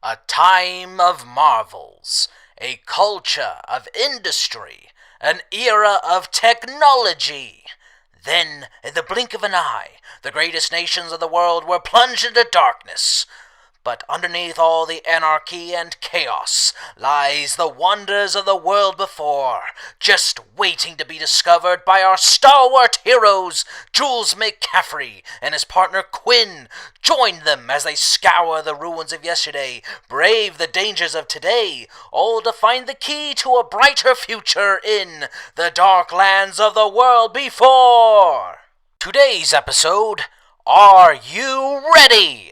A time of marvels, a culture of industry, an era of technology. Then, in the blink of an eye, the greatest nations of the world were plunged into darkness. But underneath all the anarchy and chaos lies the wonders of the world before, just waiting to be discovered by our stalwart heroes, Jules McCaffery and his partner Quinn. Join them as they scour the ruins of yesterday, brave the dangers of today, all to find the key to a brighter future in the dark lands of the world before. Today's episode, are you ready?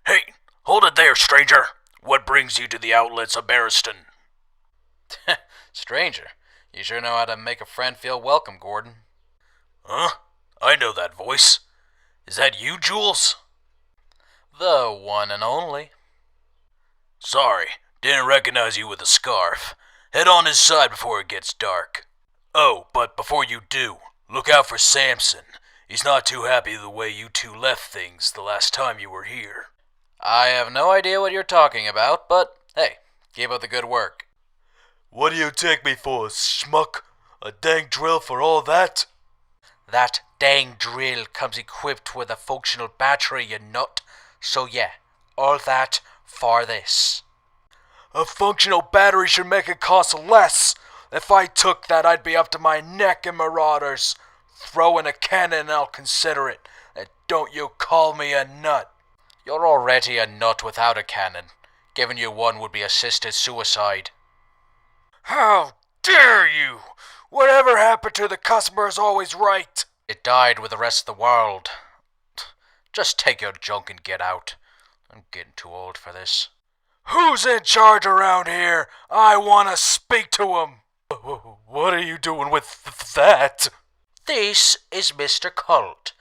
Hey, hold it there, stranger. What brings you to the outlets of Barristan? Stranger, you sure know how to make a friend feel welcome, Gordon. Huh? I know that voice. Is that you, Jules? The one and only. Sorry, didn't recognize you with a scarf. Head on inside before it gets dark. Oh, but before you do, look out for Samson. He's not too happy the way you two left things the last time you were here. I have no idea what you're talking about, but hey, keep up the good work. What do you take me for, schmuck? A dang drill for all that? That dang drill comes equipped with a functional battery, you nut. So yeah, all that for this. A functional battery should make it cost less. If I took that, I'd be up to my neck in marauders. Throw in a cannon and I'll consider it. And don't you call me a nut. You're already a nut without a cannon. Giving you one would be assisted suicide. How dare you! Whatever happened to the customer is always right. It died with the rest of the world. Just take your junk and get out. I'm getting too old for this. Who's in charge around here? I want to speak to him. What are you doing with that? This is Mr. Colt.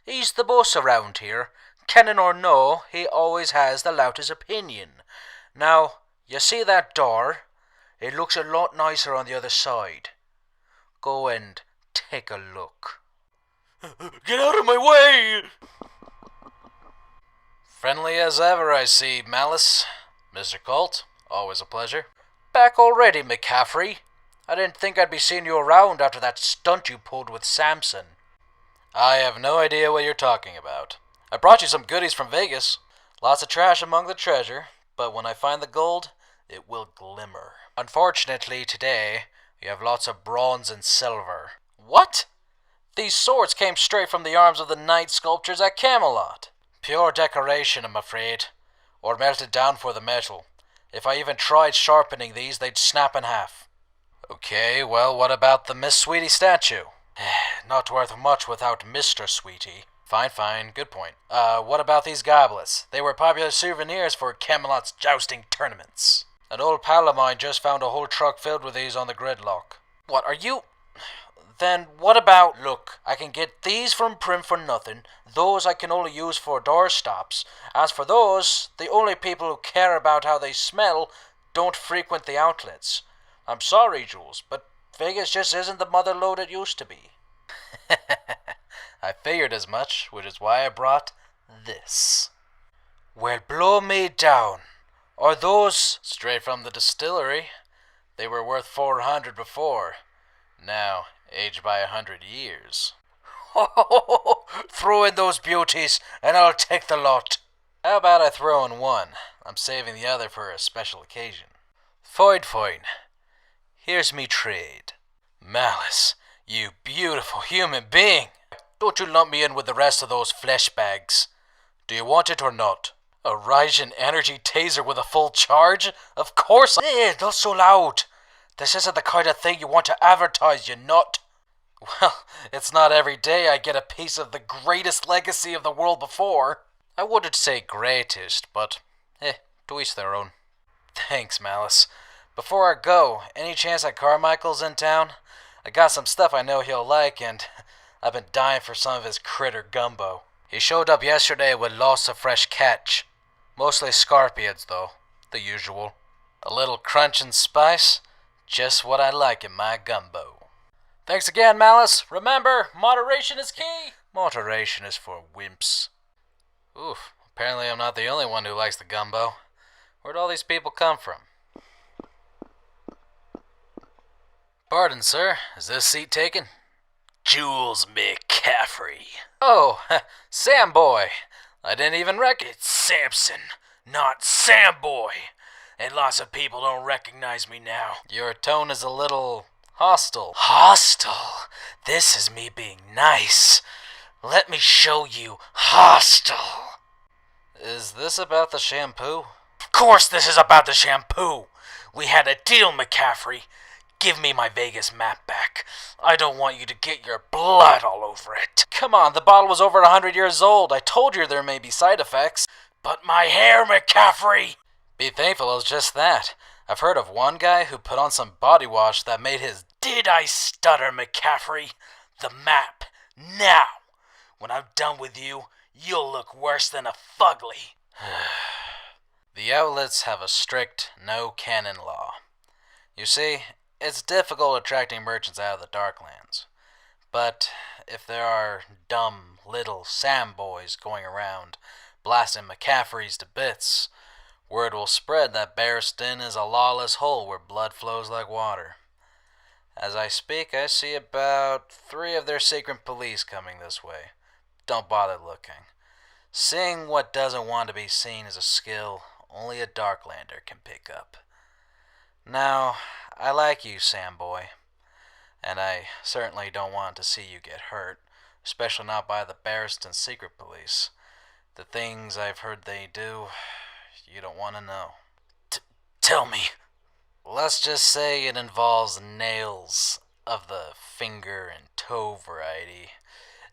He's the boss around here. Canon or no, he always has the loudest opinion. Now, you see that door? It looks a lot nicer on the other side. Go and take a look. Get out of my way! Friendly as ever, I see, Malice. Mr. Colt, always a pleasure. Back already, McCaffery. I didn't think I'd be seeing you around after that stunt you pulled with Samson. I have no idea what you're talking about. I brought you some goodies from Vegas. Lots of trash among the treasure, but when I find the gold, it will glimmer. Unfortunately, today, we have lots of bronze and silver. What? These swords came straight from the arms of the knight sculptors at Camelot. Pure decoration, I'm afraid, or melted down for the metal. If I even tried sharpening these, they'd snap in half. Okay, well, what about the Miss Sweetie statue? Not worth much without Mr. Sweetie. Fine, good point. What about these goblets? They were popular souvenirs for Camelot's jousting tournaments. An old pal of mine just found a whole truck filled with these on the Gridlock. What, are you... Then what about... Look, I can get these from Prim for nothing. Those I can only use for doorstops. As for those, the only people who care about how they smell don't frequent the outlets. I'm sorry, Jules, but Vegas just isn't the mother lode it used to be. I figured as much, which is why I brought this. Well, blow me down. Are those... Straight from the distillery. They were worth 400 before. Now, aged by 100 years. Throw in those beauties, and I'll take the lot. How about I throw in one? I'm saving the other for a special occasion. Fine. Here's me trade. Malice, you beautiful human being. Don't you lump me in with the rest of those flesh bags. Do you want it or not? A Ryzen energy taser with a full charge? Of course. Not so loud. This isn't the kind of thing you want to advertise, you nut. Well, it's not every day I get a piece of the greatest legacy of the world before. I wouldn't say greatest, but, to each their own. Thanks, Malice. Before I go, any chance that Carmichael's in town? I got some stuff I know he'll like, and I've been dying for some of his critter gumbo. He showed up yesterday with lots of fresh catch. Mostly scorpions, though. The usual. A little crunch and spice? Just what I like in my gumbo. Thanks again, Malice. Remember, moderation is key. Moderation is for wimps. Oof, apparently I'm not the only one who likes the gumbo. Where'd all these people come from? Pardon, sir. Is this seat taken? Jules McCaffery. Oh, Sam Boy. I didn't even It's Samson, not Sam Boy. And lots of people don't recognize me now. Your tone is a little hostile. Hostile? This is me being nice. Let me show you hostile. Is this about the shampoo? Of course this is about the shampoo. We had a deal, McCaffery. Give me my Vegas map back. I don't want you to get your blood all over it. Come on, the bottle was over 100 years old. I told you there may be side effects. But my hair, McCaffery! Be thankful it was just that. I've heard of one guy who put on some body wash that made his... Did I stutter, McCaffery? The map. Now! When I'm done with you, you'll look worse than a fugly. The outlets have a strict no-canon law. You see, it's difficult attracting merchants out of the Darklands. But if there are dumb little Sam boys going around blasting McCafferys to bits, word will spread that Barristan is a lawless hole where blood flows like water. As I speak, I see about 3 of their secret police coming this way. Don't bother looking. Seeing what doesn't want to be seen is a skill only a Darklander can pick up. Now, I like you, Sam Boy, and I certainly don't want to see you get hurt, especially not by the Barristan secret police. The things I've heard they do, you don't want to know. Tell me. Let's just say it involves nails of the finger and toe variety,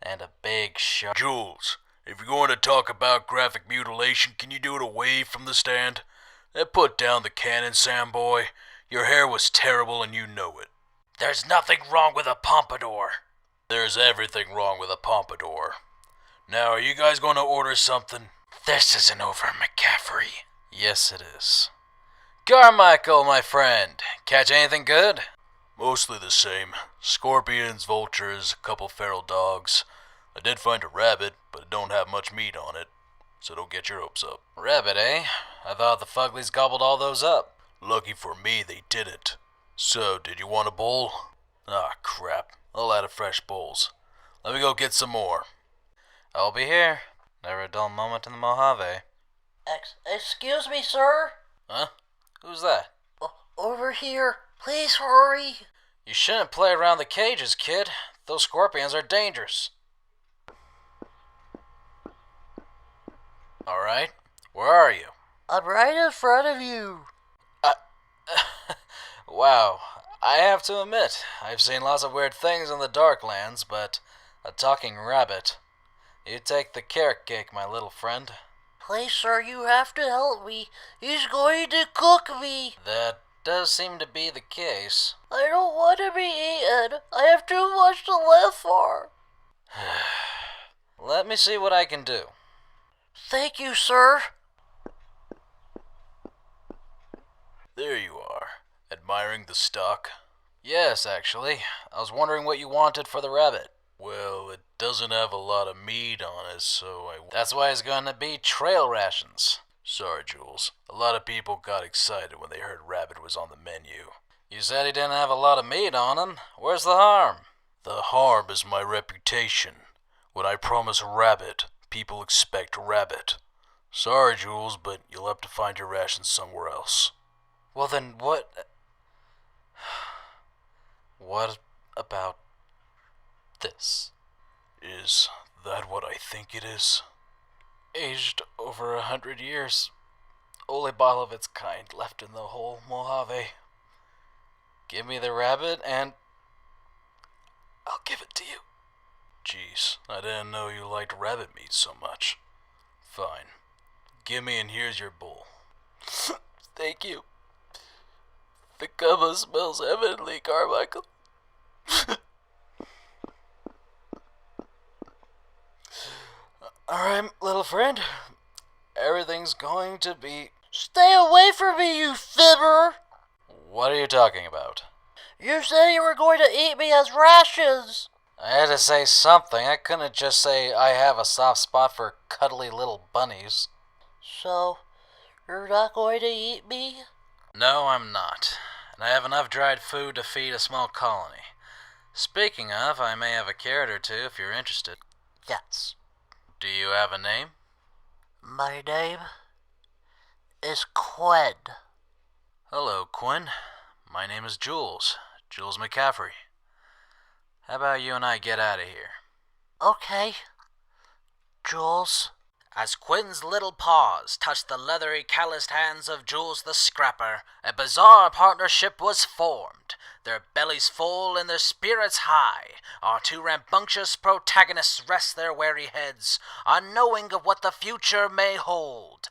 and a big sharp... Jules, if you're going to talk about graphic mutilation, can you do it away from the stand? And put down the cannon, Sam Boy. Your hair was terrible and you know it. There's nothing wrong with a pompadour. There's everything wrong with a pompadour. Now, are you guys going to order something? This isn't over, McCaffery. Yes, it is. Carmichael, my friend, catch anything good? Mostly the same. Scorpions, vultures, a couple feral dogs. I did find a rabbit, but it don't have much meat on it, so don't get your hopes up. Rabbit, eh? I thought the Fuglies gobbled all those up. Lucky for me, they didn't. So, did you want a bowl? Ah, crap. I'll add a fresh bowls. Let me go get some more. I'll be here. Never a dull moment in the Mojave. Excuse me, sir? Huh? Who's that? Over here. Please hurry. You shouldn't play around the cages, kid. Those scorpions are dangerous. Alright, where are you? I'm right in front of you. Wow, I have to admit, I've seen lots of weird things in the Darklands, but a talking rabbit. You take the carrot cake, my little friend. Please, sir, you have to help me. He's going to cook me. That does seem to be the case. I don't want to be eaten. I have too much to live for. Let me see what I can do. Thank you, sir. There you are. Admiring the stock? Yes, actually. I was wondering what you wanted for the rabbit. Well, it doesn't have a lot of meat on it, so That's why it's gonna be trail rations. Sorry, Jules. A lot of people got excited when they heard rabbit was on the menu. You said he didn't have a lot of meat on him. Where's the harm? The harm is my reputation. When I promise rabbit, people expect rabbit. Sorry, Jules, but you'll have to find your rations somewhere else. Well then, what... What about this? Is that what I think it is? Aged over 100 years. Only bottle of its kind left in the whole Mojave. Give me the rabbit and I'll give it to you. Jeez, I didn't know you liked rabbit meat so much. Fine. Give me and here's your bowl. Thank you. The gumbo smells heavenly, Carmichael. Alright, little friend. Everything's going to be... Stay away from me, you fibber! What are you talking about? You said you were going to eat me as rations. I had to say something. I couldn't just say I have a soft spot for cuddly little bunnies. So, you're not going to eat me? No, I'm not. And I have enough dried food to feed a small colony. Speaking of, I may have a carrot or two if you're interested. Yes. Do you have a name? My name is Quinn. Hello, Quinn. My name is Jules McCaffery. How about you and I get out of here? Okay. Jules. As Quinn's little paws touched the leathery, calloused hands of Jules the Scrapper, a bizarre partnership was formed. Their bellies full and their spirits high, our two rambunctious protagonists rest their weary heads, unknowing of what the future may hold.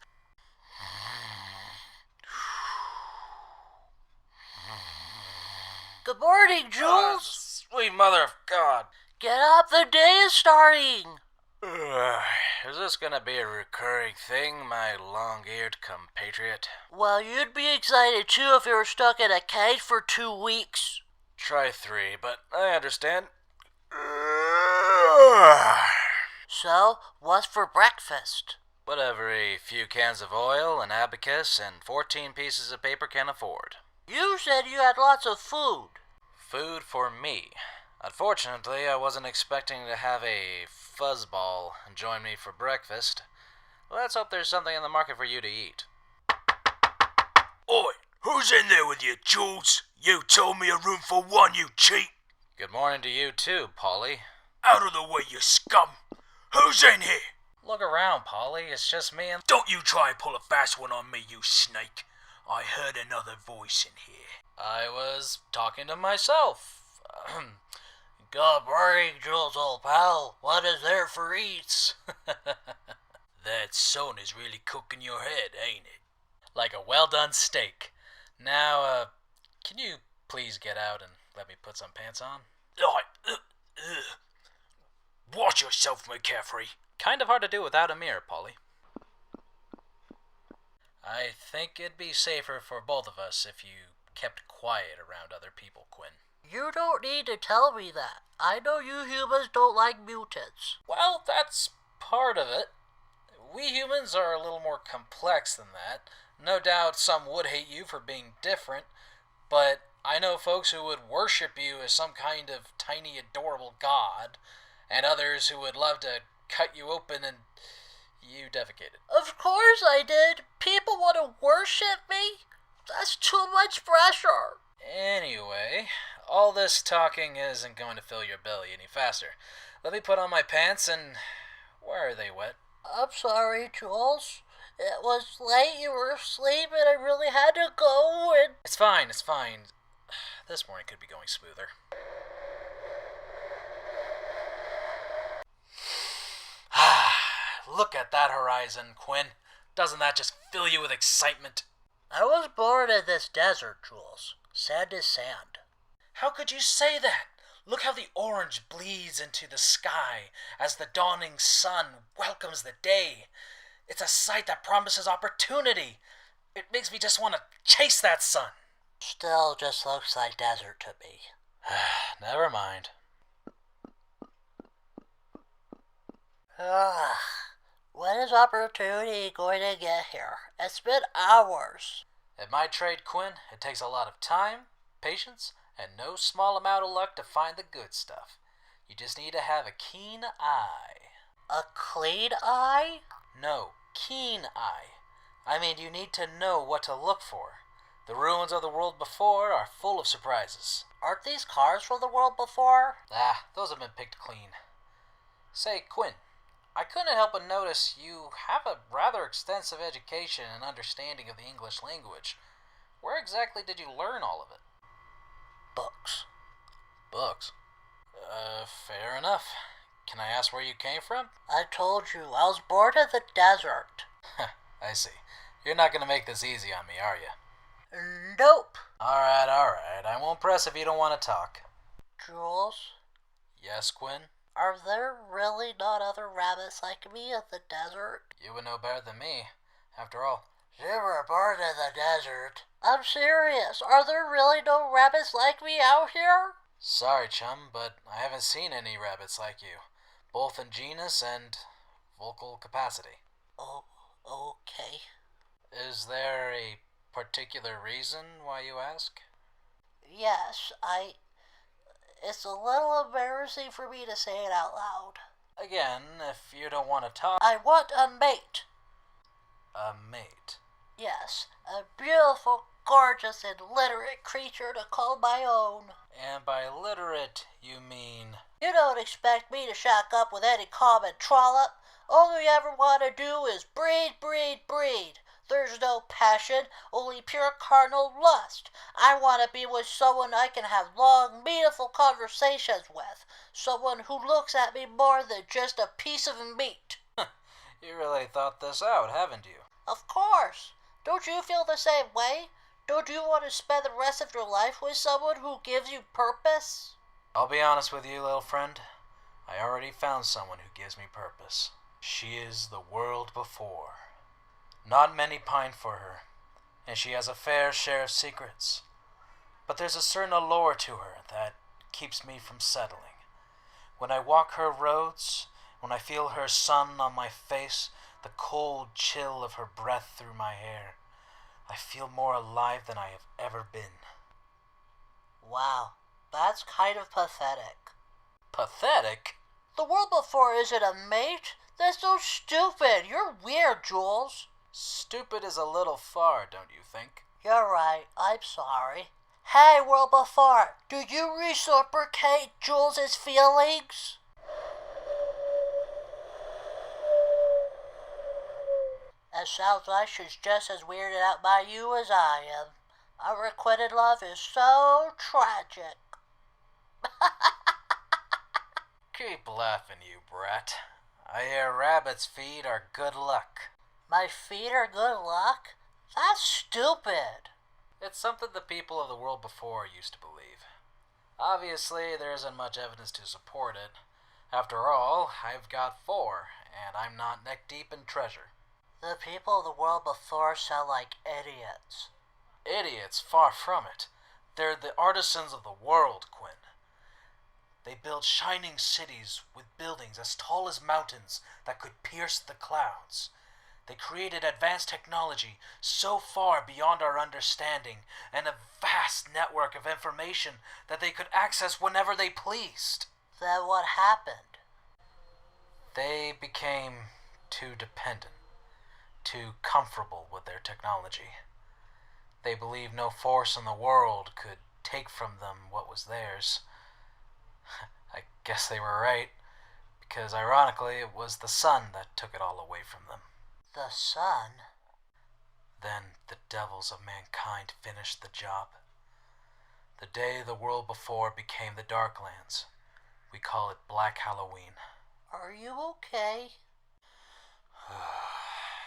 Good morning, Jules. Sweet mother of God. Get up, the day is starting. Is this gonna be a recurring thing, my long-eared compatriot? Well, you'd be excited too if you were stuck in a cage for 2 weeks. Try 3, but I understand. So, what's for breakfast? Whatever a few cans of oil, an abacus, and 14 pieces of paper can afford. You said you had lots of food. Food for me. Unfortunately, I wasn't expecting to have a fuzzball join me for breakfast. Let's hope there's something in the market for you to eat. Oi, who's in there with you, Jules? You told me a room for one, you cheat. Good morning to you too, Polly. Out of the way, you scum. Who's in here? Look around, Polly. It's just me and... Don't you try and pull a fast one on me, you snake. I heard another voice in here. I was talking to myself. Good morning, Jules, old pal. What is there for eats? That sun is really cooking your head, ain't it? Like a well-done steak. Now, can you please get out and let me put some pants on? Watch yourself, McCaffery. Kind of hard to do without a mirror, Polly. I think it'd be safer for both of us if you kept quiet around other people, Quinn. You don't need to tell me that. I know you humans don't like mutants. Well, that's part of it. We humans are a little more complex than that. No doubt some would hate you for being different, but I know folks who would worship you as some kind of tiny, adorable god, and others who would love to cut you open and you defecated. Of course I did. People want to worship me? That's too much pressure. Anyway, all this talking isn't going to fill your belly any faster. Let me put on my pants and... where are they wet? I'm sorry, Jules. It was late, you were asleep, and I really had to go, and... It's fine. This morning could be going smoother. Look at that horizon, Quinn. Doesn't that just fill you with excitement? I was born in this desert, Jules. Sand is sand. How could you say that? Look how the orange bleeds into the sky as the dawning sun welcomes the day. It's a sight that promises opportunity. It makes me just want to chase that sun. Still just looks like desert to me. Never mind. When is opportunity going to get here? It's been hours. At my trade, Quinn, it takes a lot of time, patience, and no small amount of luck to find the good stuff. You just need to have a keen eye. A clean eye? No, keen eye. I mean, you need to know what to look for. The ruins of the world before are full of surprises. Aren't these cars from the world before? Those have been picked clean. Say, Quinn, I couldn't help but notice you have a rather extensive education and understanding of the English language. Where exactly did you learn all of it? Books. Books? Fair enough. Can I ask where you came from? I told you, I was born in the desert. I see. You're not gonna make this easy on me, are you? Nope. Alright. I won't press if you don't want to talk. Jules? Yes, Quinn? Are there really not other rabbits like me in the desert? You would know better than me. After all, you were born in the desert. I'm serious. Are there really no rabbits like me out here? Sorry, chum, but I haven't seen any rabbits like you, both in genus and vocal capacity. Oh, okay. Is there a particular reason why you ask? Yes, It's a little embarrassing for me to say it out loud. Again, if you don't want to talk... I want a mate. A mate. Yes, a beautiful, gorgeous, and literate creature to call my own. And by literate, you mean... You don't expect me to shack up with any common trollop. All we ever want to do is breed, breed, breed. There's no passion, only pure carnal lust. I want to be with someone I can have long, meaningful conversations with. Someone who looks at me more than just a piece of meat. You really thought this out, haven't you? Of course. Don't you feel the same way? Don't you want to spend the rest of your life with someone who gives you purpose? I'll be honest with you, little friend. I already found someone who gives me purpose. She is the world before. Not many pine for her, and she has a fair share of secrets. But there's a certain allure to her that keeps me from settling. When I walk her roads, when I feel her sun on my face, the cold chill of her breath through my hair, I feel more alive than I have ever been. Wow, that's kind of pathetic. Pathetic? The world before isn't a mate? That's so stupid. You're weird, Jules. Stupid is a little far, don't you think? You're right. I'm sorry. Hey, world before, do you reciprocate Jules's feelings? It sounds like she's just as weirded out by you as I am. Unrequited love is so tragic. Keep laughing, you brat. I hear rabbits' feet are good luck. My feet are good luck? That's stupid. It's something the people of the world before used to believe. Obviously, there isn't much evidence to support it. After all, I've got 4, and I'm not neck deep in treasure. The people of the world before sound like idiots. Idiots, far from it. They're the artisans of the world, Quinn. They built shining cities with buildings as tall as mountains that could pierce the clouds. They created advanced technology so far beyond our understanding and a vast network of information that they could access whenever they pleased. Then what happened? They became too dependent, too comfortable with their technology. They believed no force in the world could take from them what was theirs. I guess they were right, because ironically it was the sun that took it all away from them. The sun? Then the devils of mankind finished the job. The day the world before became the Darklands. We call it Black Halloween. Are you okay?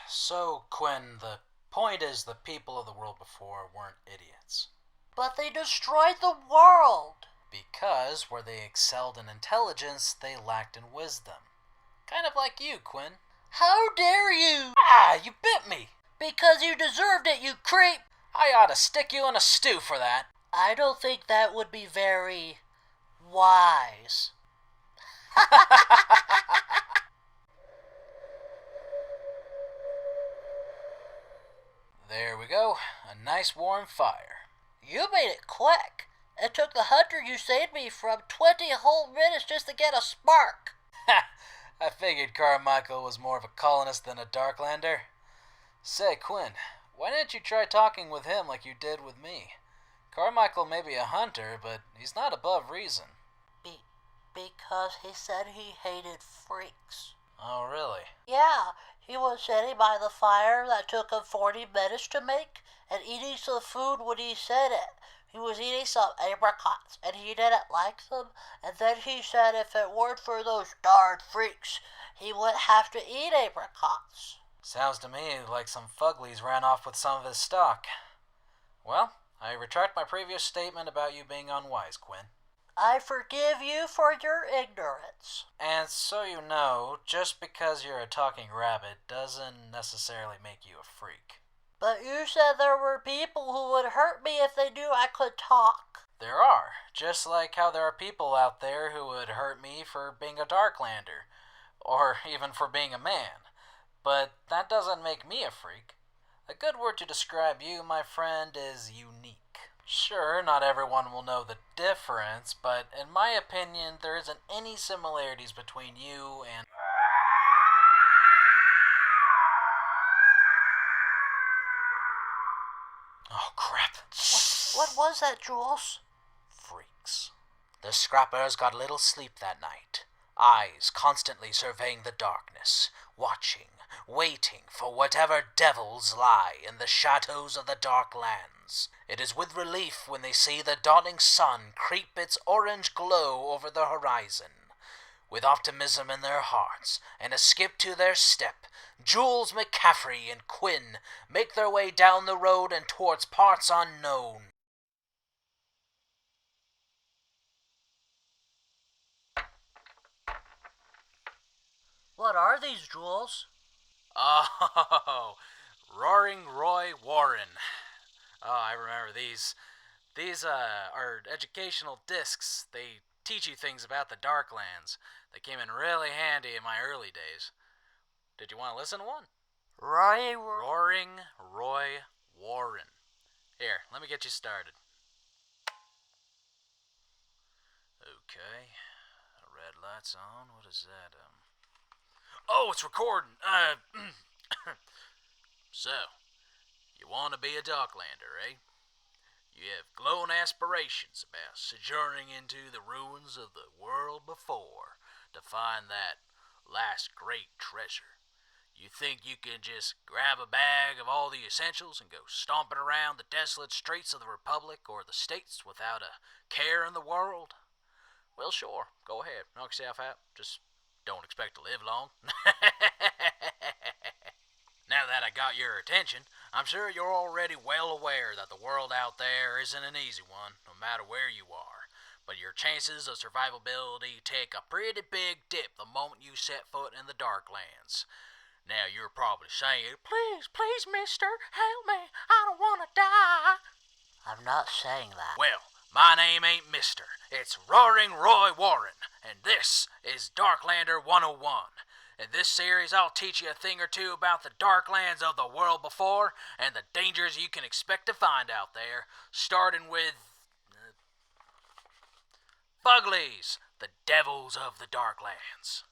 So, Quinn, the point is the people of the world before weren't idiots. But they destroyed the world! Because where they excelled in intelligence, they lacked in wisdom. Kind of like you, Quinn. How dare you! Ah, you bit me! Because you deserved it, you creep! I ought to stick you in a stew for that. I don't think that would be very wise. There we go. A nice warm fire. You made it quick. It took the hunter you saved me from 20 whole minutes just to get a spark. I figured Carmichael was more of a colonist than a Darklander. Say, Quinn, why didn't you try talking with him like you did with me? Carmichael may be a hunter, but he's not above reason. Because he said he hated freaks. Oh, really? Yeah, he was sitting by the fire that took him 40 minutes to make and eating some food when he said it. He was eating some apricots, and he didn't like them, and then he said if it weren't for those darn freaks, he wouldn't have to eat apricots. Sounds to me like some Fuglies ran off with some of his stock. Well, I retract my previous statement about you being unwise, Quinn. I forgive you for your ignorance. And so you know, just because you're a talking rabbit doesn't necessarily make you a freak. But you said there were people who would hurt me if they knew I could talk. There are, just like how there are people out there who would hurt me for being a Darklander, or even for being a man. But that doesn't make me a freak. A good word to describe you, my friend, is unique. Sure, not everyone will know the difference, but in my opinion, there isn't any similarities between you and... Oh, crap. What was that, Jules? Freaks. The scrappers got little sleep that night. Eyes constantly surveying the darkness, watching, waiting for whatever devils lie in the shadows of the dark lands. It is with relief when they see the dawning sun creep its orange glow over the horizon. With optimism in their hearts and a skip to their step, Jules, McCaffery, and Quinn make their way down the road and towards parts unknown. What are these, Jules? Oh, Roaring Roy Warren. Oh, I remember these. These are educational discs. They teach you things about the Darklands. They came in really handy in my early days. Did you want to listen to one? Roaring Roy Warren. Here, let me get you started. Okay. Red light's on. What is that? Oh, it's recording. So, you want to be a Darklander, eh? You have glowing aspirations about sojourning into the ruins of the world before to find that last great treasure. You think you can just grab a bag of all the essentials and go stomping around the desolate streets of the Republic or the States without a care in the world? Well, sure, go ahead, knock yourself out. Just don't expect to live long. Now that I got your attention, I'm sure you're already well aware that the world out there isn't an easy one, no matter where you are. But your chances of survivability take a pretty big dip the moment you set foot in the Darklands. Now you're probably saying, please, mister, help me, I don't want to die. I'm not saying that. Well, my name ain't Mister, it's Roaring Roy Warren, and this is Darklander 101. In this series, I'll teach you a thing or two about the Darklands of the world before and the dangers you can expect to find out there, starting with Fuglies, the devils of the Darklands.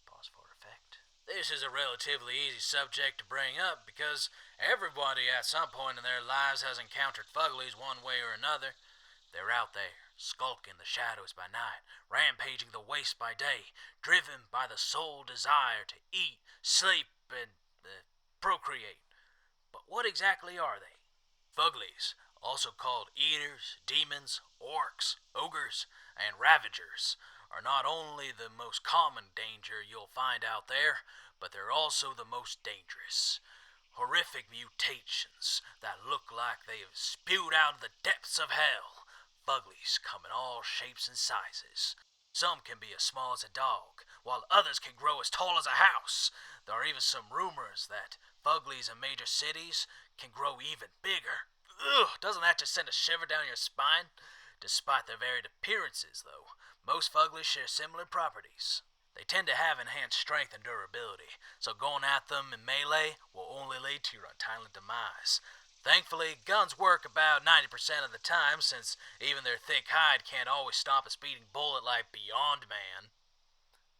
Pause for effect. This is a relatively easy subject to bring up because everybody at some point in their lives has encountered Fuglies one way or another. They're out there, skulking the shadows by night, rampaging the waste by day, driven by the sole desire to eat, sleep, and procreate. But what exactly are they? Fuglies, also called eaters, demons, orcs, ogres, and ravagers, are not only the most common danger you'll find out there, but they're also the most dangerous. Horrific mutations that look like they have spewed out of the depths of hell. Fuglies come in all shapes and sizes. Some can be as small as a dog, while others can grow as tall as a house. There are even some rumors that Fuglies in major cities can grow even bigger. Ugh, doesn't that just send a shiver down your spine? Despite their varied appearances, though, most Fuglies share similar properties. They tend to have enhanced strength and durability, so going at them in melee will only lead to your untimely demise. Thankfully, guns work about 90% of the time, since even their thick hide can't always stop a speeding bullet like Beyond Man.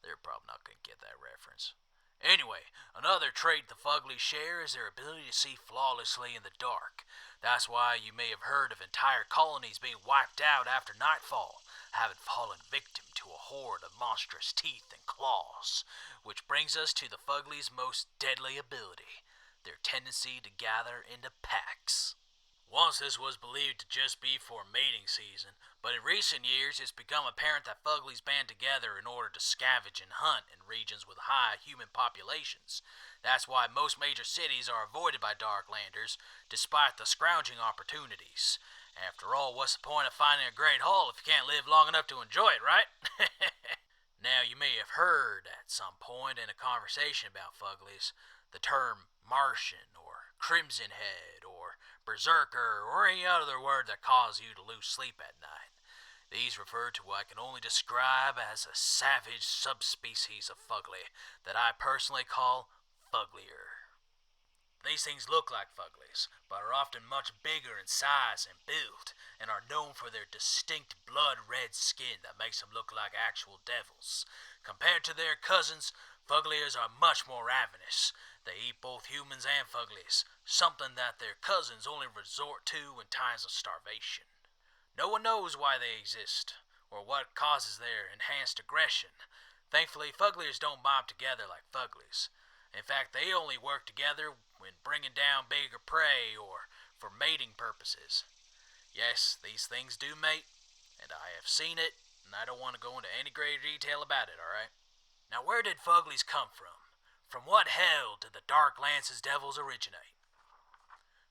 They're probably not going to get that reference. Anyway, another trait the Fuglies share is their ability to see flawlessly in the dark. That's why you may have heard of entire colonies being wiped out after nightfall, having fallen victim to a horde of monstrous teeth and claws. Which brings us to the Fuglies' most deadly ability, their tendency to gather into packs. Once this was believed to just be for mating season, but in recent years it's become apparent that Fuglies band together in order to scavenge and hunt in regions with high human populations. That's why most major cities are avoided by Darklanders, despite the scrounging opportunities. After all, what's the point of finding a great haul if you can't live long enough to enjoy it, right? Now, you may have heard at some point in a conversation about Fuglies the term Martian or crimson head, or berserker, or any other word that causes you to lose sleep at night. These refer to what I can only describe as a savage subspecies of fugly that I personally call fuglier. These things look like fuglies, but are often much bigger in size and build, and are known for their distinct blood-red skin that makes them look like actual devils. Compared to their cousins, fugliers are much more ravenous. They eat both humans and fuglies, something that their cousins only resort to in times of starvation. No one knows why they exist, or what causes their enhanced aggression. Thankfully, fugliers don't mob together like fuglies. In fact, they only work together when bringing down bigger prey or for mating purposes. Yes, these things do mate, and I have seen it, and I don't want to go into any greater detail about it, alright? Now, where did fuglies come from? From what hell did the Darklanders devils originate?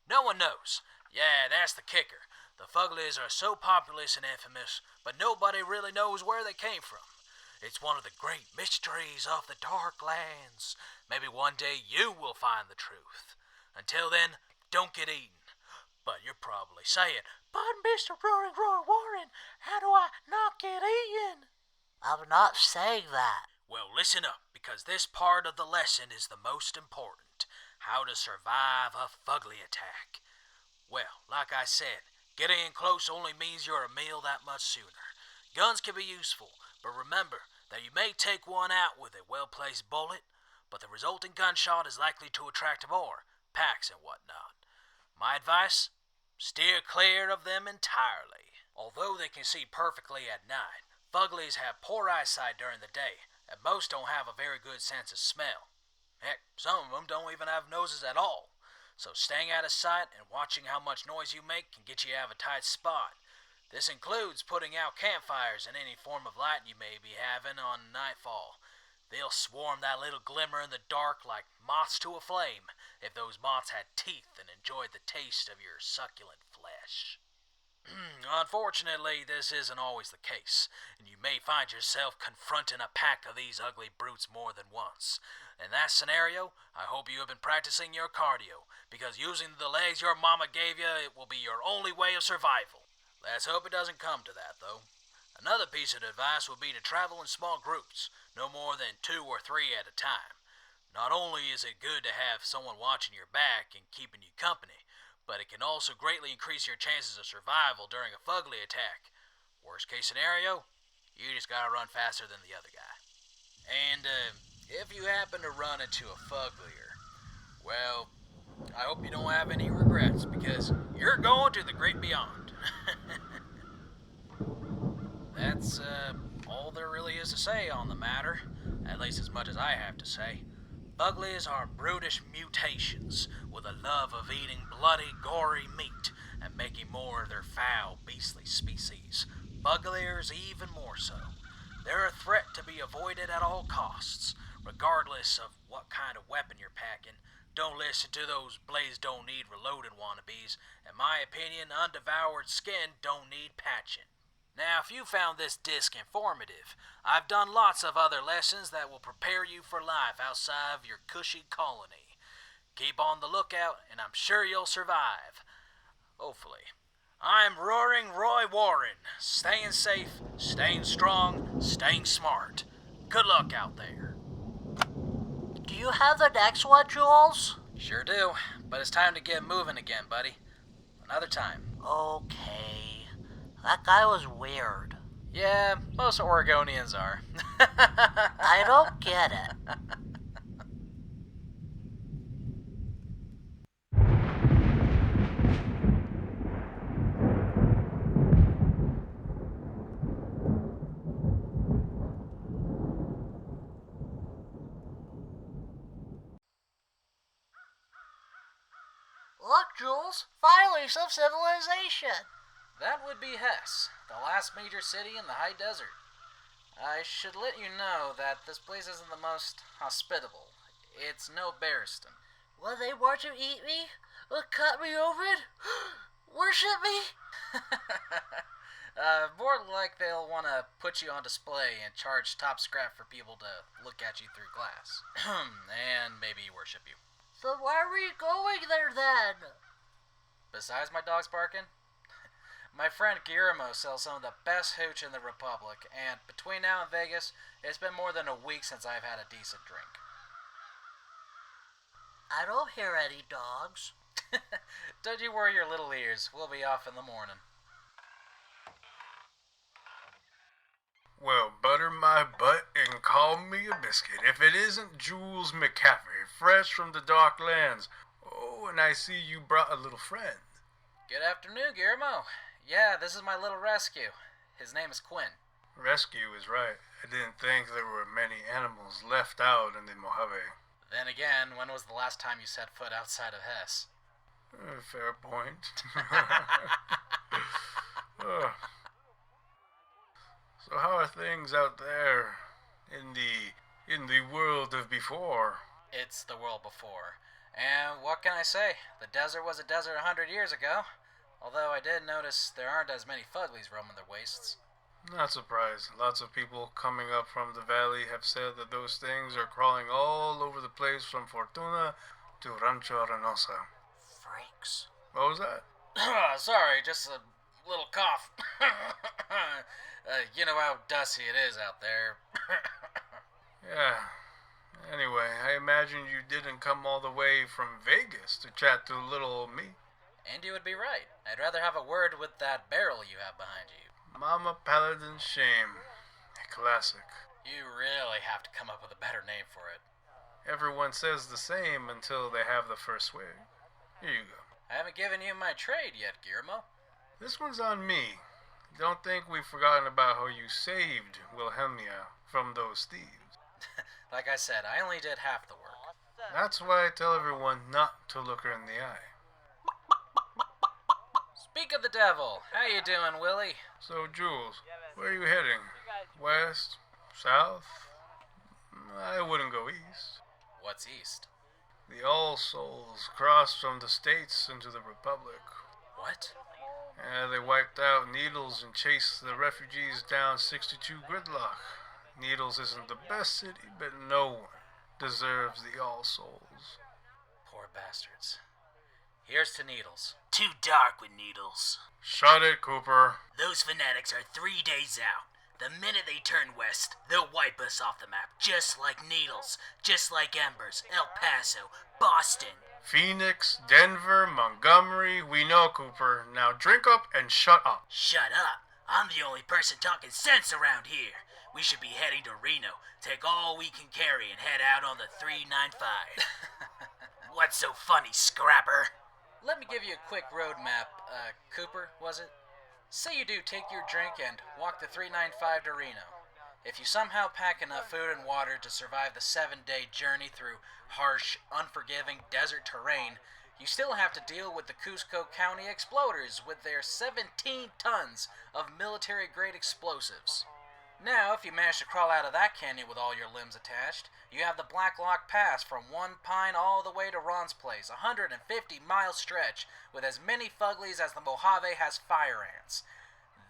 No one knows. Yeah, that's the kicker. The fuglies are so populous and infamous, but nobody really knows where they came from. It's one of the great mysteries of the Darklands. Maybe one day you will find the truth. Until then, don't get eaten. But you're probably saying, "But Mr. Roaring Roar Warren, how do I not get eaten?" I'm not saying that. Well, listen up, because this part of the lesson is the most important. How to survive a fugly attack. Well, like I said, getting in close only means you're a meal that much sooner. Guns can be useful, but remember that you may take one out with a well-placed bullet, but the resulting gunshot is likely to attract more, packs and whatnot. My advice? Steer clear of them entirely. Although they can see perfectly at night, fuglies have poor eyesight during the day, and most don't have a very good sense of smell. Heck, some of them don't even have noses at all. So staying out of sight and watching how much noise you make can get you out of a tight spot. This includes putting out campfires and any form of light you may be having on nightfall. They'll swarm that little glimmer in the dark like moths to a flame if those moths had teeth and enjoyed the taste of your succulent flesh. Unfortunately, this isn't always the case, and you may find yourself confronting a pack of these ugly brutes more than once. In that scenario, I hope you have been practicing your cardio, because using the legs your mama gave you, it will be your only way of survival. Let's hope it doesn't come to that, though. Another piece of advice would be to travel in small groups, no more than 2 or 3 at a time. Not only is it good to have someone watching your back and keeping you company, but it can also greatly increase your chances of survival during a fugly attack. Worst case scenario, you just gotta run faster than the other guy. And if you happen to run into a fuglier, well, I hope you don't have any regrets, because you're going to the great beyond. That's all there really is to say on the matter, at least as much as I have to say. Fuglies are brutish mutations with a love of eating bloody, gory meat and making more of their foul, beastly species. Fugliers even more so. They're a threat to be avoided at all costs, regardless of what kind of weapon you're packing. Don't listen to those blades don't need reloading wannabes. In my opinion, undevoured skin don't need patching. Now, if you found this disc informative, I've done lots of other lessons that will prepare you for life outside of your cushy colony. Keep on the lookout, and I'm sure you'll survive. Hopefully. I'm Roaring Roy Warren, staying safe, staying strong, staying smart. Good luck out there. Do you have the next one, Jules? Sure do, but it's time to get moving again, buddy. Another time. Okay. That guy was weird. Yeah, most Oregonians are. I don't get it. Look, Jules, finally some civilization. That would be Hess, the last major city in the high desert. I should let you know that this place isn't the most hospitable. It's no Barristan. When they want to eat me, or cut me open, worship me? More like they'll want to put you on display and charge top scrap for people to look at you through glass. And maybe worship you. So why are we going there then? Besides my dogs barking, my friend Guillermo sells some of the best hooch in the Republic, and between now and Vegas, it's been more than a week since I've had a decent drink. I don't hear any dogs. Don't you worry your little ears. We'll be off in the morning. Well, butter my butt and call me a biscuit if it isn't Jules McCaffery, fresh from the Darklands. Oh, and I see you brought a little friend. Good afternoon, Guillermo. Yeah, this is my little rescue. His name is Quinn. Rescue is right. I didn't think there were many animals left out in the Mojave. Then again, when was the last time you set foot outside of Hess? Fair point. So how are things out there in the world of before? It's the world before. And what can I say? The desert was a desert 100 years ago. Although I did notice there aren't as many Fuglies roaming their wastes. Not surprised. Lots of people coming up from the valley have said that those things are crawling all over the place from Fortuna to Rancho Reynosa. Freaks. What was that? Sorry, just a little cough. You know how dusty it is out there. Yeah. Anyway, I imagine you didn't come all the way from Vegas to chat to little old me. And you would be right. I'd rather have a word with that barrel you have behind you. Mama Paladin's Shame. A classic. You really have to come up with a better name for it. Everyone says the same until they have the first swig. Here you go. I haven't given you my trade yet, Guillermo. This one's on me. Don't think we've forgotten about how you saved Wilhelmia from those thieves. Like I said, I only did half the work. That's why I tell everyone not to look her in the eye. Speak of the devil, how you doing, Willie? So, Jules, where are you heading? West? South? I wouldn't go east. What's east? The All Souls crossed from the States into the Republic. What? They wiped out Needles and chased the refugees down 62 Gridlock. Needles isn't the best city, but no one deserves the All Souls. Poor bastards. Here's to Needles. Too dark with Needles. Shut it, Cooper. Those fanatics are 3 days out. The minute they turn west, they'll wipe us off the map, just like Needles, just like Embers, El Paso, Boston. Phoenix, Denver, Montgomery, we know, Cooper. Now drink up and shut up. Shut up. I'm the only person talking sense around here. We should be heading to Reno, take all we can carry, and head out on the 395. What's so funny, Scrapper? Let me give you a quick road map. Cooper, was it? Say you do take your drink and walk the 395 to Reno. If you somehow pack enough food and water to survive the 7-day journey through harsh, unforgiving desert terrain, you still have to deal with the Cusco County exploders with their 17 tons of military-grade explosives. Now, if you manage to crawl out of that canyon with all your limbs attached, you have the Blacklock Pass from One Pine all the way to Ron's place, a 150-mile stretch with as many Fuglies as the Mojave has fire ants.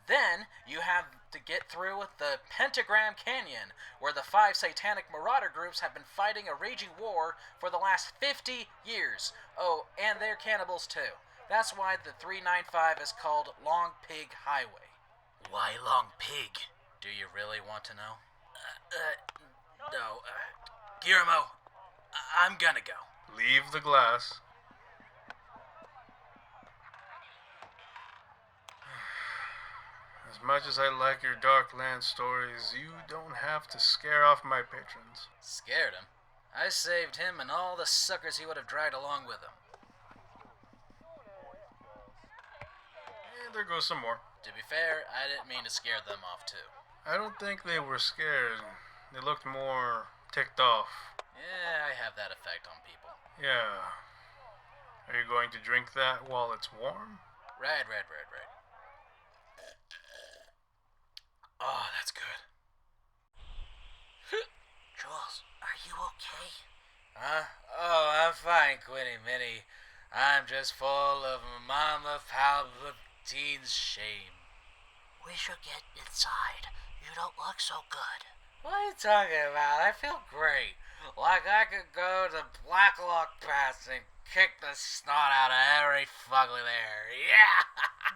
Then, you have to get through the Pentagram Canyon, where the 5 satanic marauder groups have been fighting a raging war for the last 50 years. Oh, and they're cannibals too. That's why the 395 is called Long Pig Highway. Why Long Pig? Do you really want to know? No. Guillermo, I'm gonna go. Leave the glass. As much as I like your Darkland stories, you don't have to scare off my patrons. Scared him? I saved him and all the suckers he would have dragged along with him. There goes some more. To be fair, I didn't mean to scare them off too. I don't think they were scared. They looked more ticked off. Yeah, I have that effect on people. Yeah. Are you going to drink that while it's warm? Right. Oh, that's good. Jules, are you okay? Huh? Oh, I'm fine, Quinny Minnie. I'm just full of Mama Palpatine's shame. We should get inside. You don't look so good. What are you talking about? I feel great. Like I could go to Blacklock Pass and kick the snot out of every fugly there. Yeah!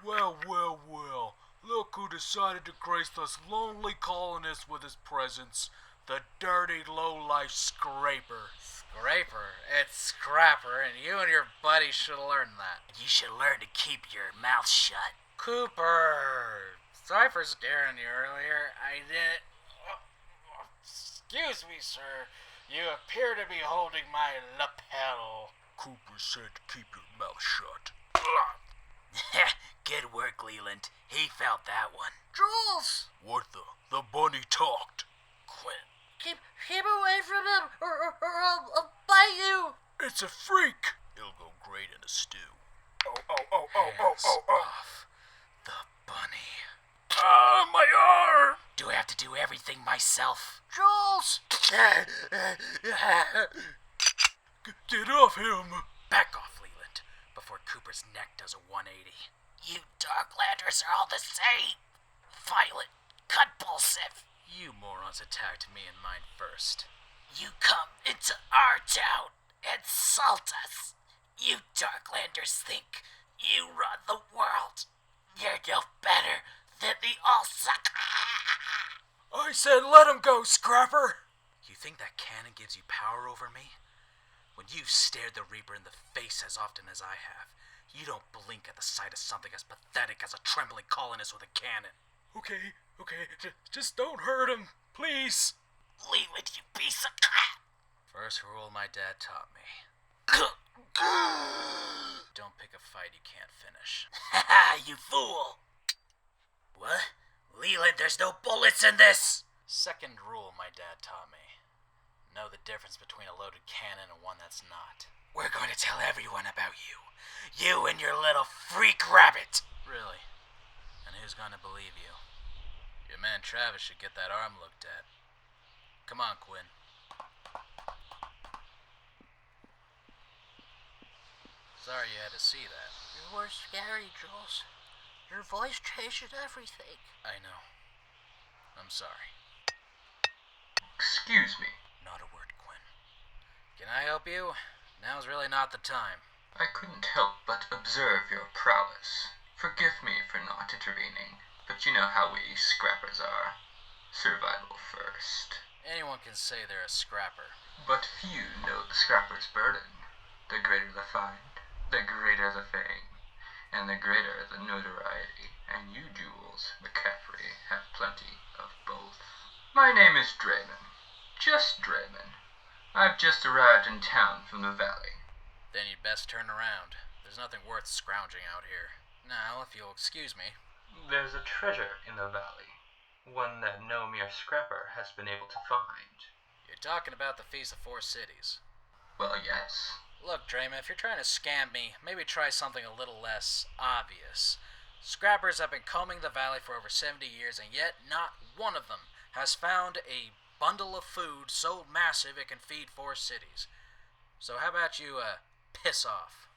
Well. Look who decided to grace us lonely colonists with his presence. The dirty, low-life scraper. Scraper? It's Scrapper, and you and your buddy should learn that. You should learn to keep your mouth shut. Cooper! Sorry for scaring you earlier. I did. Excuse me, sir. You appear to be holding my lapel. Cooper said to keep your mouth shut. Good work, Leland. He felt that one. Jules! What the bunny talked. Quinn. Keep away from him, or I'll bite you. It's a freak. It'll go great in a stew. Hands off the bunny. Ah, my arm! Do I have to do everything myself? Jules! Get off him! Back off, Leland, before Cooper's neck does a 180. You Darklanders are all the same. Violent, compulsive. You morons attacked me and mine first. You come into our town, insult us. You Darklanders think you run the world. You're no better than the all-suck. I said let him go, Scrapper! You think that cannon gives you power over me? When you've stared the Reaper in the face as often as I have, you don't blink at the sight of something as pathetic as a trembling colonist with a cannon. Okay, just don't hurt him, please. Leland, you piece of crap. First rule my dad taught me. Don't pick a fight you can't finish. Haha, you fool. What? Leland, there's no bullets in this. Second rule my dad taught me. Know the difference between a loaded cannon and one that's not. We're going to tell everyone about you. You and your little freak rabbit. Really? And who's gonna believe you? Your man Travis should get that arm looked at. Come on, Quinn. Sorry you had to see that. You were scary, Jules. Your voice changed everything. I know. I'm sorry. Excuse me. Not a word, Quinn. Can I help you? Now's really not the time. I couldn't help but observe your prowess. Forgive me for not intervening, but you know how we scrappers are. Survival first. Anyone can say they're a scrapper. But few know the scrapper's burden. The greater the find, the greater the fame, and the greater the notoriety. And you, Jules, McCaffery, have plenty of both. My name is Draiman. Just Draiman. I've just arrived in town from the valley. Then you'd best turn around. There's nothing worth scrounging out here. Now, if you'll excuse me. There's a treasure in the valley. One that no mere scrapper has been able to find. You're talking about the Feast of Four Cities. Well, yes. Look, Draiman, if you're trying to scam me, maybe try something a little less obvious. Scrappers have been combing the valley for over 70 years, and yet not one of them has found a bundle of food so massive it can feed 4 cities. So how about you, piss off?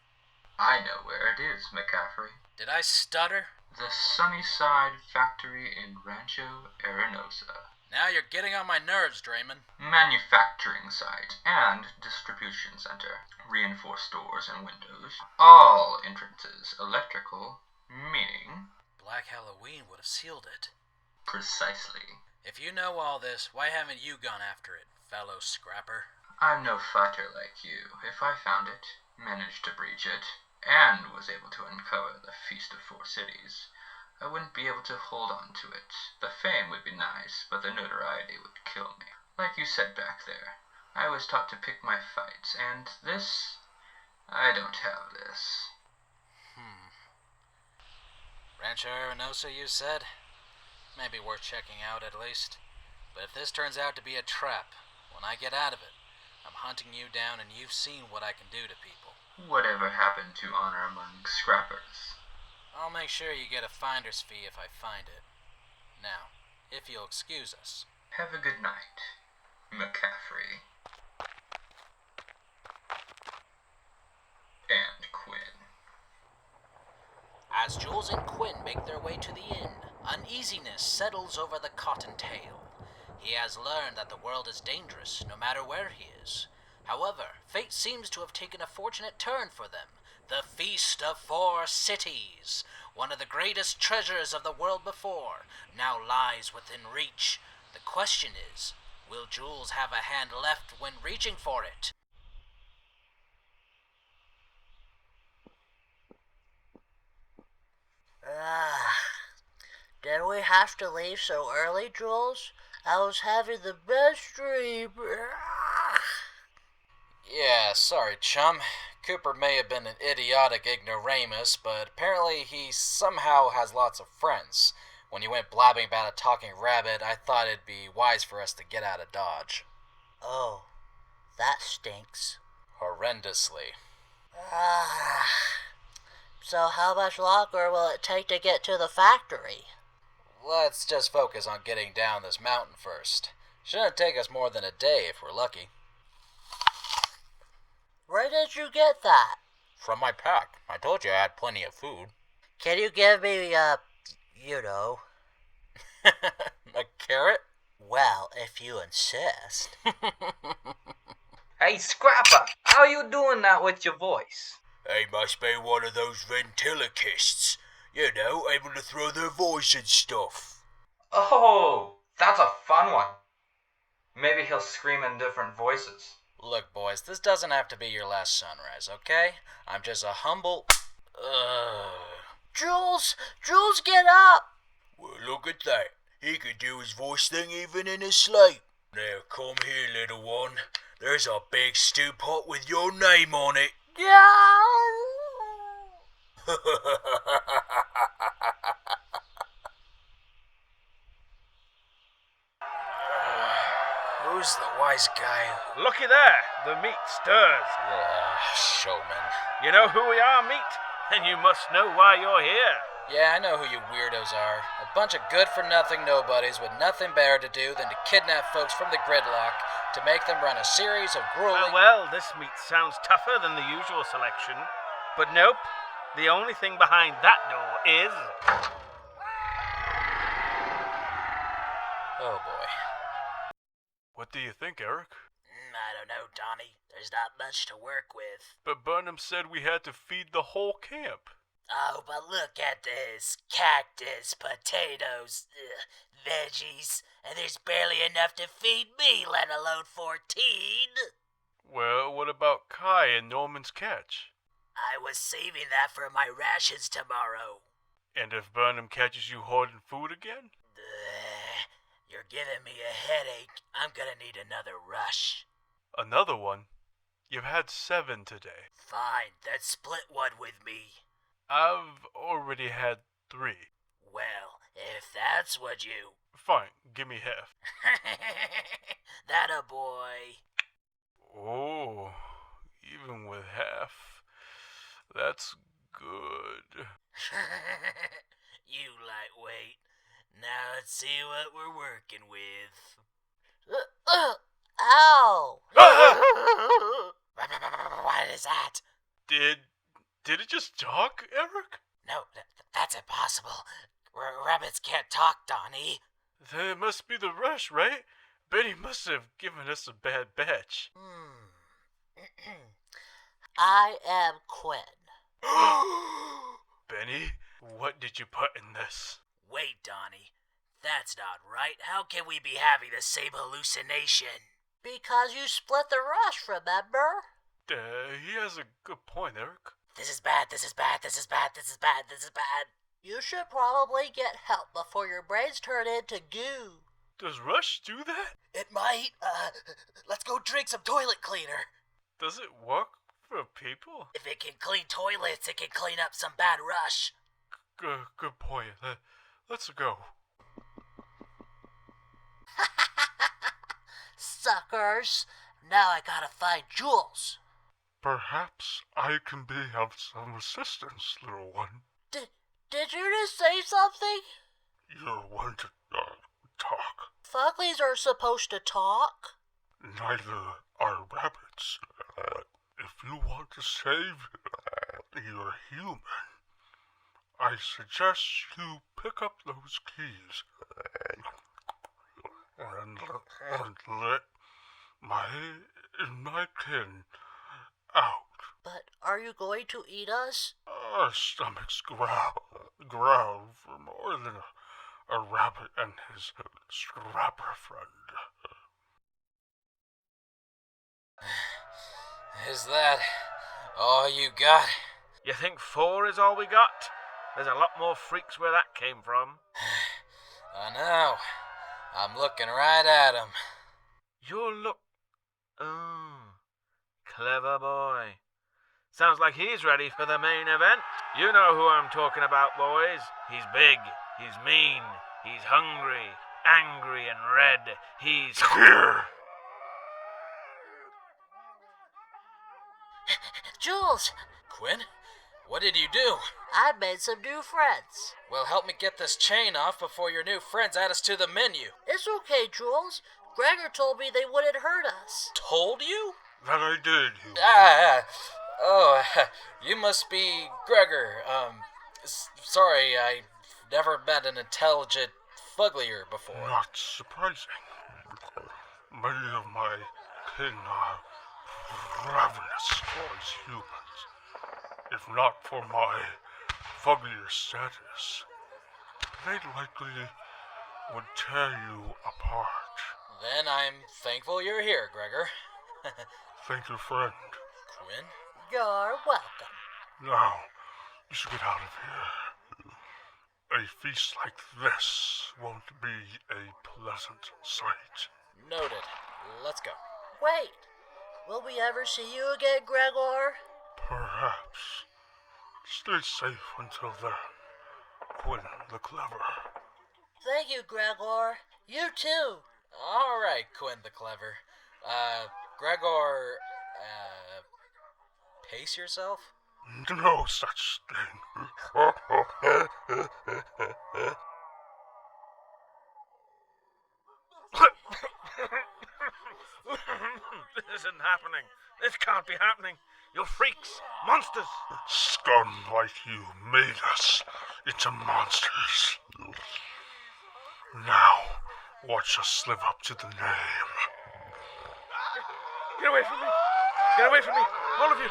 I know where it is, McCaffery. Did I stutter? The Sunnyside Factory in Rancho Arenosa. Now you're getting on my nerves, Draiman. Manufacturing site and distribution center. Reinforced doors and windows. All entrances electrical, meaning... Black Halloween would have sealed it. Precisely. If you know all this, why haven't you gone after it, fellow scrapper? I'm no fighter like you. If I found it, managed to breach it, and was able to uncover the Feast of Four Cities, I wouldn't be able to hold on to it. The fame would be nice, but the notoriety would kill me. Like you said back there, I was taught to pick my fights, and this... I don't have this. Rancho Arenosa, you said? Maybe worth checking out at least. But if this turns out to be a trap, when I get out of it, I'm hunting you down and you've seen what I can do to people. Whatever happened to honor among scrappers? I'll make sure you get a finder's fee if I find it. Now, if you'll excuse us. Have a good night, McCaffery. And Quinn. As Jules and Quinn make their way to the inn, uneasiness settles over the cottontail. He has learned that the world is dangerous, no matter where he is. However, fate seems to have taken a fortunate turn for them. The Feast of Four Cities, one of the greatest treasures of the world before, now lies within reach. The question is, will Jules have a hand left when reaching for it? Did we have to leave so early, Jules? I was having the best dream. Yeah, sorry, chum. Cooper may have been an idiotic ignoramus, but apparently he somehow has lots of friends. When you went blabbing about a talking rabbit, I thought it'd be wise for us to get out of Dodge. Oh, that stinks. Horrendously. So how much longer will it take to get to the factory? Let's just focus on getting down this mountain first. Shouldn't take us more than a day if we're lucky. Where did you get that? From my pack. I told you I had plenty of food. Can you give me, you know? A carrot? Well, if you insist. Hey, Scrapper, how you doing that with your voice? They must be one of those ventriloquists. You know, able to throw their voice and stuff. Oh, that's a fun one. Maybe he'll scream in different voices. Look, boys, this doesn't have to be your last sunrise, okay? I'm just a humble... Jules, get up! Well, look at that. He could do his voice thing even in his sleep. Now, come here, little one. There's a big stew pot with your name on it. Yeah. Who's the wise guy? Looky there, the meat stirs. Showman. You know who we are, meat? And you must know why you're here. Yeah, I know who you weirdos are. A bunch of good-for-nothing nobodies with nothing better to do than to kidnap folks from the Gridlock to make them run a series of grueling... Well, this meat sounds tougher than the usual selection. But nope, the only thing behind that door is... Oh, boy. What do you think, Eric? I don't know, Donnie. There's not much to work with. But Barnum said we had to feed the whole camp. Oh, but look at this. Cactus, potatoes, veggies, and there's barely enough to feed me, let alone 14. Well, what about Kai and Norman's catch? I was saving that for my rations tomorrow. And if Barnum catches you hoarding food again? You're giving me a headache. I'm gonna need another rush. Another one? You've had 7 today. Fine, then split one with me. I've already had 3. Well, if that's what you... Fine, give me half. That a boy. Oh, even with half, that's good. You lightweight. Now let's see what we're working with. Ow! What is that? Did it just talk, Eric? No, that's impossible. Rabbits can't talk, Donnie. Then it must be the rush, right? Benny must have given us a bad batch. I am Quinn. Benny, what did you put in this? Wait, Donnie. That's not right. How can we be having the same hallucination? Because you split the rush, remember? He has a good point, Eric. This is bad, this is bad, this is bad, this is bad, this is bad. You should probably get help before your brains turn into goo. Does Rush do that? It might. Let's go drink some toilet cleaner. Does it work for people? If it can clean toilets, it can clean up some bad rush. Good point. Let's go. Suckers. Now I gotta find Jules. Perhaps I can be of some assistance, little one. Did you just say something? You're one to talk. Fuglies are supposed to talk? Neither are rabbits. If you want to save your human, I suggest you pick up those keys and let my kin out. But are you going to eat us? Our stomachs growl for more than a rabbit and his scrapper friend. Is that all you got? You think 4 is all we got? There's a lot more freaks where that came from. I know. I'm looking right at him. You're clever boy. Sounds like he's ready for the main event. You know who I'm talking about, boys. He's big, he's mean, he's hungry, angry and red. He's Here! Jules, Quinn? What did you do? I made some new friends. Well, help me get this chain off before your new friends add us to the menu. It's okay, Jules. Gregor told me they wouldn't hurt us. Told you? That I did, You must be Gregor. Sorry, I never met an intelligent Fuglier before. Not surprising. Many of my kin are ravenous towards humans. If not for my Fuglier status, they likely would tear you apart. Then I'm thankful you're here, Gregor. Thank you, friend. Quinn? You're welcome. Now, you should get out of here. A feast like this won't be a pleasant sight. Noted. Let's go. Wait, will we ever see you again, Gregor? Perhaps. Stay safe until then. Quinn the Clever. Thank you, Gregor. You too. All right, Quinn the Clever. Gregor, pace yourself? No such thing. This isn't happening. This can't be happening. You're freaks. Monsters. Scum like you made us into monsters. Now, watch us live up to the name. Get away from me. Get away from me. All of you.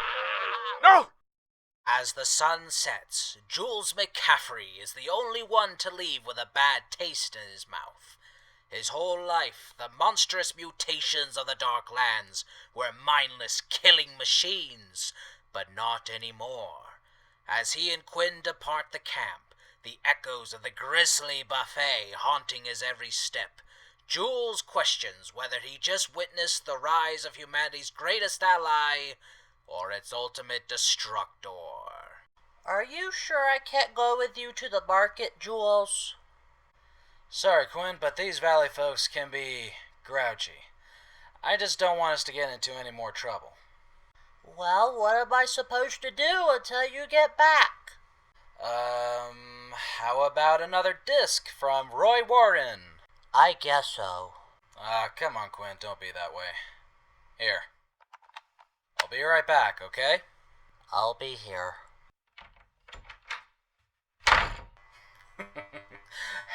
No! As the sun sets, Jules McCaffery is the only one to leave with a bad taste in his mouth. His whole life, the monstrous mutations of the Darklands were mindless killing machines, but not anymore. As he and Quinn depart the camp, the echoes of the grisly buffet haunting his every step, Jules questions whether he just witnessed the rise of humanity's greatest ally, or its ultimate destructor. Are you sure I can't go with you to the market, Jules? Sorry, Quinn, but these valley folks can be grouchy. I just don't want us to get into any more trouble. Well, what am I supposed to do until you get back? How about another disc from Roy Warren? I guess so. Come on, Quinn, don't be that way. Here. I'll be right back, okay? I'll be here.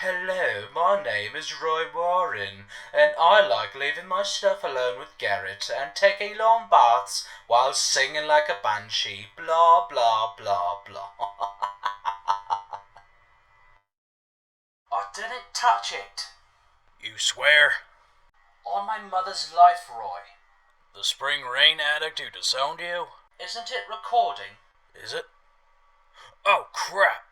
Hello, my name is Roy Warren, and I like leaving my stuff alone with Garrett and taking long baths while singing like a banshee, blah, blah, blah, blah. I didn't touch it. You swear? On my mother's life, Roy. The spring rain addict who disowned you? Isn't it recording? Is it? Oh, crap.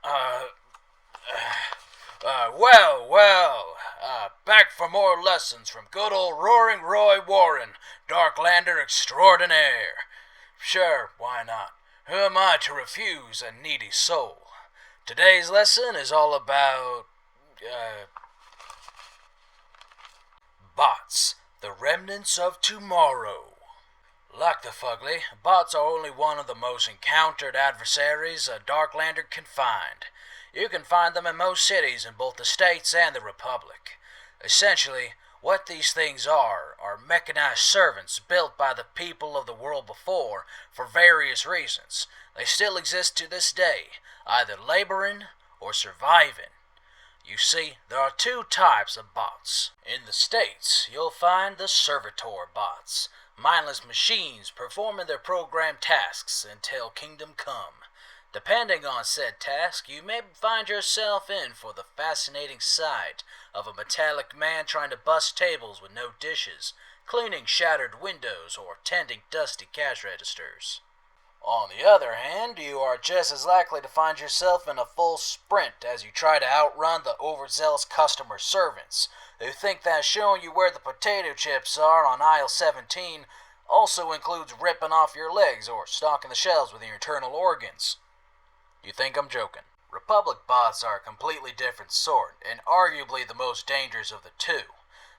Back for more lessons from good old Roaring Roy Warren, Darklander extraordinaire. Sure, why not? Who am I to refuse a needy soul? Today's lesson is all about, bots, the remnants of tomorrow. Like the Fugly, bots are only one of the most encountered adversaries a Darklander can find. You can find them in most cities in both the States and the Republic. Essentially, what these things are mechanized servants built by the people of the world before for various reasons. They still exist to this day, either laboring or surviving. You see, there are two types of bots. In the States, you'll find the servitor bots, mindless machines performing their programmed tasks until kingdom come. Depending on said task, you may find yourself in for the fascinating sight of a metallic man trying to bust tables with no dishes, cleaning shattered windows, or tending dusty cash registers. On the other hand, you are just as likely to find yourself in a full sprint as you try to outrun the overzealous customer servants, who think that showing you where the potato chips are on aisle 17 also includes ripping off your legs or stocking the shelves with your internal organs. You think I'm joking? Republic bots are a completely different sort, and arguably the most dangerous of the two,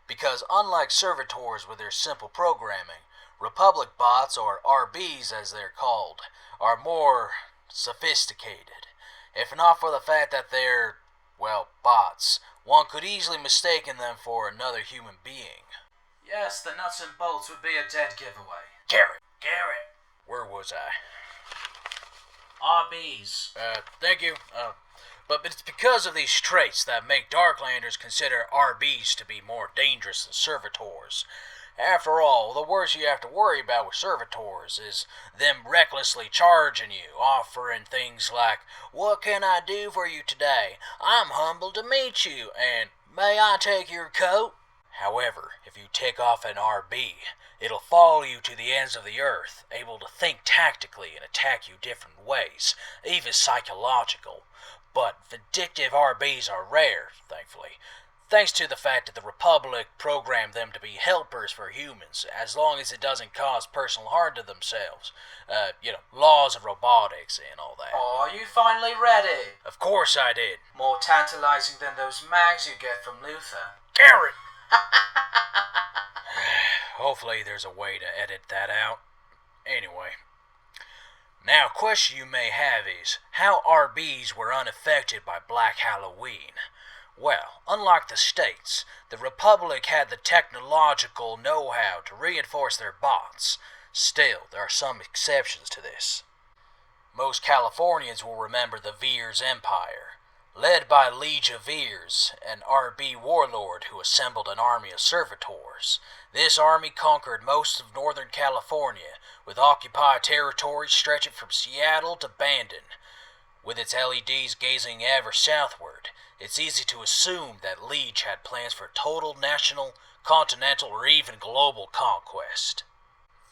because unlike servitors with their simple programming, Republic bots, or RBs as they're called, are more sophisticated. If not for the fact that they're, well, bots, one could easily mistake them for another human being. Yes, the nuts and bolts would be a dead giveaway. Garrett! Where was I? RBs. Thank you. But it's because of these traits that make Darklanders consider RBs to be more dangerous than servitors. After all, the worst you have to worry about with servitors is them recklessly charging you, offering things like, "What can I do for you today? I'm humbled to meet you," and "May I take your coat?" However, if you take off an RB, it'll follow you to the ends of the earth, able to think tactically and attack you different ways, even psychological. But vindictive RBs are rare, thankfully, thanks to the fact that the Republic programmed them to be helpers for humans, as long as it doesn't cause personal harm to themselves. Laws of robotics and all that. Oh, you finally ready? Of course I did. More tantalizing than those mags you get from Luther. Garrett! Hopefully there's a way to edit that out. Anyway. Now, a question you may have is, how RBs were unaffected by Black Halloween? Well, unlike the States, the Republic had the technological know-how to reinforce their bots. Still, there are some exceptions to this. Most Californians will remember the Veers Empire, led by Liege of Veers, an RB warlord who assembled an army of servitors. This army conquered most of Northern California, with occupied territory stretching from Seattle to Bandon. With its LEDs gazing ever southward, it's easy to assume that Liege had plans for total national, continental, or even global conquest.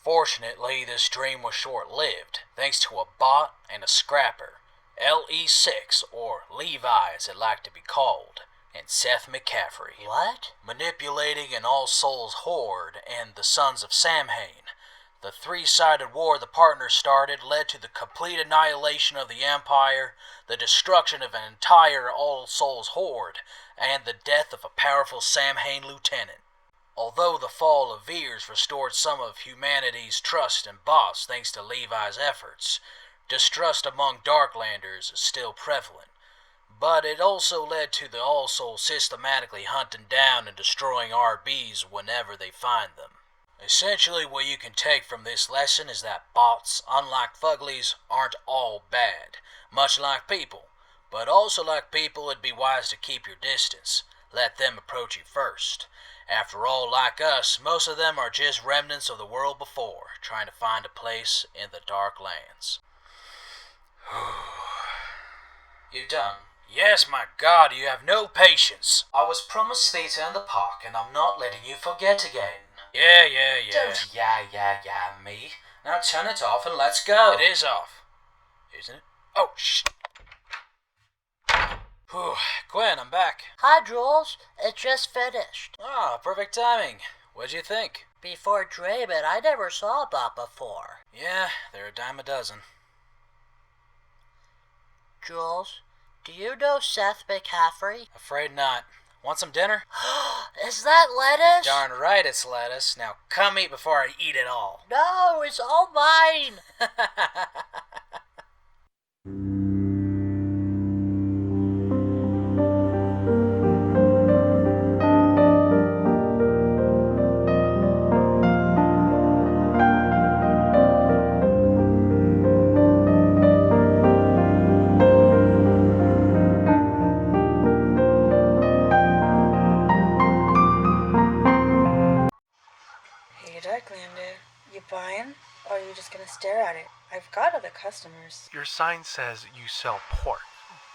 Fortunately, this dream was short-lived, thanks to a bot and a scrapper, LE6, or Levi as it liked to be called, and Seth McCaffery. What? Manipulating an all-souls horde and the Sons of Samhain. The three-sided war the partners started led to the complete annihilation of the Empire, the destruction of an entire all-souls horde, and the death of a powerful Samhain lieutenant. Although the fall of Veers restored some of humanity's trust in bots thanks to Levi's efforts, distrust among Darklanders is still prevalent. But it also led to the All-Souls systematically hunting down and destroying RBs whenever they find them. Essentially, what you can take from this lesson is that bots, unlike Fuglies, aren't all bad, much like people. But also like people, it'd be wise to keep your distance. Let them approach you first. After all, like us, most of them are just remnants of the world before, trying to find a place in the Darklands. You done? Yes, my God, you have no patience. I was promised theatre in the park, and I'm not letting you forget again. Yeah. Don't yeah me. Now turn it off and let's go. It is off. Isn't it? Oh, shh. Whew. Quinn, I'm back. Hi, Jules. It just finished. Ah, perfect timing. What'd you think? Before Draiman, I never saw a bot before. Yeah, they're a dime a dozen. Jules, do you know Seth McCaffery? Afraid not. Want some dinner? Is that lettuce? Darn right it's lettuce. Now come eat before I eat it all. No, it's all mine. Darklander. You buying? Or are you just gonna stare at it? I've got other customers. Your sign says you sell pork,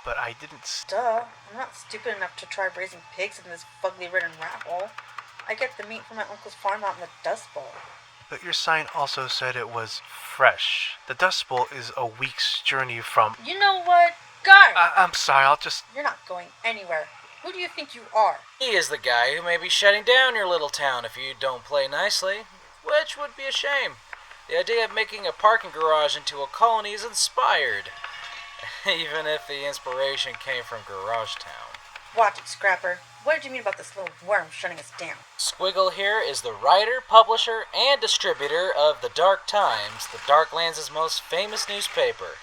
but I didn't... Duh. I'm not stupid enough to try raising pigs in this fugly-ridden rat hole. I get the meat from my uncle's farm out in the Dust Bowl. But your sign also said it was fresh. The Dust Bowl is a week's journey from... You know what? Guard! I'm sorry, I'll just... You're not going anywhere. Who do you think you are? He is the guy who may be shutting down your little town if you don't play nicely, which would be a shame. The idea of making a parking garage into a colony is inspired, even if the inspiration came from Garage Town. Watch it, Scrapper. What did you mean about this little worm shutting us down? Squiggle here is the writer, publisher, and distributor of The Dark Times, the Darklands' most famous newspaper.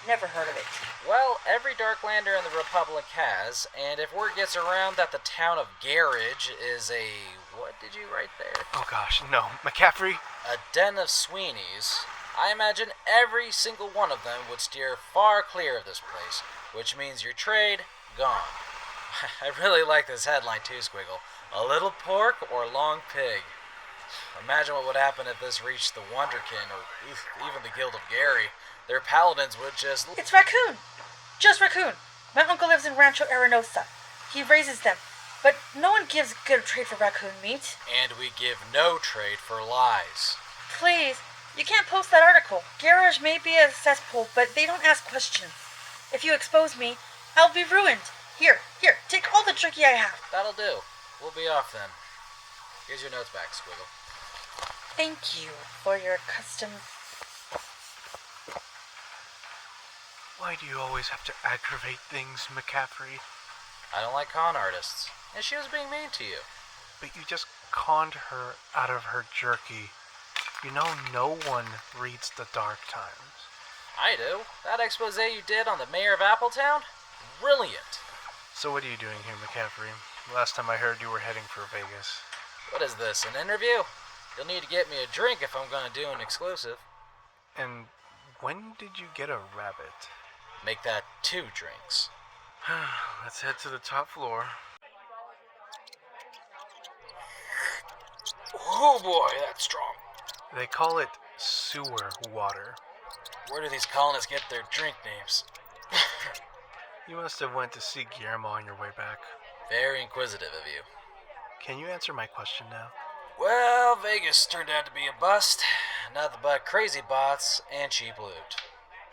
Never heard of it. Well, every Darklander in the Republic has, and if word gets around that the town of Garage is a... what did you write there? Oh gosh, no. McCaffery? A den of Sweeneys. I imagine every single one of them would steer far clear of this place, which means your trade, gone. I really like this headline too, Squiggle. A little pork or long pig. Imagine what would happen if this reached the Wonderkin or even the Guild of Gary. Their paladins would just... It's raccoon! Just raccoon! My uncle lives in Rancho Arenosa. He raises them, but no one gives good trade for raccoon meat. And we give no trade for lies. Please, you can't post that article. Garage may be a cesspool, but they don't ask questions. If you expose me, I'll be ruined. Here, take all the jerky I have. That'll do. We'll be off then. Here's your notes back, Squiggle. Thank you for your custom... Why do you always have to aggravate things, McCaffery? I don't like con artists, and she was being mean to you. But you just conned her out of her jerky. You know no one reads the Dark Times. I do. That expose you did on the mayor of Appletown? Brilliant. So what are you doing here, McCaffery? Last time I heard you were heading for Vegas. What is this, an interview? You'll need to get me a drink if I'm going to do an exclusive. And when did you get a rabbit? Make that 2 drinks. Let's head to the top floor. Oh boy, that's strong. They call it sewer water. Where do these colonists get their drink names? You must have went to see Guillermo on your way back. Very inquisitive of you. Can you answer my question now? Well, Vegas turned out to be a bust. Nothing but crazy bots and cheap loot.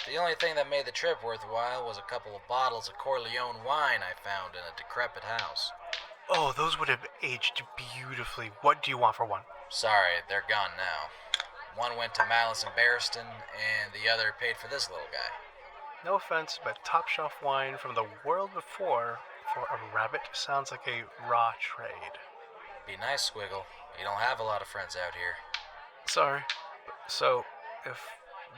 The only thing that made the trip worthwhile was a couple of bottles of Corleone wine I found in a decrepit house. Oh, those would have aged beautifully. What do you want for one? Sorry, they're gone now. One went to Malice and Barristan, and the other paid for this little guy. No offense, but top shelf wine from the world before for a rabbit sounds like a raw trade. Be nice, Squiggle. You don't have a lot of friends out here. Sorry. So, if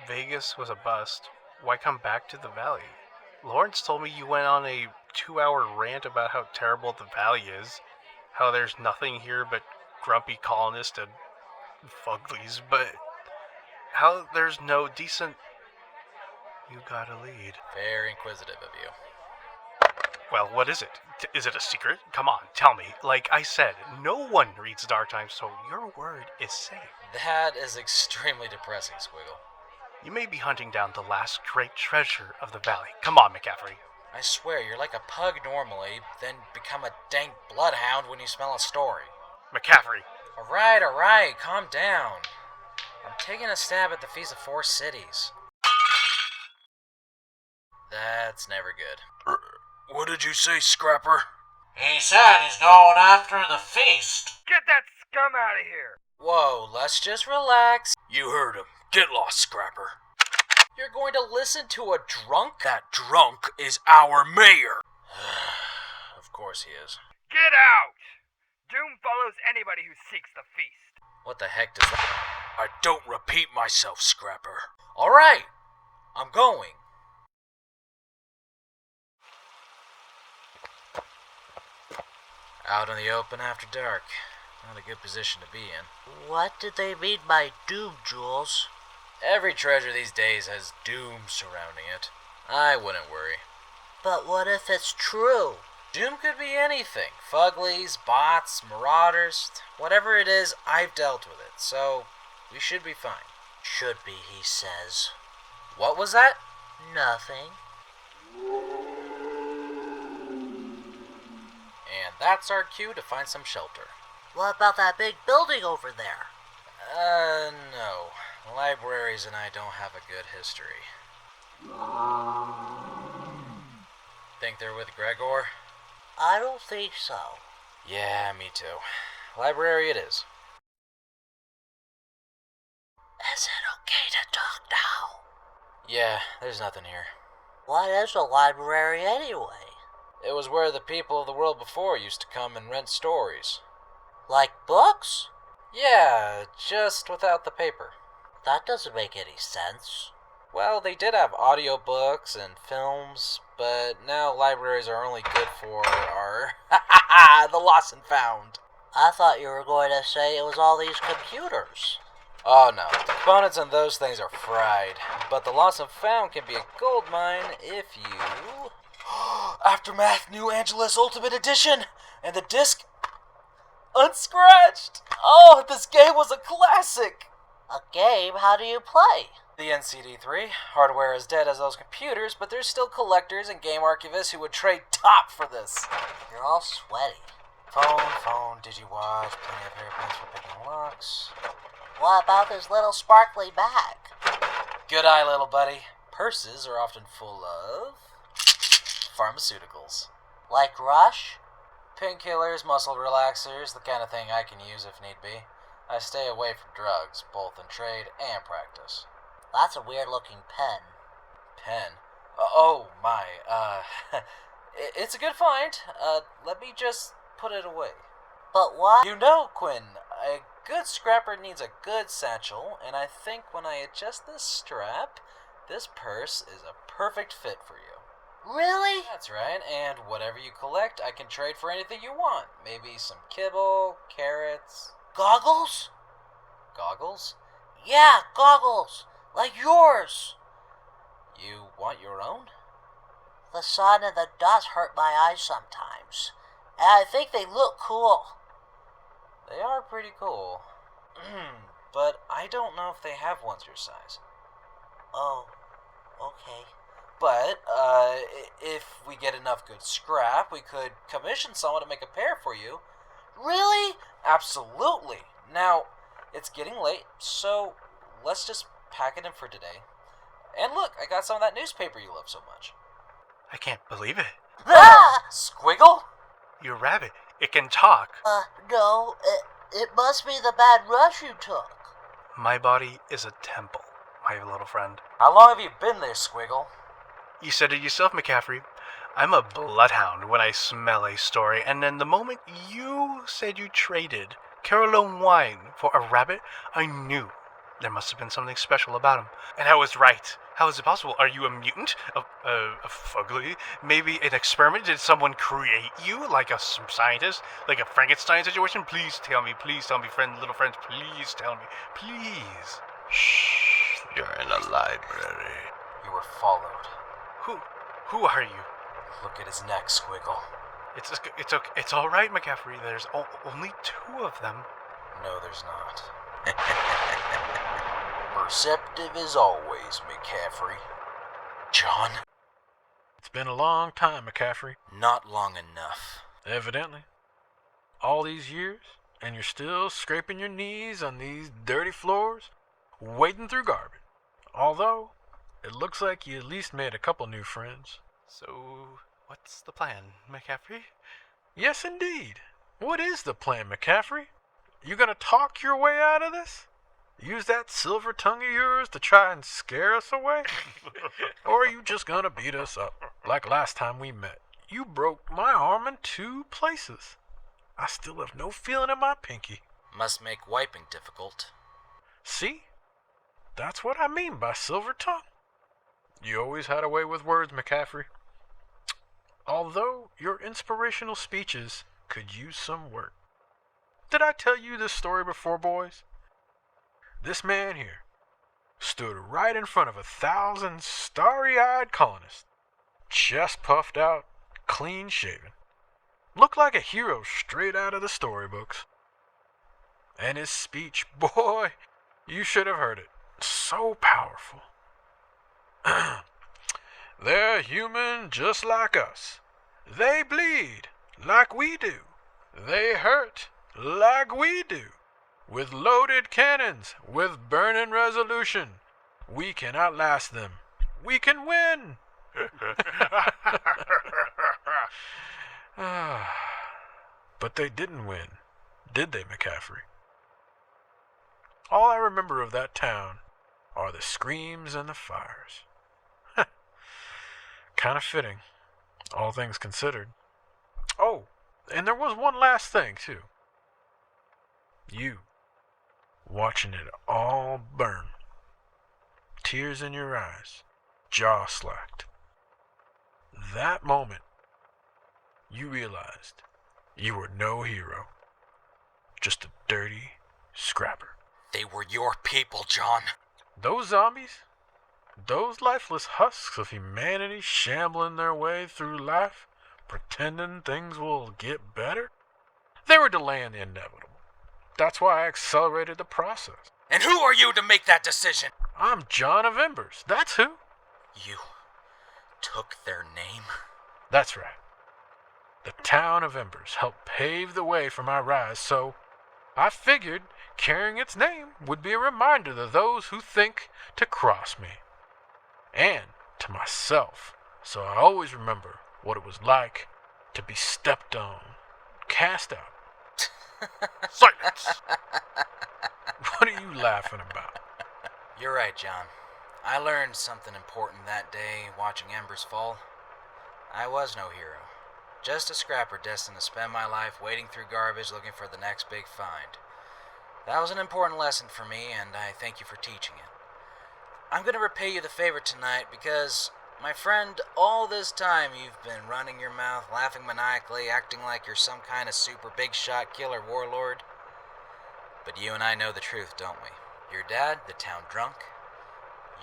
Vegas was a bust, why come back to the valley? Lawrence told me you went on a 2-hour rant about how terrible the valley is, how there's nothing here but grumpy colonists and fuglies, but how there's no decent... You gotta lead. Very inquisitive of you. Well, what is it? Is it a secret? Come on, tell me. Like I said, no one reads Dark Times, so your word is safe. That is extremely depressing, Squiggle. You may be hunting down the last great treasure of the valley. Come on, McCaffery. I swear, you're like a pug normally, then become a dank bloodhound when you smell a story. McCaffery. Alright, calm down. I'm taking a stab at the Feast of 4 Cities. That's never good. What did you say, Scrapper? He said he's going after the feast. Get that scum out of here! Whoa, let's just relax. You heard him. Get lost, Scrapper. You're going to listen to a drunk? That drunk is our mayor. Of course he is. Get out! Doom follows anybody who seeks the feast. What the heck does that... I don't repeat myself, Scrapper. Alright, I'm going. Out in the open after dark. Not a good position to be in. What did they mean by doom, Jules? Every treasure these days has doom surrounding it. I wouldn't worry. But what if it's true? Doom could be anything. Fuglies, bots, marauders, whatever it is, I've dealt with it, so we should be fine. Should be, he says. What was that? Nothing. And that's our cue to find some shelter. What about that big building over there? No. Libraries and I don't have a good history. Think they're with Gregor? I don't think so. Yeah, me too. Library it is. Is it okay to talk now? Yeah, there's nothing here. What is a library anyway? It was where the people of the world before used to come and rent stories. Like books? Yeah, just without the paper. That doesn't make any sense. Well, they did have audiobooks and films, but now libraries are only good for our the lost and found. I thought you were going to say it was all these computers. Oh no, the components on those things are fried, but the lost and found can be a gold mine if you... Aftermath New Angeles Ultimate Edition! And the disc... unscratched! Oh, this game was a classic! A game? How do you play? The NCD3. Hardware is dead as those computers, but there's still collectors and game archivists who would trade top for this. You're all sweaty. Phone, digi-watch, plenty of hairpins for picking locks. What about this little sparkly bag? Good eye, little buddy. Purses are often full of... pharmaceuticals. Like Rush? Painkillers, muscle relaxers, the kind of thing I can use if need be. I stay away from drugs, both in trade and practice. That's a weird-looking pen. Pen? Oh, my, it's a good find. Let me just put it away. But what? You know, Quinn, a good scrapper needs a good satchel, and I think when I adjust this strap, this purse is a perfect fit for you. Really? That's right, and whatever you collect, I can trade for anything you want. Maybe some kibble, carrots... Goggles? Goggles? Yeah, goggles. Like yours. You want your own? The sun and the dust hurt my eyes sometimes. And I think they look cool. They are pretty cool. But I don't know if they have ones your size. Oh, okay. But, if we get enough good scrap, we could commission someone to make a pair for you. Really? Absolutely. Now, it's getting late, so let's just pack it in for today. And look, I got some of that newspaper you love so much. I can't believe it. Ah! Squiggle? Your rabbit, it can talk. No, it must be the bad rush you took. My body is a temple, my little friend. How long have you been there, Squiggle? You said it yourself, McCaffery. I'm a bloodhound when I smell a story, and then the moment you said you traded Carolone wine for a rabbit, I knew there must have been something special about him. And I was right. How is it possible? Are you a mutant? A fugly? Maybe an experiment? Did someone create you? Like some scientist? Like a Frankenstein situation? Please tell me, friend, little friends, please tell me. Please. Shh, you're in a library. You were followed. Who are you? Look at his neck, Squiggle. It's okay. It's all right, McCaffery. There's only 2 of them. No, there's not. Perceptive as always, McCaffery. John? It's been a long time, McCaffery. Not long enough. Evidently. All these years, and you're still scraping your knees on these dirty floors, wading through garbage. Although, it looks like you at least made a couple new friends. So, what's the plan, McCaffery? Yes, indeed. What is the plan, McCaffery? You gonna talk your way out of this? Use that silver tongue of yours to try and scare us away? Or are you just gonna beat us up, like last time we met? You broke my arm in 2 places. I still have no feeling in my pinky. Must make wiping difficult. See? That's what I mean by silver tongue. You always had a way with words, McCaffery. Although your inspirational speeches could use some work. Did I tell you this story before, boys? This man here stood right in front of 1,000 starry-eyed colonists, chest puffed out, clean-shaven. Looked like a hero straight out of the storybooks. And his speech, boy, you should have heard it. So powerful. They're human just like us. They bleed like we do. They hurt like we do. With loaded cannons, with burning resolution, we can outlast them. We can win. But they didn't win, did they, McCaffery? All I remember of that town are the screams and the fires. Kind of fitting, all things considered. Oh, and there was one last thing, too. You, watching it all burn. Tears in your eyes, jaw slacked. That moment, you realized you were no hero, just a dirty scrapper. They were your people, John. Those zombies, those lifeless husks of humanity shambling their way through life, pretending things will get better, they were delaying the inevitable. That's why I accelerated the process. And who are you to make that decision? I'm John of Embers, that's who. You took their name? That's right. The town of Embers helped pave the way for my rise, so I figured carrying its name would be a reminder to those who think to cross me. And to myself, so I always remember what it was like to be stepped on, cast out. Silence! What are you laughing about? You're right, John. I learned something important that day watching embers fall. I was no hero. Just a scrapper destined to spend my life wading through garbage looking for the next big find. That was an important lesson for me, and I thank you for teaching it. I'm going to repay you the favor tonight because, my friend, all this time you've been running your mouth, laughing maniacally, acting like you're some kind of super big shot killer warlord. But you and I know the truth, don't we? Your dad, the town drunk.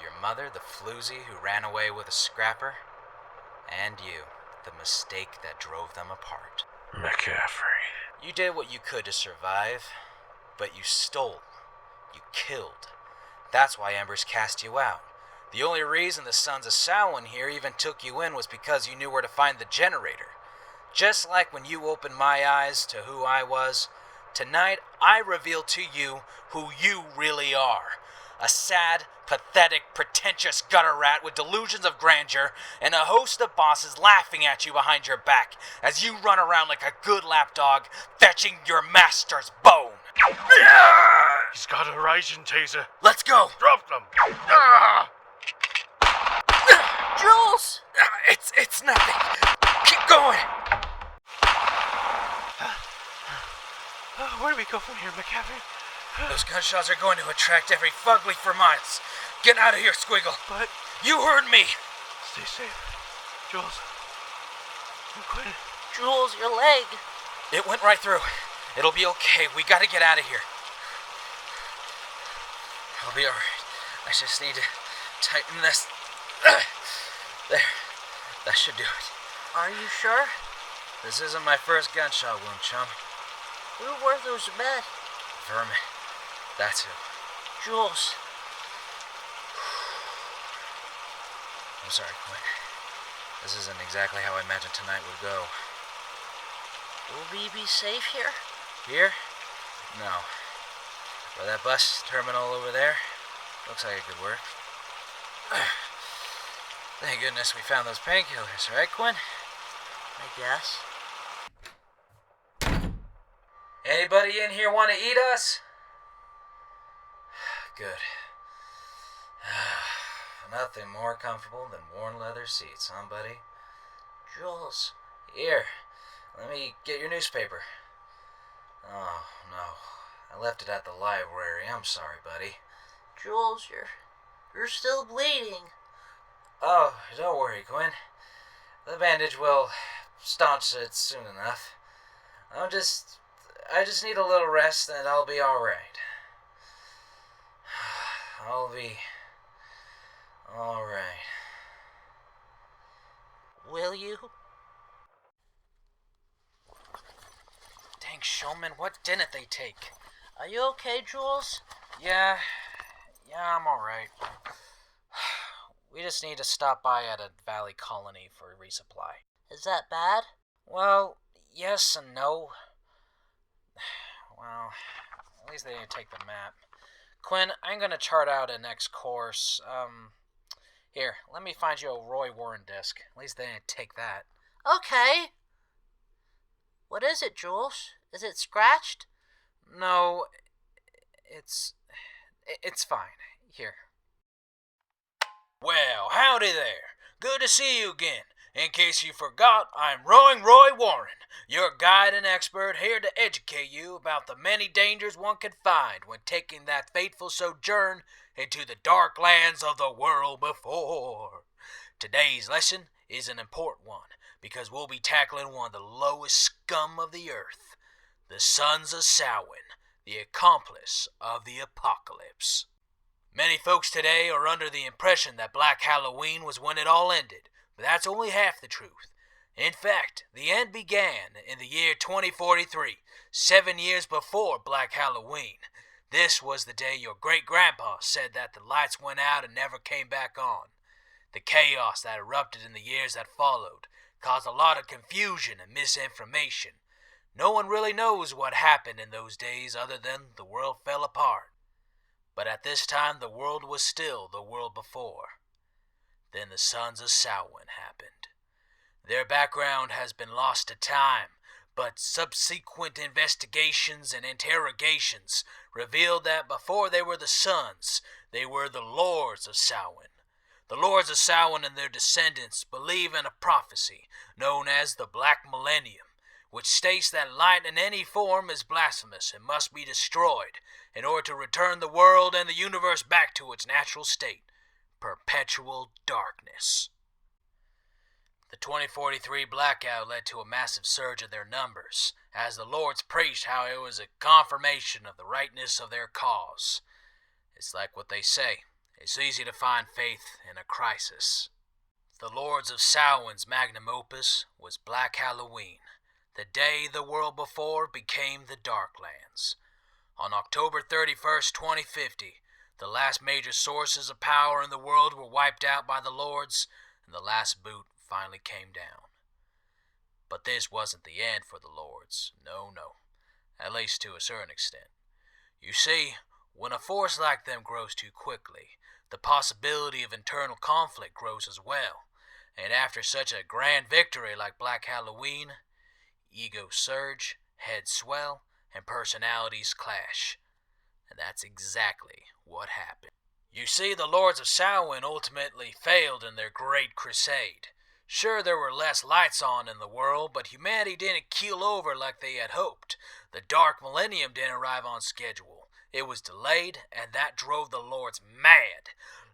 Your mother, the floozy who ran away with a scrapper. And you, the mistake that drove them apart. McCaffery. You did what you could to survive, but you stole. You killed. That's why Embers cast you out. The only reason the Sons of Samhain here even took you in was because you knew where to find the generator. Just like when you opened my eyes to who I was, tonight I reveal to you who you really are. A sad, pathetic, pretentious gutter rat with delusions of grandeur and a host of bosses laughing at you behind your back as you run around like a good lapdog fetching your master's bone. He's got a rising taser. Let's go! Drop them! Ah! Jules! It's nothing. Keep going. Where do we go from here, McCaffery? Those gunshots are going to attract every fugly for miles. Get out of here, Squiggle. But... You heard me. Stay safe. Jules. And Quinn. Jules, your leg. It went right through. It'll be okay. We gotta get out of here. I'll be alright. I just need to tighten this. There. That should do it. Are you sure? This isn't my first gunshot wound, chum. Who were those men? Vermin. That's who. Jules. I'm sorry, Quinn. This isn't exactly how I imagined tonight would go. Will we be safe here? Here? No. But that bus terminal over there looks like it could work. Thank goodness we found those painkillers, right, Quinn? I guess. Anybody in here want to eat us? Good. Nothing more comfortable than worn leather seats, huh, buddy? Jules. Here, let me get your newspaper. Oh, no. I left it at the library. I'm sorry, buddy. Jules, you're still bleeding. Oh, don't worry, Quinn. The bandage will staunch it soon enough. I just need a little rest and I'll be alright. I'll be alright. Will you? Dang, Showman, what didn't they take? Are you okay, Jules? Yeah, I'm alright. We just need to stop by at a valley colony for a resupply. Is that bad? Well, yes and no. Well, at least they didn't take the map. Quinn, I'm gonna chart out a next course. Here, let me find you a Roy Warren disc. At least they didn't take that. Okay. What is it, Jules? Is it scratched? No, it's fine. Here. Well, howdy there. Good to see you again. In case you forgot, I'm Roy Warren, your guide and expert here to educate you about the many dangers one can find when taking that fateful sojourn into the dark lands of the world before. Today's lesson is an important one because we'll be tackling one of the lowest scum of the earth, the Sons of Samhain, the accomplice of the apocalypse. Many folks today are under the impression that Black Halloween was when it all ended, but that's only half the truth. In fact, the end began in the year 2043, 7 years before Black Halloween. This was the day your great-grandpa said that the lights went out and never came back on. The chaos that erupted in the years that followed caused a lot of confusion and misinformation. No one really knows what happened in those days other than the world fell apart. But at this time the world was still the world before. Then the Sons of Samhain happened. Their background has been lost to time, but subsequent investigations and interrogations revealed that before they were the Sons, they were the Lords of Samhain. The Lords of Samhain and their descendants believe in a prophecy known as the Black Millennium, which states that light in any form is blasphemous and must be destroyed in order to return the world and the universe back to its natural state, perpetual darkness. The 2043 blackout led to a massive surge of their numbers, as the Lords preached how it was a confirmation of the rightness of their cause. It's like what they say, it's easy to find faith in a crisis. The Lords of Samhain's magnum opus was Black Halloween, the day the world before became the Darklands. On October 31st, 2050, the last major sources of power in the world were wiped out by the Lords, and the last boot finally came down. But this wasn't the end for the Lords. No. At least to a certain extent. You see, when a force like them grows too quickly, the possibility of internal conflict grows as well. And after such a grand victory like Black Halloween, egos surge, heads swell, and personalities clash. And that's exactly what happened. You see, the Lords of Samhain ultimately failed in their great crusade. Sure, there were less lights on in the world, but humanity didn't keel over like they had hoped. The Dark Millennium didn't arrive on schedule. It was delayed, and that drove the Lords mad.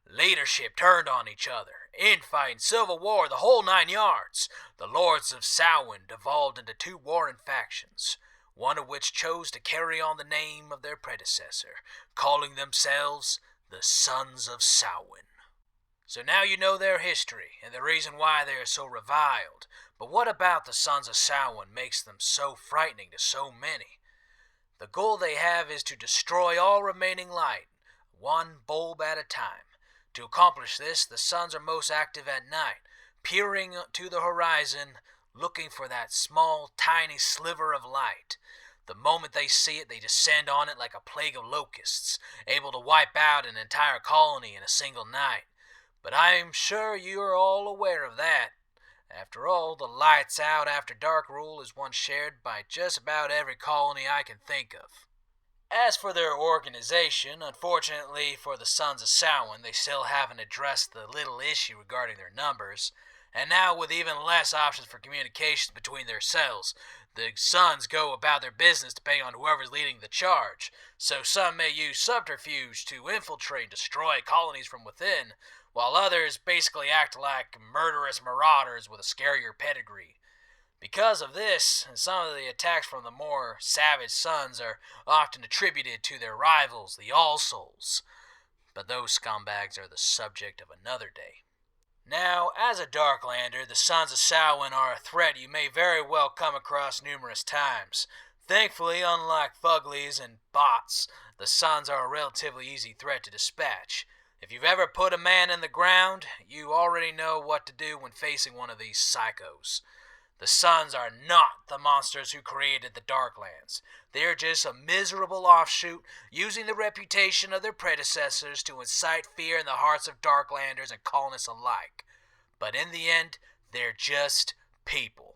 Leadership turned on each other. Infighting, civil war, the whole 9 yards. The Lords of Samhain devolved into 2 warring factions, one of which chose to carry on the name of their predecessor, calling themselves the Sons of Samhain. So now you know their history and the reason why they are so reviled. But what about the Sons of Samhain makes them so frightening to so many? The goal they have is to destroy all remaining light, one bulb at a time. To accomplish this, the Sons are most active at night, peering to the horizon, looking for that small, tiny sliver of light. The moment they see it, they descend on it like a plague of locusts, able to wipe out an entire colony in a single night. But I'm sure you're all aware of that. After all, the lights out after dark rule is one shared by just about every colony I can think of. As for their organization, unfortunately for the Sons of Samhain, they still haven't addressed the little issue regarding their numbers, and now with even less options for communications between their cells, the Sons go about their business depending on whoever's leading the charge. So some may use subterfuge to infiltrate and destroy colonies from within, while others basically act like murderous marauders with a scarier pedigree. Because of this, some of the attacks from the more savage Sons are often attributed to their rivals, the All Souls. But those scumbags are the subject of another day. Now, as a Darklander, the Sons of Samhain are a threat you may very well come across numerous times. Thankfully, unlike Fuglies and bots, the Suns are a relatively easy threat to dispatch. If you've ever put a man in the ground, you already know what to do when facing one of these psychos. The Suns are not the monsters who created the Darklands. They're just a miserable offshoot using the reputation of their predecessors to incite fear in the hearts of Darklanders and colonists alike. But in the end, they're just people.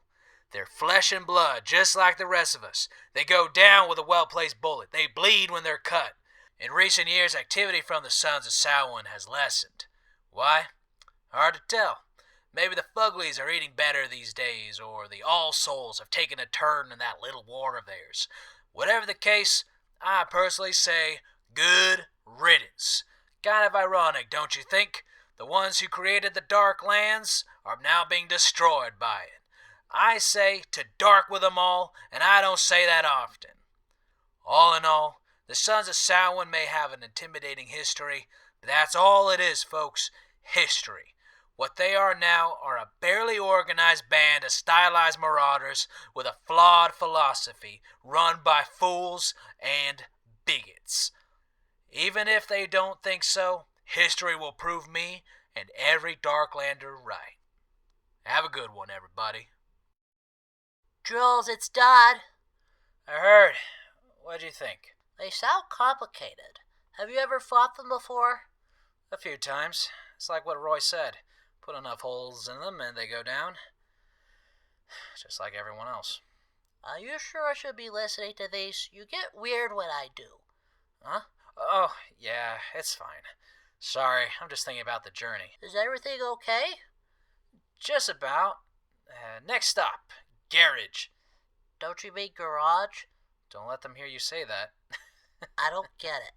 They're flesh and blood, just like the rest of us. They go down with a well-placed bullet. They bleed when they're cut. In recent years, activity from the Sons of Samhain has lessened. Why? Hard to tell. Maybe the Fuglies are eating better these days, or the All Souls have taken a turn in that little war of theirs. Whatever the case, I personally say good riddance. Kind of ironic, don't you think? The ones who created the Darklands are now being destroyed by it. I say to dark with them all, and I don't say that often. All in all, the Sons of Samhain may have an intimidating history, but that's all it is, folks. History. What they are now are a barely organized band of stylized marauders with a flawed philosophy run by fools and bigots. Even if they don't think so, history will prove me and every Darklander right. Have a good one, everybody. Jules, it's Dad. I heard. What'd you think? They sound complicated. Have you ever fought them before? A few times. It's like what Roy said. Put enough holes in them and they go down. Just like everyone else. Are you sure I should be listening to these? You get weird when I do. Huh? Oh, yeah, it's fine. Sorry, I'm just thinking about the journey. Is everything okay? Just about. Next stop, garage. Don't you mean garage? Don't let them hear you say that. I don't get it.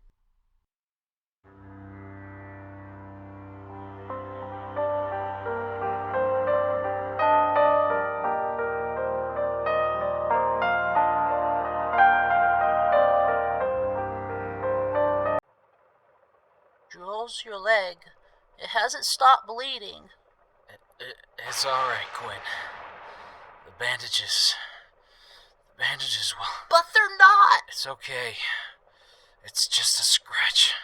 Jules, your leg. It hasn't stopped bleeding. It's alright, Quinn. The bandages will... But they're not! It's okay. It's just a scratch.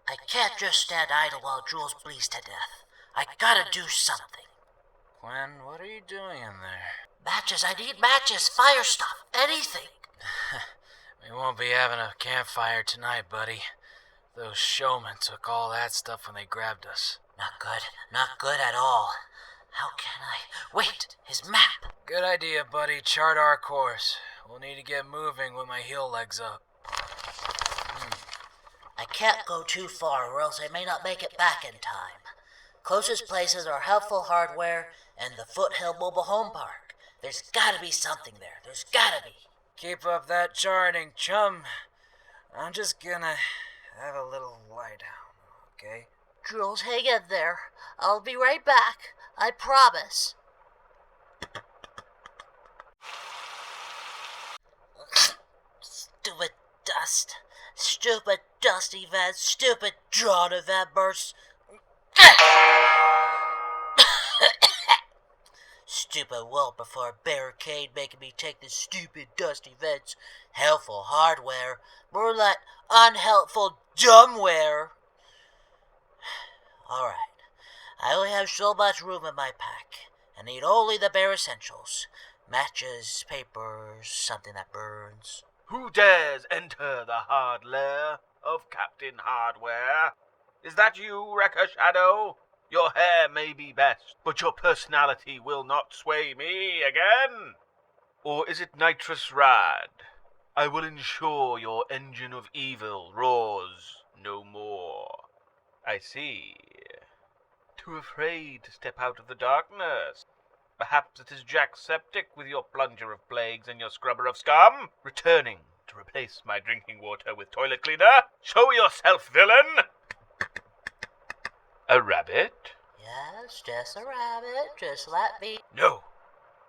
I can't just stand idle while Jules bleeds to death. I gotta do something. Quinn, what are you doing in there? Matches, I need matches, fire stuff, anything. We won't be having a campfire tonight, buddy. Those showmen took all that stuff when they grabbed us. Not good at all. How can I... Wait, his map. Good idea, buddy. Chart our course. We'll need to get moving with my heel legs up. I can't go too far or else I may not make it back in time. Closest places are Helpful Hardware and the Foothill Mobile Home Park. There's gotta be something there. There's gotta be. Keep up that charting, chum. I'm just gonna have a little lie down, okay? Jules, hang in there. I'll be right back. I promise. Stupid dust. Stupid dust events. Stupid drawn event bursts. Stupid wolf before a barricade making me take the stupid dust events. Helpful hardware. More like unhelpful dumbware. Alright. I only have so much room in my pack. I need only the bare essentials. Matches, papers, something that burns. Who dares enter the hard lair of Captain Hardware? Is that you, Wrecker Shadow? Your hair may be best, but your personality will not sway me again. Or is it Nitrous Rad? I will ensure your engine of evil roars no more. I see. Too afraid to step out of the darkness. Perhaps it is Jackseptic with your plunger of plagues and your scrubber of scum, returning to replace my drinking water with toilet cleaner. Show yourself, villain! A rabbit? Yes, just a rabbit. Just let me. No.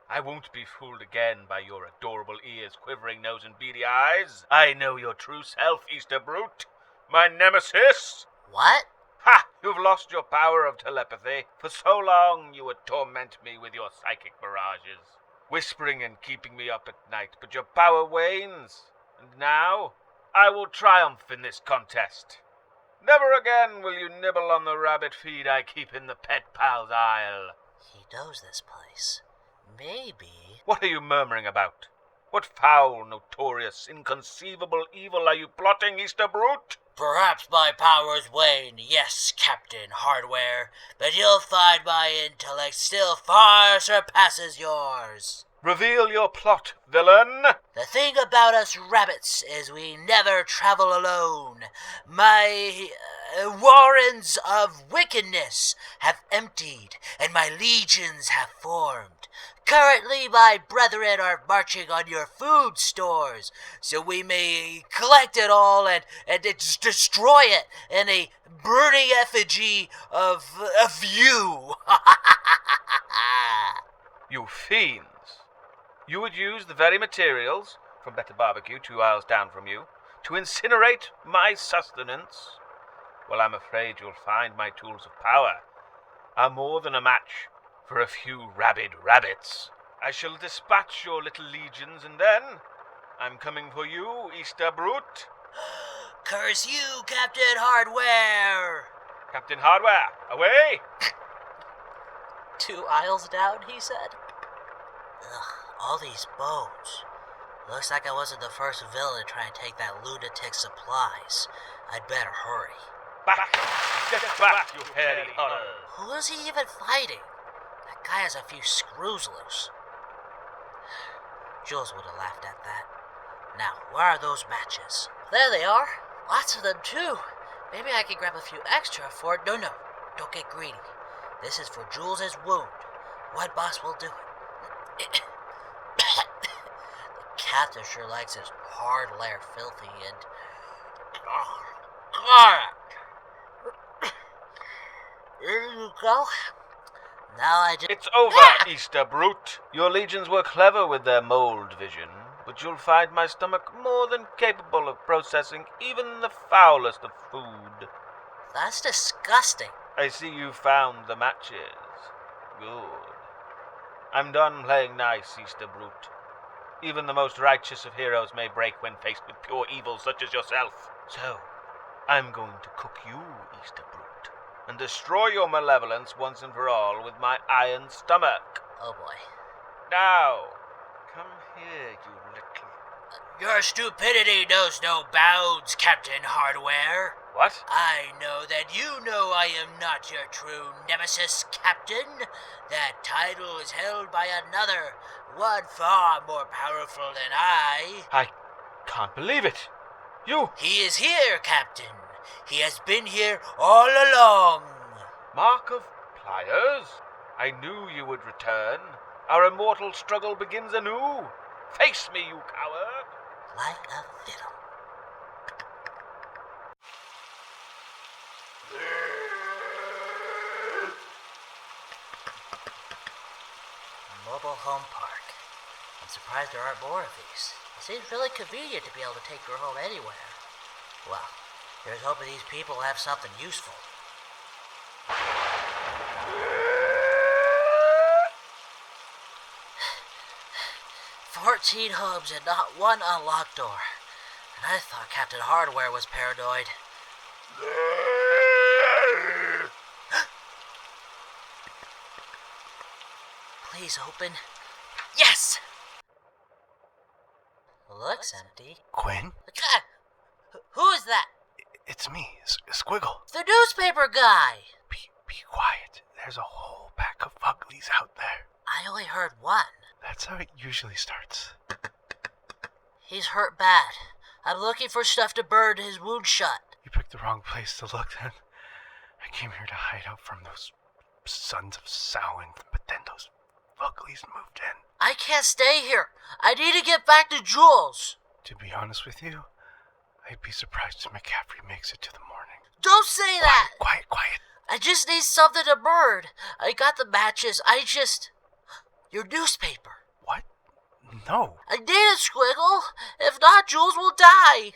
I won't be fooled again by your adorable ears, quivering nose, and beady eyes. I know your true self, Easter Brute. My nemesis. What? Ha! You've lost your power of telepathy. For so long you would torment me with your psychic mirages. whispering and keeping me up at night, but your power wanes, and now I will triumph in this contest. Never again will you nibble on the rabbit feed I keep in the pet pal's aisle. He knows this place. Maybe... What are you murmuring about? What foul, notorious, inconceivable evil are you plotting, Easter Brute? Perhaps my powers wane, yes, Captain Hardware, but you'll find my intellect still far surpasses yours. Reveal your plot, villain! The thing about us rabbits is we never travel alone. My warrens of wickedness have emptied, and my legions have formed. Currently, my brethren are marching on your food stores, so we may collect it all and destroy it in a burning effigy of you. You fiends! You would use the very materials from Better Barbecue 2 aisles down from you to incinerate my sustenance? Well, I'm afraid you'll find my tools of power are more than a match for a few rabid rabbits. I shall dispatch your little legions, and then I'm coming for you, Easter Brute. Curse you, Captain Hardware! Captain Hardware, away! 2 aisles down, he said. Ugh, all these bones. Looks like I wasn't the first villain to try and take that lunatic's supplies. I'd better hurry. Back! Get back, you hairy horror! Who is he even fighting? That guy has a few screws loose. Jules would have laughed at that. Now, where are those matches? There they are. Lots of them, too. Maybe I can grab a few extra for it. No, don't get greedy. This is for Jules's wound. One boss will do it. The captain sure likes his hard layer filthy and... There you go. Now I just... It's over, Easter Brute. Your legions were clever with their mold vision, but you'll find my stomach more than capable of processing even the foulest of food. That's disgusting. I see you found the matches. Good. I'm done playing nice, Easter Brute. Even the most righteous of heroes may break when faced with pure evil such as yourself. So, I'm going to cook you, Easter Brute, and destroy your malevolence once and for all with my iron stomach. Oh boy. Now, come here, you little... Your stupidity knows no bounds, Captain Hardware. What? I know that you know I am not your true nemesis, Captain. That title is held by another, one far more powerful than I. I can't believe it. You... He is here, Captain. He has been here all along. Mark of Pliers? I knew you would return. Our immortal struggle begins anew. Face me, you coward. Like a fiddle. Mobile home park. I'm surprised there aren't more of these. It seems really convenient to be able to take your home anywhere. Well, here's hoping these people have something useful. 14 homes and not one unlocked door. And I thought Captain Hardware was paranoid. Please open. Yes! Looks empty. Quinn? Who is that? It's me, Squiggle. The newspaper guy. Be quiet. There's a whole pack of Fuglies out there. I only heard one. That's how it usually starts. He's hurt bad. I'm looking for stuff to burn his wound shut. You picked the wrong place to look then. I came here to hide out from those sons of Samhain, but then those Fuglies moved in. I can't stay here. I need to get back to Jules. To be honest with you, I'd be surprised if McCaffery makes it to the morning. Don't say that! Quiet. I just need something to burn. I got the matches. Your newspaper. What? No. I need it, Squiggle. If not, Jules will die.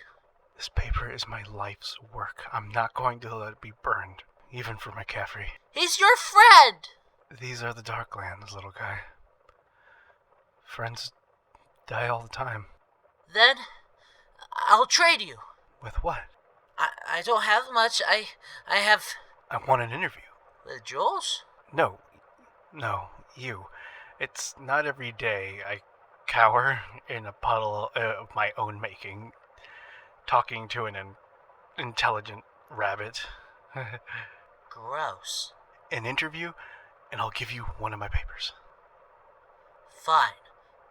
This paper is my life's work. I'm not going to let it be burned, even for McCaffery. He's your friend. These are the Darklands, little guy. Friends die all the time. Then I'll trade you. With what? I don't have much. I have... I want an interview. With Jules? No, you. It's not every day I cower in a puddle of my own making, talking to an intelligent rabbit. Gross. An interview, and I'll give you one of my papers. Fine,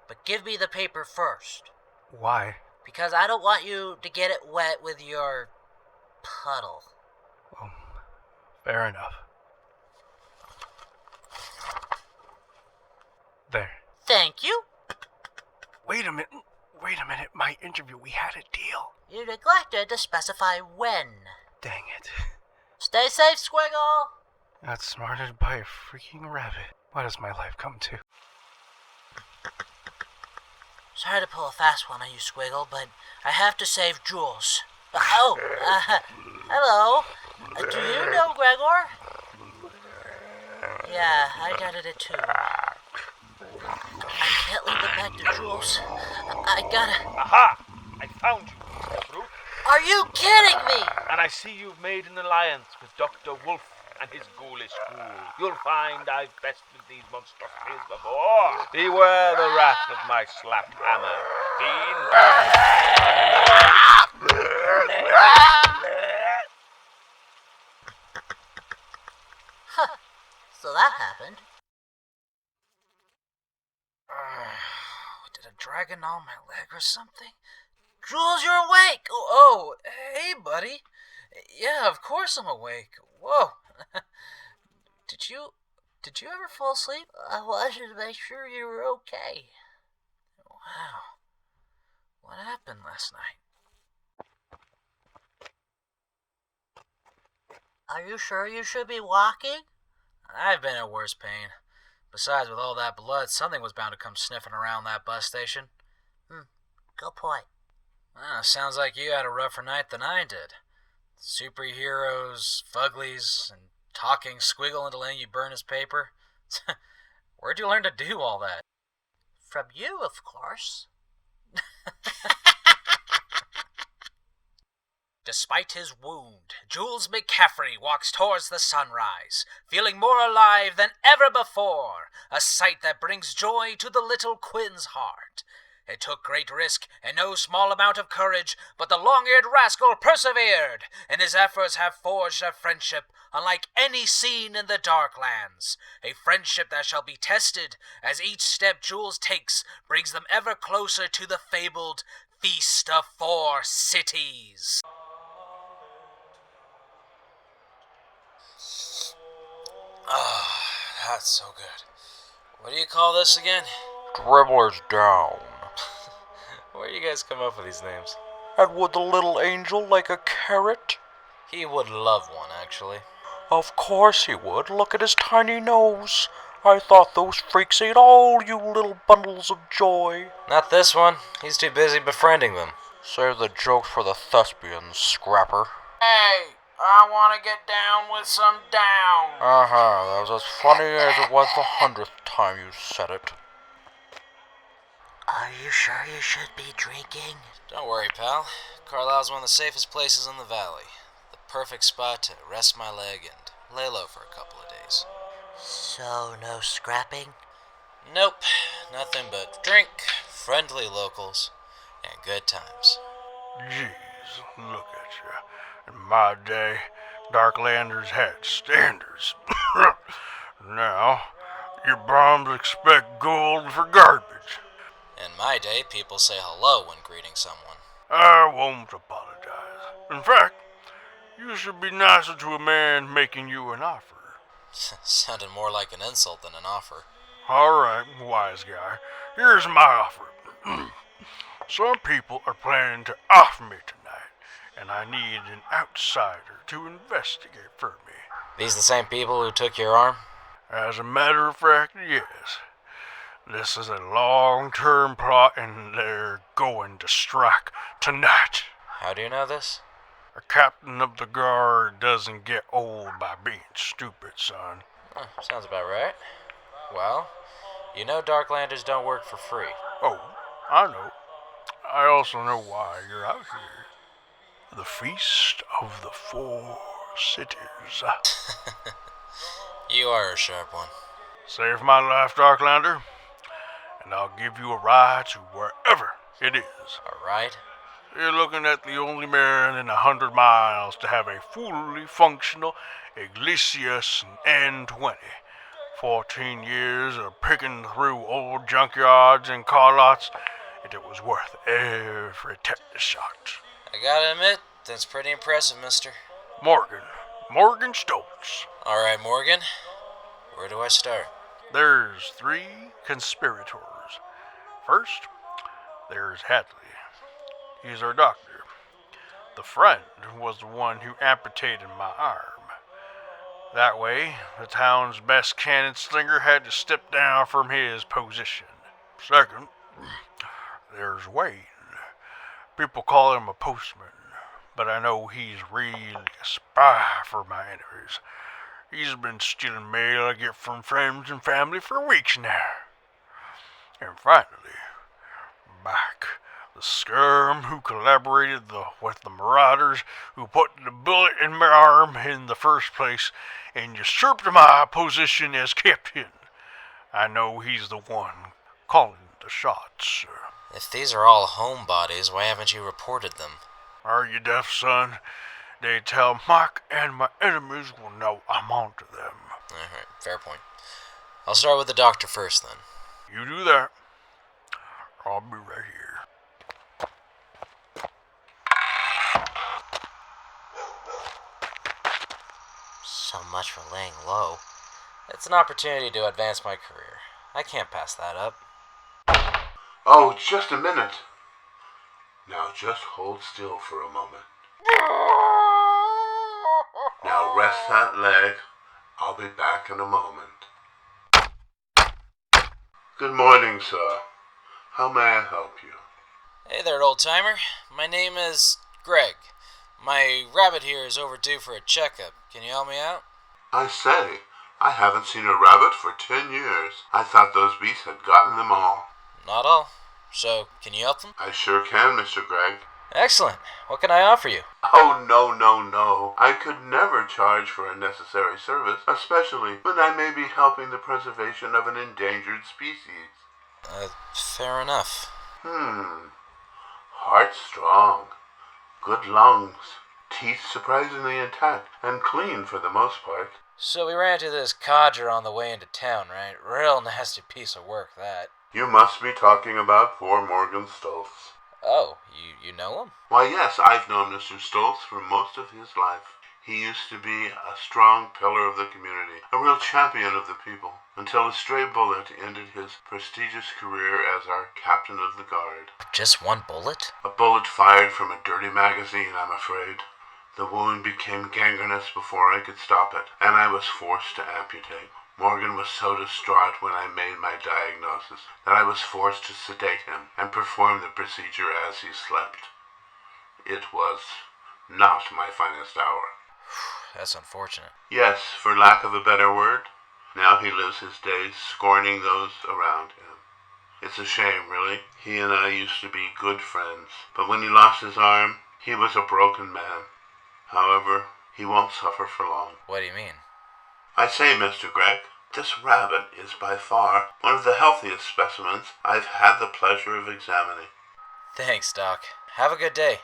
but give me the paper first. Why? Because I don't want you to get it wet with your puddle. Well, fair enough. There. Thank you. Wait a minute. My interview, we had a deal. You neglected to specify when. Dang it. Stay safe, Squiggle. Outsmarted by a freaking rabbit. What has my life come to? Sorry to pull a fast one on you, Squiggle, but I have to save Jules. Hello. Do you know Gregor? Yeah, I doubted it too. I can't leave it back to Jules. I gotta... Aha! I found you, Brute. Are you kidding me? And I see you've made an alliance with Dr. Wolf and his ghoulish school. You'll find I've bested these monstrosities before. Beware the wrath of my slapped hammer, fiend. Huh. So that happened. Did a dragon gnaw my leg or something? Jules, you're awake! Oh, hey, buddy. Yeah, of course I'm awake. Whoa. Did you ever fall asleep? I wanted to make sure you were okay. Wow. What happened last night? Are you sure you should be walking? I've been in worse pain. Besides, with all that blood, something was bound to come sniffing around that bus station. Good point. Sounds like you had a rougher night than I did. Superheroes, Fuglies, and talking Squiggle into letting you burn his paper. Where'd you learn to do all that? From you, of course. Despite his wound, Jules McCaffery walks towards the sunrise, feeling more alive than ever before, a sight that brings joy to the little Quinn's heart. It took great risk and no small amount of courage, but the long-eared rascal persevered, and his efforts have forged a friendship unlike any seen in the Darklands. A friendship that shall be tested as each step Jules takes brings them ever closer to the fabled Feast of Four Cities. Oh, that's so good. What do you call this again? Dribblers down. Where do you guys come up with these names? And would the little angel like a carrot? He would love one, actually. Of course he would. Look at his tiny nose. I thought those freaks ate all you little bundles of joy. Not this one. He's too busy befriending them. Save the jokes for the thespians, scrapper. Hey, I want to get down with some down. That was as funny as it was the 100th time you said it. Are you sure you should be drinking? Don't worry, pal. Carlisle's one of the safest places in the valley. The perfect spot to rest my leg and lay low for a couple of days. So, no scrapping? Nope. Nothing but drink, friendly locals, and good times. Jeez, look at you. In my day, Darklanders had standards. Now, your bombs expect gold for garbage. In my day, people say hello when greeting someone. I won't apologize. In fact, you should be nicer to a man making you an offer. Sounded more like an insult than an offer. Alright, wise guy. Here's my offer. Some people are planning to off me tonight, and I need an outsider to investigate for me. These the same people who took your arm? As a matter of fact, yes. This is a long-term plot, and they're going to strike tonight. How do you know this? A captain of the guard doesn't get old by being stupid, son. Sounds about right. Well, You know Darklanders don't work for free. Oh, I know. I also know why you're out here. The Feast of the Four Cities. You are a sharp one. Save my life, Darklander, and I'll give you a ride to wherever it is. A ride? You're looking at the only man in 100 miles to have a fully functional Iglesias N20. 14 years of picking through old junkyards and car lots, and it was worth every tetanus shot. I gotta admit, that's pretty impressive, mister. Morgan Stoltz. Alright, Morgan. Where do I start? There's 3 conspirators. First, there's Hadley. He's our doctor. The friend was the one who amputated my arm. That way, the town's best cannon slinger had to step down from his position. Second, there's Wayne. People call him a postman, but I know he's really a spy for my enemies. He's been stealing mail I get from friends and family for weeks now. And finally, Mike, the skirm who collaborated with the marauders who put the bullet in my arm in the first place and usurped my position as captain. I know he's the one calling the shots. If these are all homebodies, why haven't you reported them? Are you deaf, son? They tell Mike and my enemies will know I'm onto them. Alright, fair point. I'll start with the doctor first, then. You do that. I'll be right here. So much for laying low. It's an opportunity to advance my career. I can't pass that up. Oh, just a minute. Now just hold still for a moment. Now rest that leg. I'll be back in a moment. Good morning, sir. How may I help you? Hey there, old-timer. My name is Greg. My rabbit here is overdue for a checkup. Can you help me out? I say, I haven't seen a rabbit for 10 years. I thought those beasts had gotten them all. Not all. So, can you help them? I sure can, Mr. Gregg. Excellent. What can I offer you? Oh, no. I could never charge for a necessary service, especially when I may be helping the preservation of an endangered species. Fair enough. Heart strong. Good lungs. Teeth surprisingly intact and clean for the most part. So we ran into this codger on the way into town, right? Real nasty piece of work, that. You must be talking about poor Morgan Stoltz. Oh, you know him? Why, yes, I've known Mr. Stoltz for most of his life. He used to be a strong pillar of the community, a real champion of the people, until a stray bullet ended his prestigious career as our captain of the guard. Just one bullet? A bullet fired from a dirty magazine, I'm afraid. The wound became gangrenous before I could stop it, and I was forced to amputate. Morgan was so distraught when I made my diagnosis that I was forced to sedate him and perform the procedure as he slept. It was not my finest hour. That's unfortunate. Yes, for lack of a better word. Now he lives his days scorning those around him. It's a shame, really. He and I used to be good friends, but when he lost his arm, he was a broken man. However, he won't suffer for long. What do you mean? I say, Mr. Gregg, this rabbit is by far one of the healthiest specimens I've had the pleasure of examining. Thanks, Doc. Have a good day.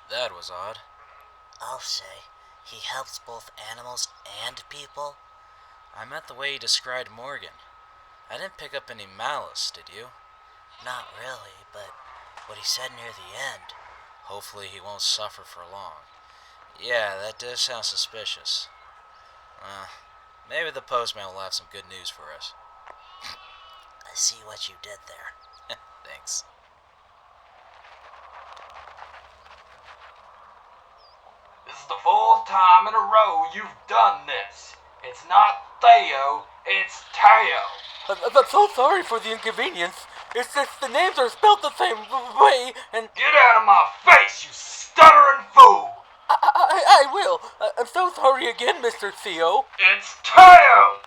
That was odd. I'll say, he helps both animals and people. I meant the way he described Morgan. I didn't pick up any malice, did you? Not really, but what he said near the end. Hopefully he won't suffer for long. Yeah, that does sound suspicious. Maybe the postman will have some good news for us. I see what you did there. Thanks. This is the 4th time in a row you've done this. It's not Theo, it's Teo. I'm so sorry for the inconvenience. It's just the names are spelled the same way, and... Get out of my face, you stuttering fool! I will. I'm so sorry again, Mr. Theo. It's Teo!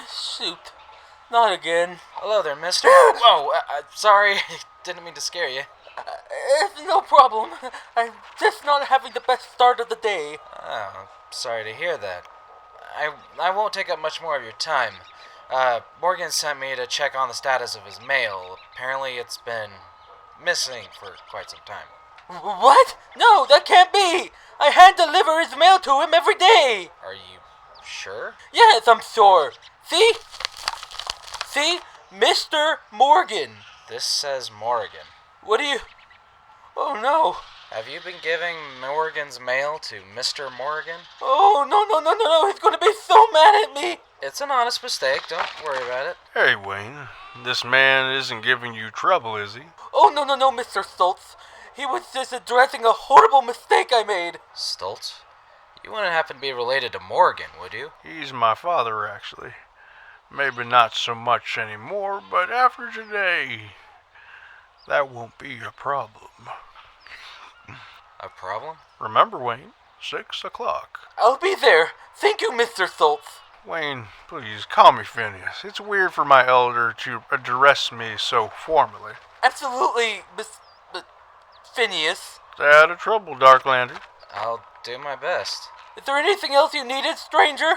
Shoot. Not again. Hello there, mister. Whoa, sorry. Didn't mean to scare you. It's no problem. I'm just not having the best start of the day. Oh, sorry to hear that. I won't take up much more of your time. Morgan sent me to check on the status of his mail. Apparently it's been missing for quite some time. What? No, that can't be! I hand deliver his mail to him every day! Are you sure? Yes, I'm sure. See? See? Mr. Morgan. This says Morgan. What do you... Oh, no. Have you been giving Morgan's mail to Mr. Morgan? Oh, no. He's going to be so mad at me. It's an honest mistake. Don't worry about it. Hey, Wayne. This man isn't giving you trouble, is he? Oh, no, Mr. Stoltz. He was just addressing a horrible mistake I made. Stoltz? You wouldn't happen to be related to Morgan, would you? He's my father, actually. Maybe not so much anymore, but after today, that won't be a problem. A problem? Remember, Wayne, 6 o'clock. I'll be there. Thank you, Mr. Stoltz. Wayne, please, call me Phineas. It's weird for my elder to address me so formally. Absolutely, Miss Phineas. Stay out of trouble, Darklander. I'll do my best. Is there anything else you needed, stranger?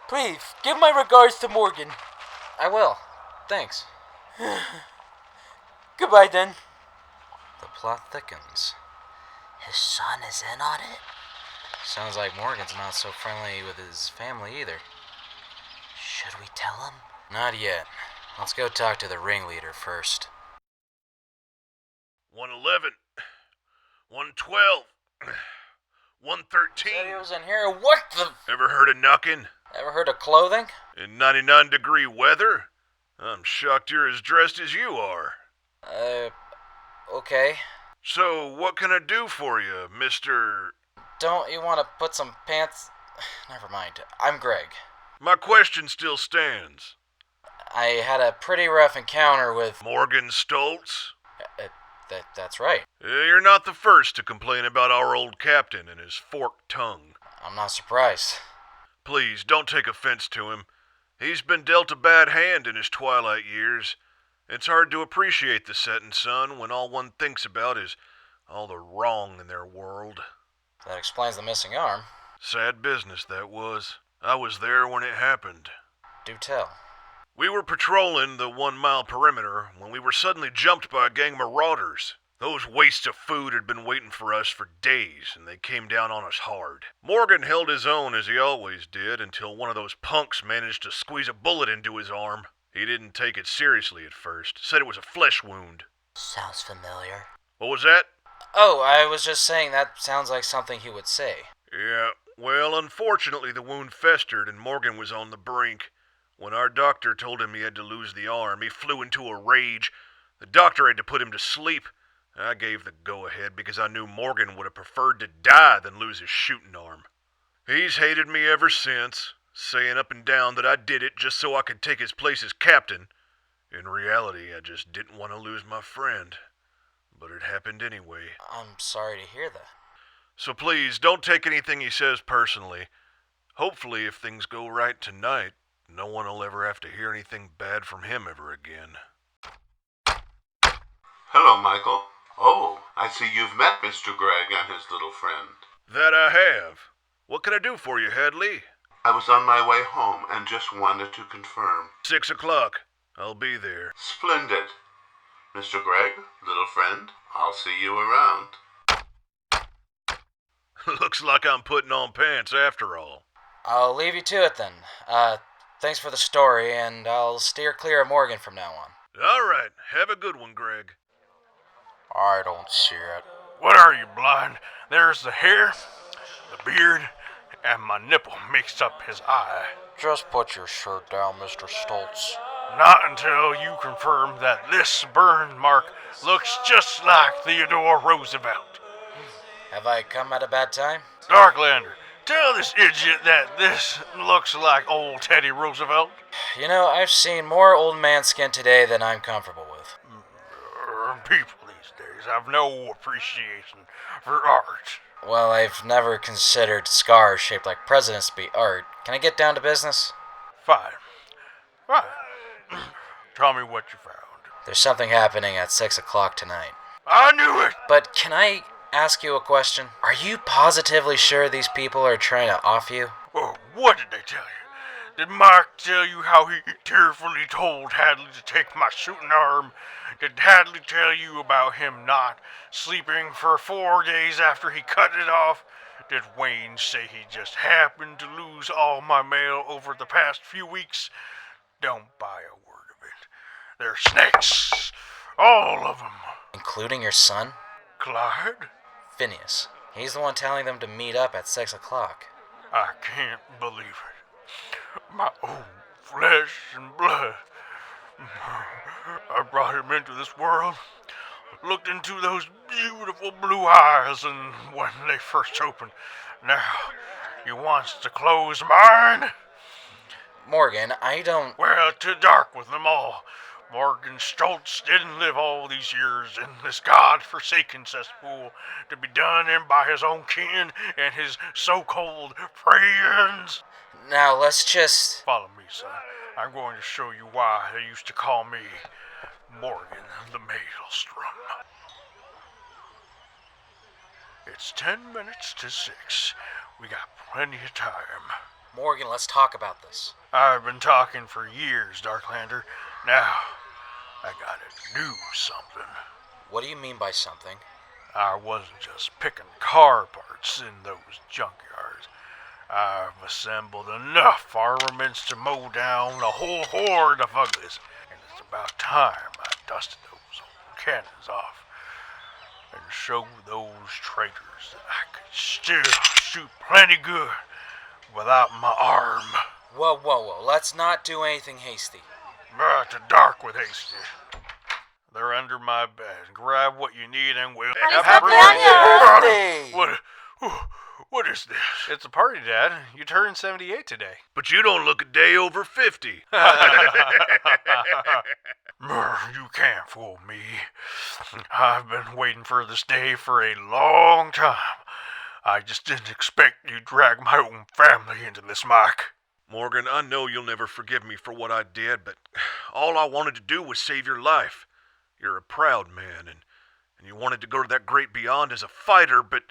Please, give my regards to Morgan. I will. Thanks. Goodbye, then. The plot thickens. His son is in on it? Sounds like Morgan's not so friendly with his family either. Should we tell him? Not yet. Let's go talk to the ringleader first. 111, 112, 113. Said he was in here. What the? Ever heard of knocking? Ever heard of clothing? In 99-degree weather? I'm shocked you're as dressed as you are. Okay. So, what can I do for you, Mr... Don't you want to put some pants... Never mind. I'm Greg. My question still stands. I had a pretty rough encounter with... Morgan Stoltz? That's right. You're not the first to complain about our old captain and his forked tongue. I'm not surprised. Please, don't take offense to him. He's been dealt a bad hand in his twilight years. It's hard to appreciate the setting sun when all one thinks about is all the wrong in their world. That explains the missing arm. Sad business, that was. I was there when it happened. Do tell. We were patrolling the 1-mile perimeter when we were suddenly jumped by a gang of marauders. Those wastes of food had been waiting for us for days, and they came down on us hard. Morgan held his own as he always did until one of those punks managed to squeeze a bullet into his arm. He didn't take it seriously at first, said it was a flesh wound. Sounds familiar. What was that? Oh, I was just saying that sounds like something he would say. Yeah, well, unfortunately the wound festered and Morgan was on the brink. When our doctor told him he had to lose the arm, he flew into a rage. The doctor had to put him to sleep. I gave the go-ahead because I knew Morgan would have preferred to die than lose his shooting arm. He's hated me ever since, saying up and down that I did it just so I could take his place as captain. In reality, I just didn't want to lose my friend. But it happened anyway. I'm sorry to hear that. So please, don't take anything he says personally. Hopefully, if things go right tonight, no one will ever have to hear anything bad from him ever again. Hello, Michael. Oh, I see you've met Mr. Gregg and his little friend. That I have. What can I do for you, Hadley? I was on my way home and just wanted to confirm. 6 o'clock. I'll be there. Splendid. Mr. Gregg, little friend, I'll see you around. Looks like I'm putting on pants after all. I'll leave you to it then. Thanks for the story, and I'll steer clear of Morgan from now on. All right. Have a good one, Greg. I don't see it. What are you, blind? There's the hair, the beard, and my nipple makes up his eye. Just put your shirt down, Mr. Stoltz. Not until you confirm that this burn mark looks just like Theodore Roosevelt. Have I come at a bad time? Darklander, tell this idiot that this looks like old Teddy Roosevelt. You know, I've seen more old man skin today than I'm comfortable with. People these days have no appreciation for art. Well, I've never considered scars shaped like presidents to be art. Can I get down to business? Fine. Tell me what you found. There's something happening at 6 o'clock tonight. I knew it! But can I ask you a question? Are you positively sure these people are trying to off you? Oh, what did they tell you? Did Mark tell you how he tearfully told Hadley to take my shooting arm? Did Hadley tell you about him not sleeping for 4 days after he cut it off? Did Wayne say he just happened to lose all my mail over the past few weeks? Don't buy a word of it. They're snakes. All of them. Including your son? Clyde? Phineas. He's the one telling them to meet up at 6 o'clock. I can't believe it. My own flesh and blood. I brought him into this world, looked into those beautiful blue eyes, and when they first opened, now he wants to close mine? Morgan, I don't... Well, to dark with them all. Morgan Stoltz didn't live all these years in this god-forsaken cesspool to be done in by his own kin and his so-called friends. Now, let's just... Follow me, son. I'm going to show you why they used to call me Morgan the Maelstrom. It's 10 minutes to 6. We got plenty of time. Morgan, let's talk about this. I've been talking for years, Darklander. Now, I gotta do something. What do you mean by something? I wasn't just picking car parts in those junkyards. I've assembled enough armaments to mow down a whole horde of Fuglies. And it's about time I dusted those old cannons off and showed those traitors that I could still shoot plenty good without my arm. Whoa. Let's not do anything hasty. To dark with hasty. They're under my bed. Grab what you need and we'll... Happy birthday! What is this? It's a party, Dad. You turned 78 today. But you don't look a day over 50. You can't fool me. I've been waiting for this day for a long time. I just didn't expect you'd drag my own family into this, Mike. Morgan, I know you'll never forgive me for what I did, but all I wanted to do was save your life. You're a proud man, and you wanted to go to that great beyond as a fighter, but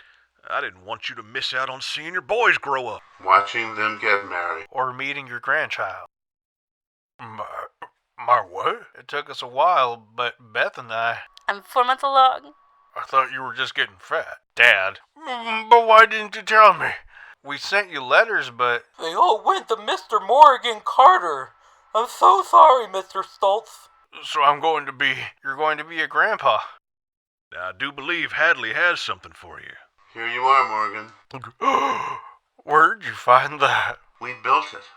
I didn't want you to miss out on seeing your boys grow up. Watching them get married. Or meeting your grandchild. My what? It took us a while, but Beth and I... I'm 4 months along. I thought you were just getting fat. Dad. But why didn't you tell me? We sent you letters, but... They all went to Mr. Morgan Carter. I'm so sorry, Mr. Stoltz. So you're going to be a grandpa. Now, I do believe Hadley has something for you. Here you are, Morgan. Where'd you find that? We built it.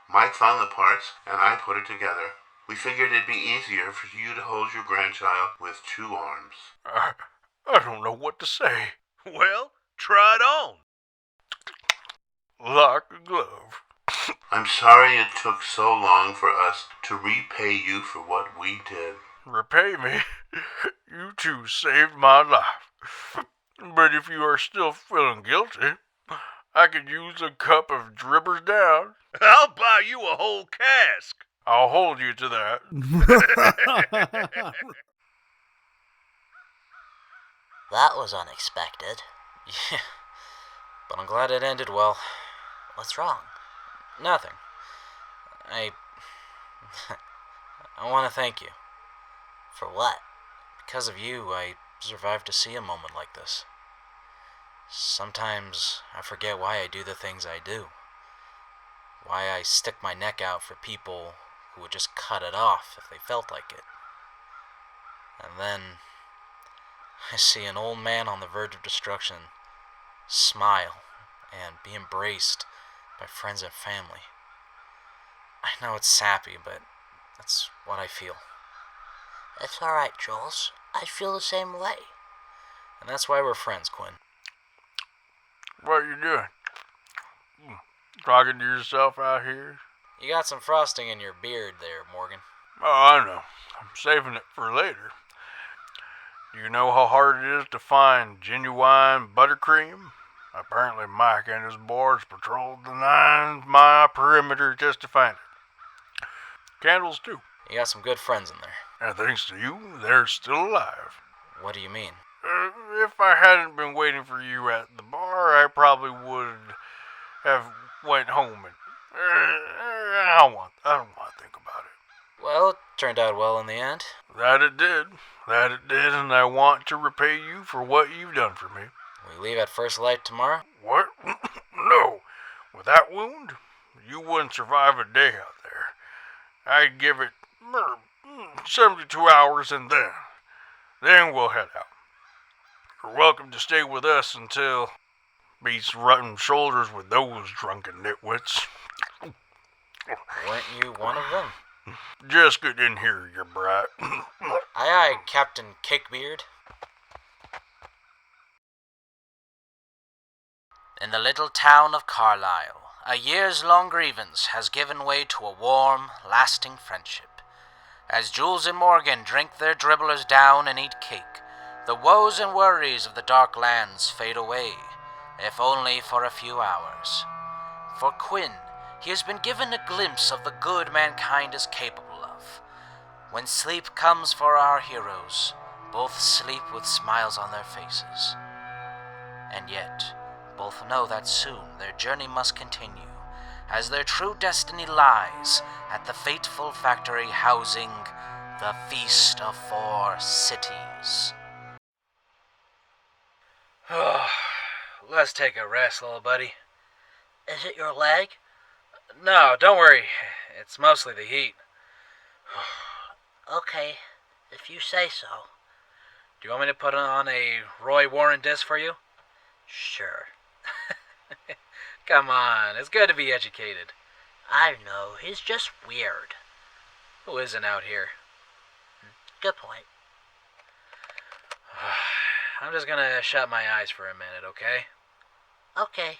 Mike found the parts, and I put it together. We figured it'd be easier for you to hold your grandchild with 2 arms. I don't know what to say. Well, try it on. Like a glove. I'm sorry it took so long for us to repay you for what we did. Repay me? You two saved my life. But if you are still feeling guilty, I could use a cup of Dribbers Down. I'll buy you a whole cask. I'll hold you to that. That was unexpected. Yeah, but I'm glad it ended well. What's wrong? Nothing. I want to thank you. For what? Because of you, I survived to see a moment like this. Sometimes I forget why I do the things I do. Why I stick my neck out for people who would just cut it off if they felt like it. And then I see an old man on the verge of destruction smile and be embraced by friends and family. I know it's sappy, but that's what I feel. It's alright, Jules. I feel the same way. And that's why we're friends, Quinn. What are you doing? Talking to yourself out here? You got some frosting in your beard there, Morgan. Oh, I know. I'm saving it for later. Do you know how hard it is to find genuine buttercream? Apparently Mike and his boys patrolled the 9-mile perimeter just to find it. Candles too. You got some good friends in there. And thanks to you, they're still alive. What do you mean? If I hadn't been waiting for you at the bar, I probably would have went home and... I don't want to think about it. Well, it turned out well in the end. That it did, and I want to repay you for what you've done for me. We leave at first light tomorrow? What? No. With that wound, you wouldn't survive a day out there. I'd give it 72 hours and then we'll head out. You're welcome to stay with us until beats rubbing shoulders with those drunken nitwits. Weren't you one of them? Just get in here, you brat. Aye, aye, Captain Cakebeard. In the little town of Carlisle, a years-long grievance has given way to a warm, lasting friendship. As Jules and Morgan drink their dribblers down and eat cake, the woes and worries of the Darklands fade away, if only for a few hours. For Quinn, he has been given a glimpse of the good mankind is capable of. When sleep comes for our heroes, both sleep with smiles on their faces. And yet, both know that soon their journey must continue, as their true destiny lies at the fateful factory housing the Feast of Four Cities. Let's take a rest, little buddy. Is it your leg? No, don't worry. It's mostly the heat. Okay, if you say so. Do you want me to put on a Roy Warren disc for you? Sure. Come on, it's good to be educated. I know, he's just weird. Who isn't out here? Good point. I'm just gonna shut my eyes for a minute, okay? Okay.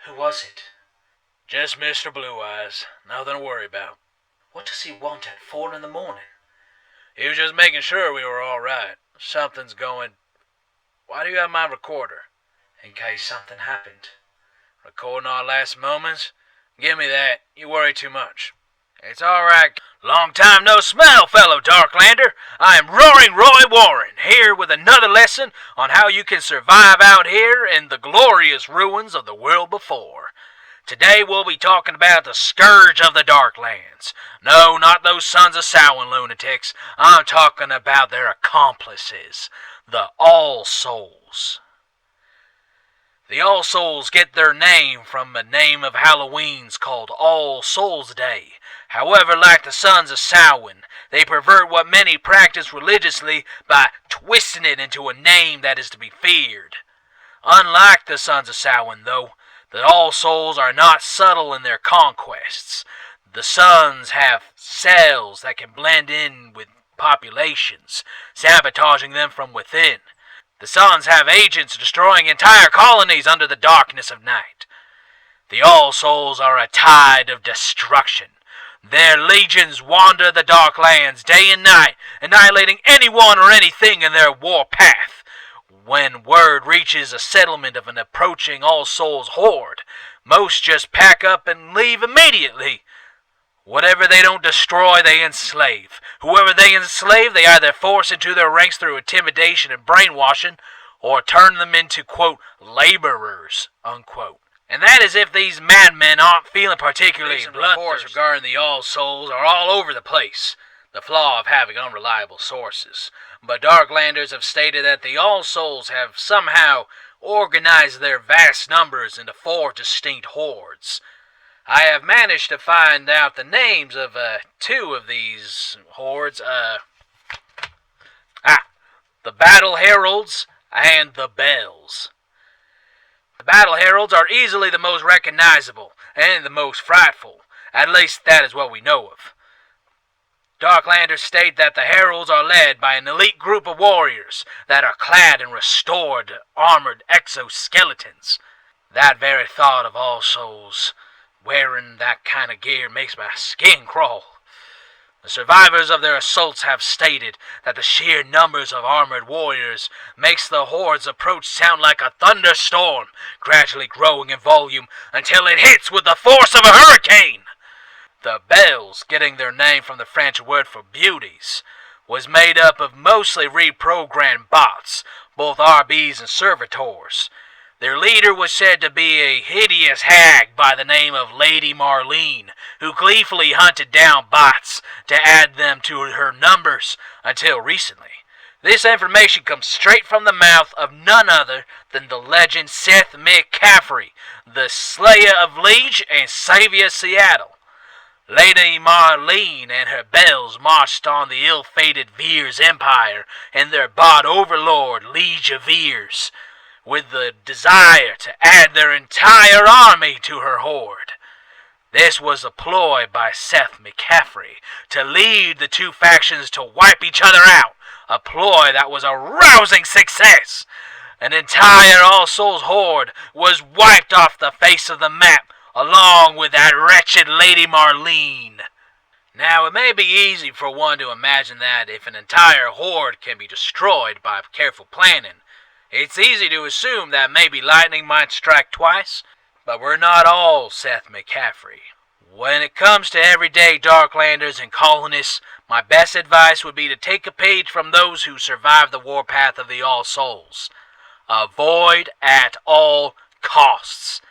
Who was it? Just Mr. Blue Eyes. Nothing to worry about. What does he want at 4 in the morning? He was just making sure we were all right. Something's going... Why do you have my recorder? In case something happened. Recording our last moments? Give me that. You worry too much. It's all right. Long time no smell, fellow Darklander. I am Roaring Roy Warren, here with another lesson on how you can survive out here in the glorious ruins of the world before. Today we'll be talking about the Scourge of the Darklands. No, not those sons of Samhain lunatics. I'm talking about their accomplices, the All Souls. The All Souls get their name from the name of Halloween's called All Souls Day. However, like the sons of Samhain, they pervert what many practice religiously by twisting it into a name that is to be feared. Unlike the sons of Samhain, though, the All Souls are not subtle in their conquests. The sons have cells that can blend in with populations, sabotaging them from within. The sons have agents destroying entire colonies under the darkness of night. The All Souls are a tide of destruction. Their legions wander the Darklands day and night, annihilating anyone or anything in their war path. When word reaches a settlement of an approaching All Souls horde, most just pack up and leave immediately. Whatever they don't destroy, they enslave. Whoever they enslave, they either force into their ranks through intimidation and brainwashing, or turn them into, quote, laborers, unquote. And that is if these madmen aren't feeling particularly bloodthirsty. Reports regarding the All Souls are all over the place. The flaw of having unreliable sources. But Darklanders have stated that the All Souls have somehow organized their vast numbers into 4 distinct hordes. I have managed to find out the names of 2 of these hordes. The Battle Heralds and the Bells. The Battle Heralds are easily the most recognizable and the most frightful. At least that is what we know of. Darklanders state that the Heralds are led by an elite group of warriors that are clad in restored, armored exoskeletons. That very thought of All Souls wearing that kind of gear makes my skin crawl. The survivors of their assaults have stated that the sheer numbers of armored warriors makes the horde's approach sound like a thunderstorm, gradually growing in volume until it hits with the force of a hurricane. The bells, getting their name from the French word for beauties, was made up of mostly reprogrammed bots, both RBs and servitors. Their leader was said to be a hideous hag by the name of Lady Marlene, who gleefully hunted down bots to add them to her numbers until recently. This information comes straight from the mouth of none other than the legend Seth McCaffery, the Slayer of Liege and Savior of Seattle. Lady Marlene and her bells marched on the ill-fated Veers Empire and their bot overlord, Liege of Veers, with the desire to add their entire army to her horde. This was a ploy by Seth McCaffery to lead the two factions to wipe each other out, a ploy that was a rousing success. An entire All Souls horde was wiped off the face of the map, along with that wretched Lady Marlene. Now, it may be easy for one to imagine that if an entire horde can be destroyed by careful planning, it's easy to assume that maybe lightning might strike twice, but we're not all Seth McCaffery. When it comes to everyday Darklanders and colonists, my best advice would be to take a page from those who survived the warpath of the All Souls. Avoid at all costs.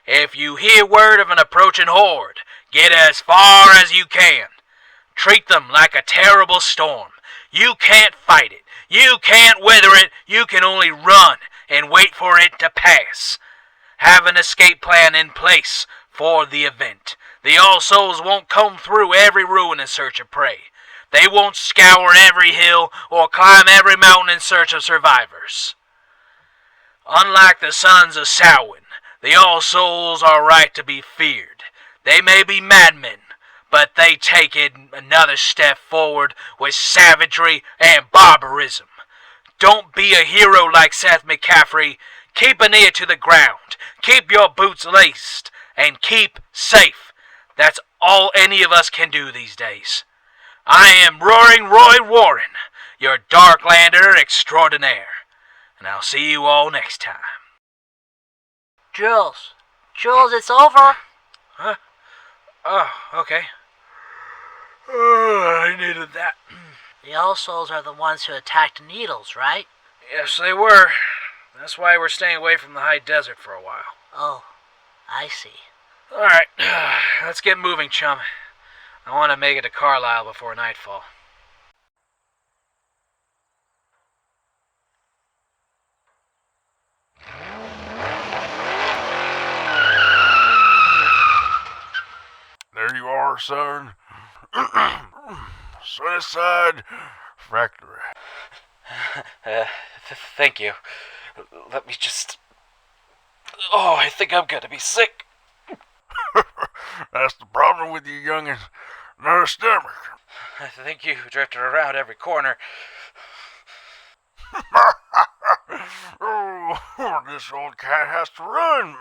If you hear word of an approaching horde, get as far as you can. Treat them like a terrible storm. You can't fight it. You can't weather it. You can only run and wait for it to pass. Have an escape plan in place for the event. The All Souls won't comb through every ruin in search of prey. They won't scour every hill or climb every mountain in search of survivors. Unlike the sons of Samhain, the All Souls are right to be feared. They may be madmen, but they take it another step forward with savagery and barbarism. Don't be a hero like Seth McCaffery. Keep an ear to the ground. Keep your boots laced. And keep safe. That's all any of us can do these days. I am Roaring Roy Warren, your Darklander extraordinaire. And I'll see you all next time. Jules, it's over. Huh? Oh, okay. I needed that. The All Souls are the ones who attacked Needles, right? Yes, they were. That's why we're staying away from the high desert for a while. Oh, I see. Alright, let's get moving, chum. I want to make it to Carlisle before nightfall. There you are, son. Suicide Factory. Thank you. Let me just... Oh, I think I'm gonna be sick. That's the problem with you youngins. No stomach. I think you drifted around every corner. Oh, this old cat has to run.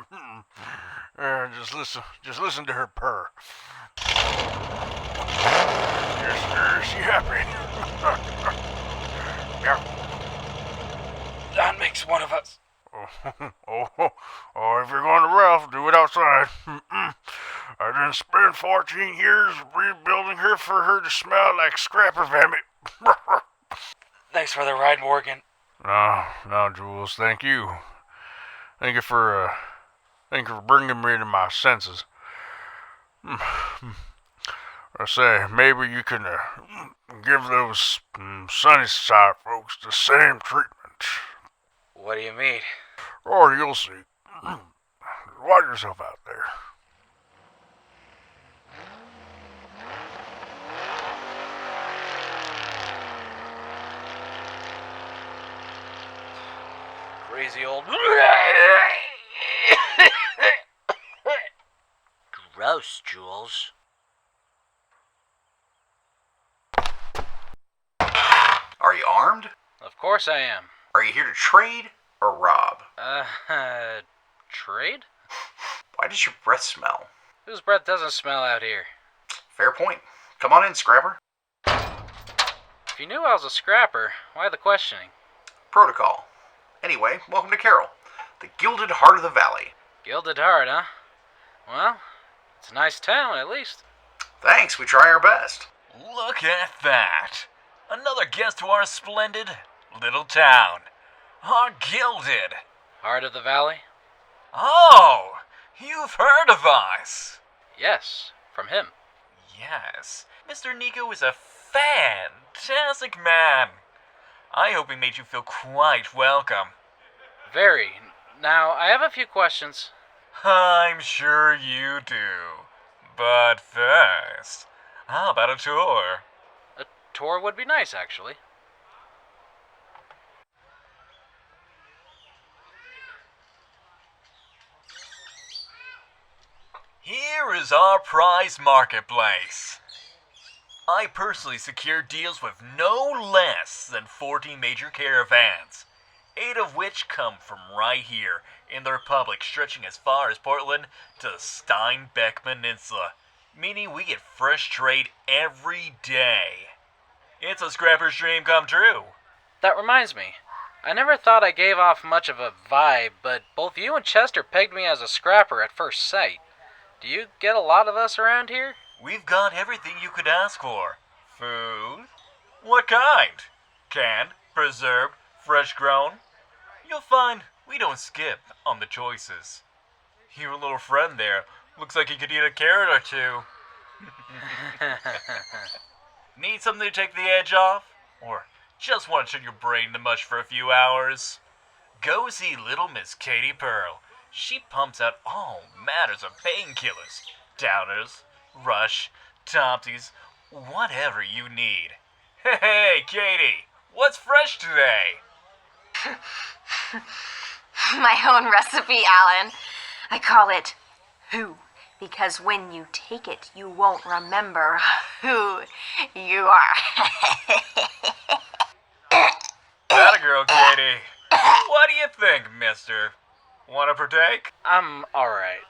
Just listen to her purr. Yes, she happy. Yeah. That makes one of us. Oh, if you're going to Ralph, do it outside. I didn't spend 14 years rebuilding her for her to smell like scrapper vomit. Thanks for the ride, Morgan. No, Jules, thank you. Thank you for bringing me to my senses. I say, maybe you can give those Sunnyside folks the same treatment. What do you mean? Oh, you'll see. Watch yourself out there. Crazy old... Gross, Jules. Are you armed? Of course I am. Are you here to trade or rob? Trade? Why does your breath smell? Whose breath doesn't smell out here? Fair point. Come on in, Scrapper. If you knew I was a scrapper, why the questioning? Protocol. Anyway, welcome to Carroll, the Gilded Heart of the Valley. Gilded Heart, huh? Well, it's a nice town, at least. Thanks, we try our best. Look at that. Another guest to our splendid little town. Our Gilded Heart of the Valley? Oh, you've heard of us. Yes, from him. Yes, Mr. Nico is a fantastic man. I hope he made you feel quite welcome. Very. Now, I have a few questions. I'm sure you do. But first, how about a tour? A tour would be nice, actually. Here is our prize marketplace. I personally secure deals with no less than 40 major caravans, 8 of which come from right here in the Republic, stretching as far as Portland to the Steinbeck Peninsula, meaning we get fresh trade every day. It's a scrapper's dream come true. That reminds me. I never thought I gave off much of a vibe, but both you and Chester pegged me as a scrapper at first sight. Do you get a lot of us around here? We've got everything you could ask for. Food? What kind? Canned, preserved, fresh grown? You'll find we don't skip on the choices. Your little friend there looks like he could eat a carrot or two. Need something to take the edge off? Or just want to turn your brain to mush for a few hours? Go see little Miss Katie Pearl. She pumps out all matters of painkillers, downers, rush, Topsies, whatever you need. Hey, Katie, what's fresh today? My own recipe, Alan. I call it Who, because when you take it, you won't remember who you are. Atta girl, Katie. What do you think, mister? Want to partake? I'm alright.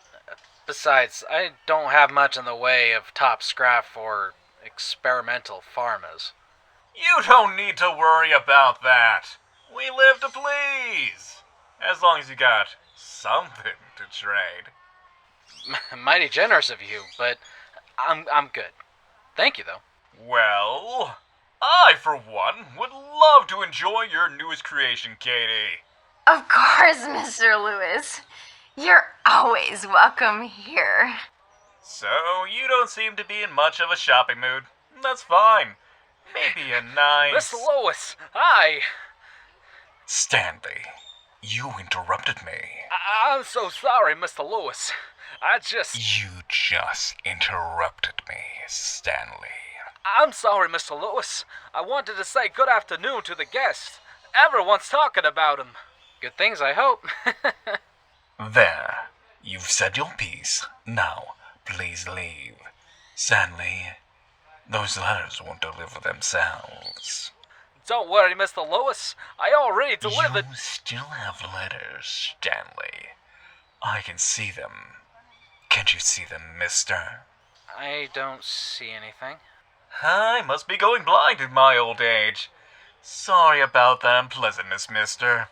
Besides, I don't have much in the way of top scrap for experimental pharmas. You don't need to worry about that. We live to please. As long as you got something to trade. Mighty generous of you, but I'm good. Thank you, though. Well, I, for one, would love to enjoy your newest creation, Katie. Of course, Mr. Lewis. You're always welcome here. So, you don't seem to be in much of a shopping mood. That's fine. Maybe a nice... Miss Lois, hi! Stanley, you interrupted me. I'm so sorry, Mr. Lewis. You just interrupted me, Stanley. I'm sorry, Mr. Lewis. I wanted to say good afternoon to the guest. Everyone's talking about him. Good things, I hope. There. You've said your piece. Now, please leave. Stanley, those letters won't deliver themselves. Don't worry, Mr. Lewis. I already delivered... You still have letters, Stanley. I can see them. Can't you see them, mister? I don't see anything. I must be going blind in my old age. Sorry about that unpleasantness, mister.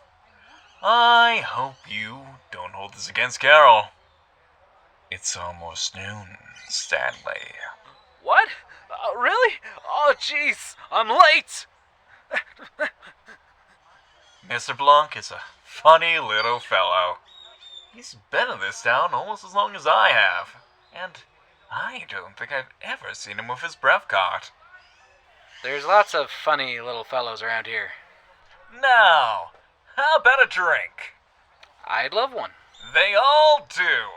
I hope you don't hold this against Carol. It's almost noon, Stanley. What? Really? Oh, jeez. I'm late. Mr. Blanc is a funny little fellow. He's been in this town almost as long as I have. And I don't think I've ever seen him with his breath caught. There's lots of funny little fellows around here. Now, how about a drink? I'd love one. They all do.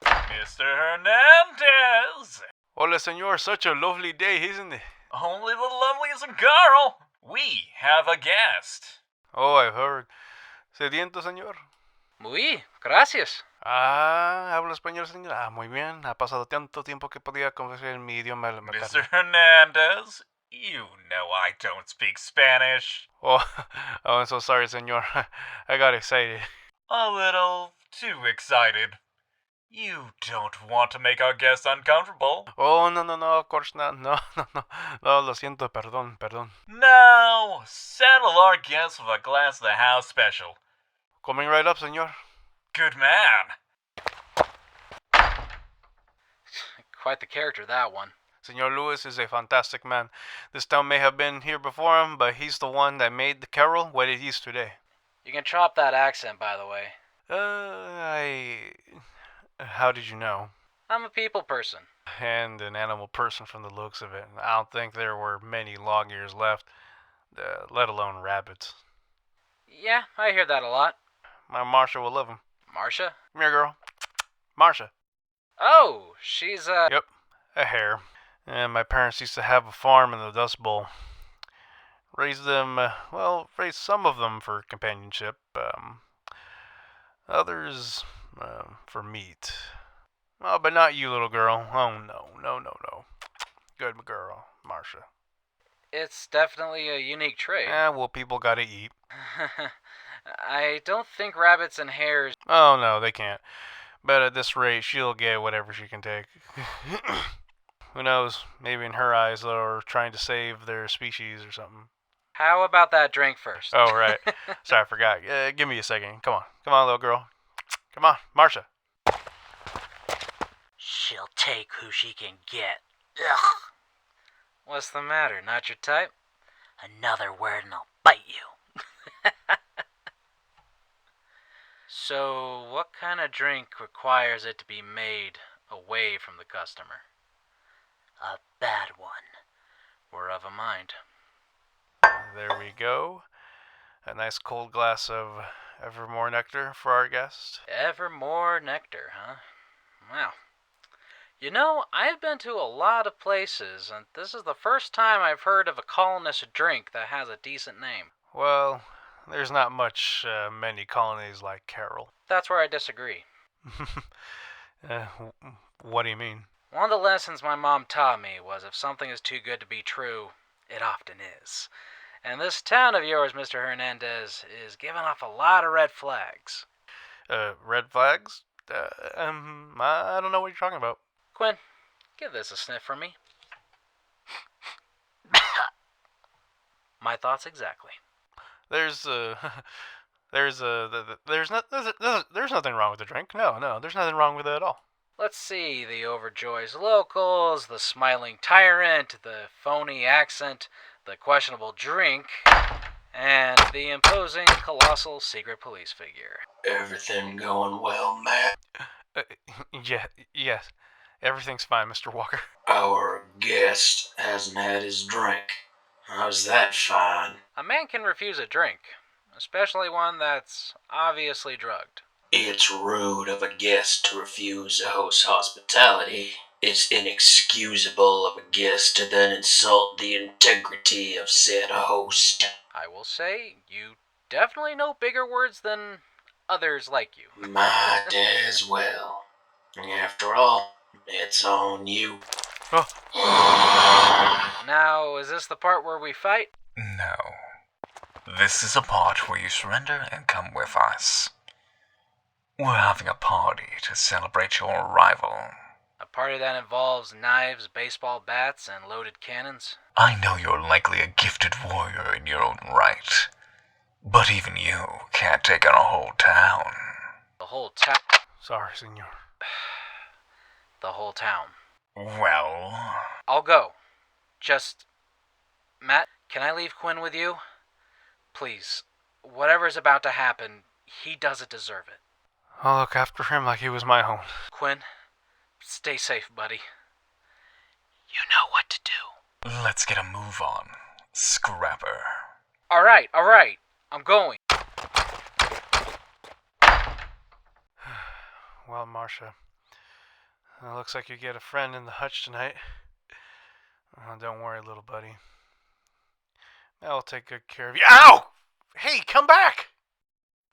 Mr. Hernandez! Hola, senor. Such a lovely day, isn't it? Only the loveliest in Carl. We have a guest. Oh, I've heard. ¿Sediento, señor? Muy, gracias. ¿Habla español, señor? Muy bien. Ha pasado tanto tiempo que podía conversar en mi idioma materno. Mr. Hernandez, you know I don't speak Spanish. Oh, I'm so sorry, señor. I got excited. A little too excited. You don't want to make our guests uncomfortable. Oh, no, of course not. No, lo siento, perdón. No, settle our guests with a glass of the house special. Coming right up, senor. Good man. Quite the character, that one. Senor Lewis is a fantastic man. This town may have been here before him, but he's the one that made the Carol what it is today. You can chop that accent, by the way. How did you know? I'm a people person. And an animal person from the looks of it. I don't think there were many long ears left, let alone rabbits. Yeah, I hear that a lot. My Marsha will love him. Marsha? Come here, girl. Marsha. Oh, she's Yep, a hare. And my parents used to have a farm in the Dust Bowl. Raised some of them for companionship. Others, for meat. Oh, but not you, little girl. Oh, no. Good girl, Marsha. It's definitely a unique trait. Well, people gotta eat. I don't think rabbits and hares... Oh, no, they can't. But at this rate, she'll get whatever she can take. Who knows? Maybe in her eyes, they're trying to save their species or something. How about that drink first? Oh, right. Sorry, I forgot. Give me a second. Come on, little girl. Come on, Marsha. She'll take who she can get. Ugh. What's the matter? Not your type? Another word and I'll bite you. So, what kind of drink requires it to be made away from the customer? A bad one. We're of a mind. There we go. A nice cold glass of Evermore nectar for our guest. Evermore nectar, huh? Wow. You know, I've been to a lot of places, and this is the first time I've heard of a colonist drink that has a decent name. Well, there's not many colonies like Carol. That's where I disagree. What do you mean? One of the lessons my mom taught me was if something is too good to be true, it often is. And this town of yours, Mr. Hernandez, is giving off a lot of red flags. Red flags? I don't know what you're talking about. Quinn, give this a sniff for me. My thoughts exactly. There's nothing wrong with the drink. No, there's nothing wrong with it at all. Let's see, the overjoys locals, the smiling tyrant, the phony accent, the questionable drink, and the imposing, colossal secret police figure. Everything going well, Matt? Yes. Everything's fine, Mr. Walker. Our guest hasn't had his drink. How's that fine? A man can refuse a drink, especially one that's obviously drugged. It's rude of a guest to refuse a host's hospitality. It's inexcusable of a guest to then insult the integrity of said host. I will say, you definitely know bigger words than others like you. Might as well. After all, it's on you. Now, is this the part where we fight? No. This is a part where you surrender and come with us. We're having a party to celebrate your arrival. A party that involves knives, baseball bats, and loaded cannons? I know you're likely a gifted warrior in your own right, but even you can't take on a whole town. The whole town? Sorry, senor. The whole town. Well... I'll go. Just... Matt, can I leave Quinn with you? Please. Whatever's about to happen, he doesn't deserve it. I'll look after him like he was my own. Quinn, stay safe, buddy. You know what to do. Let's get a move on, Scrapper. Alright. I'm going. Well, Marsha, it looks like you get a friend in the hutch tonight. Don't worry, little buddy. I'll take good care of you. Ow! Hey, come back!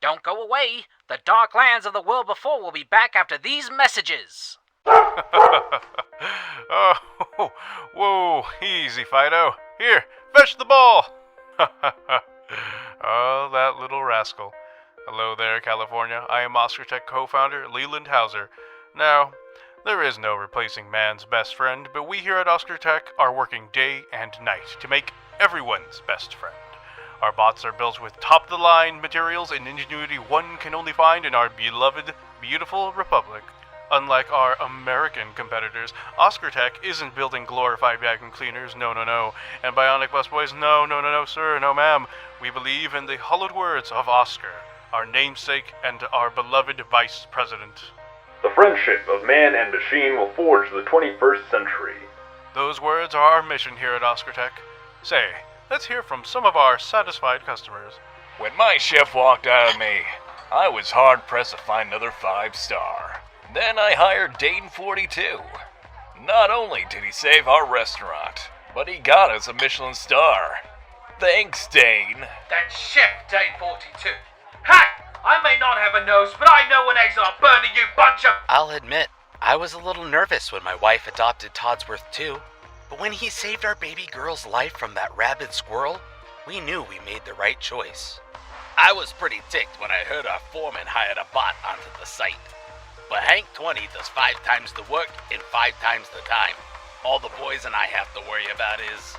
Don't go away. The dark lands of the world before will be back after these messages. Oh, whoa, easy, Fido. Here, fetch the ball. Oh, that little rascal. Hello there, California. I am Oscar Tech co-founder Leland Hauser. Now, there is no replacing man's best friend, but we here at Oscar Tech are working day and night to make everyone's best friend. Our bots are built with top-of-the-line materials and ingenuity one can only find in our beloved, beautiful republic. Unlike our American competitors, Oscar Tech isn't building glorified vacuum cleaners, no, and bionic busboys, no, sir, no, ma'am. We believe in the hallowed words of Oscar, our namesake and our beloved vice president. The friendship of man and machine will forge the 21st century. Those words are our mission here at Oscar Tech. Say, let's hear from some of our satisfied customers. When my chef walked out of me, I was hard-pressed to find another 5-star. Then I hired Dane 42. Not only did he save our restaurant, but he got us a Michelin star. Thanks, Dane. That chef, Dane 42. Hi! I may not have a nose, but I know when eggs are burning, you bunch of... I'll admit, I was a little nervous when my wife adopted Todsworth too. But when he saved our baby girl's life from that rabid squirrel, we knew we made the right choice. I was pretty ticked when I heard our foreman hired a bot onto the site. But Hank 20 does 5 times the work in 5 times the time. All the boys and I have to worry about is...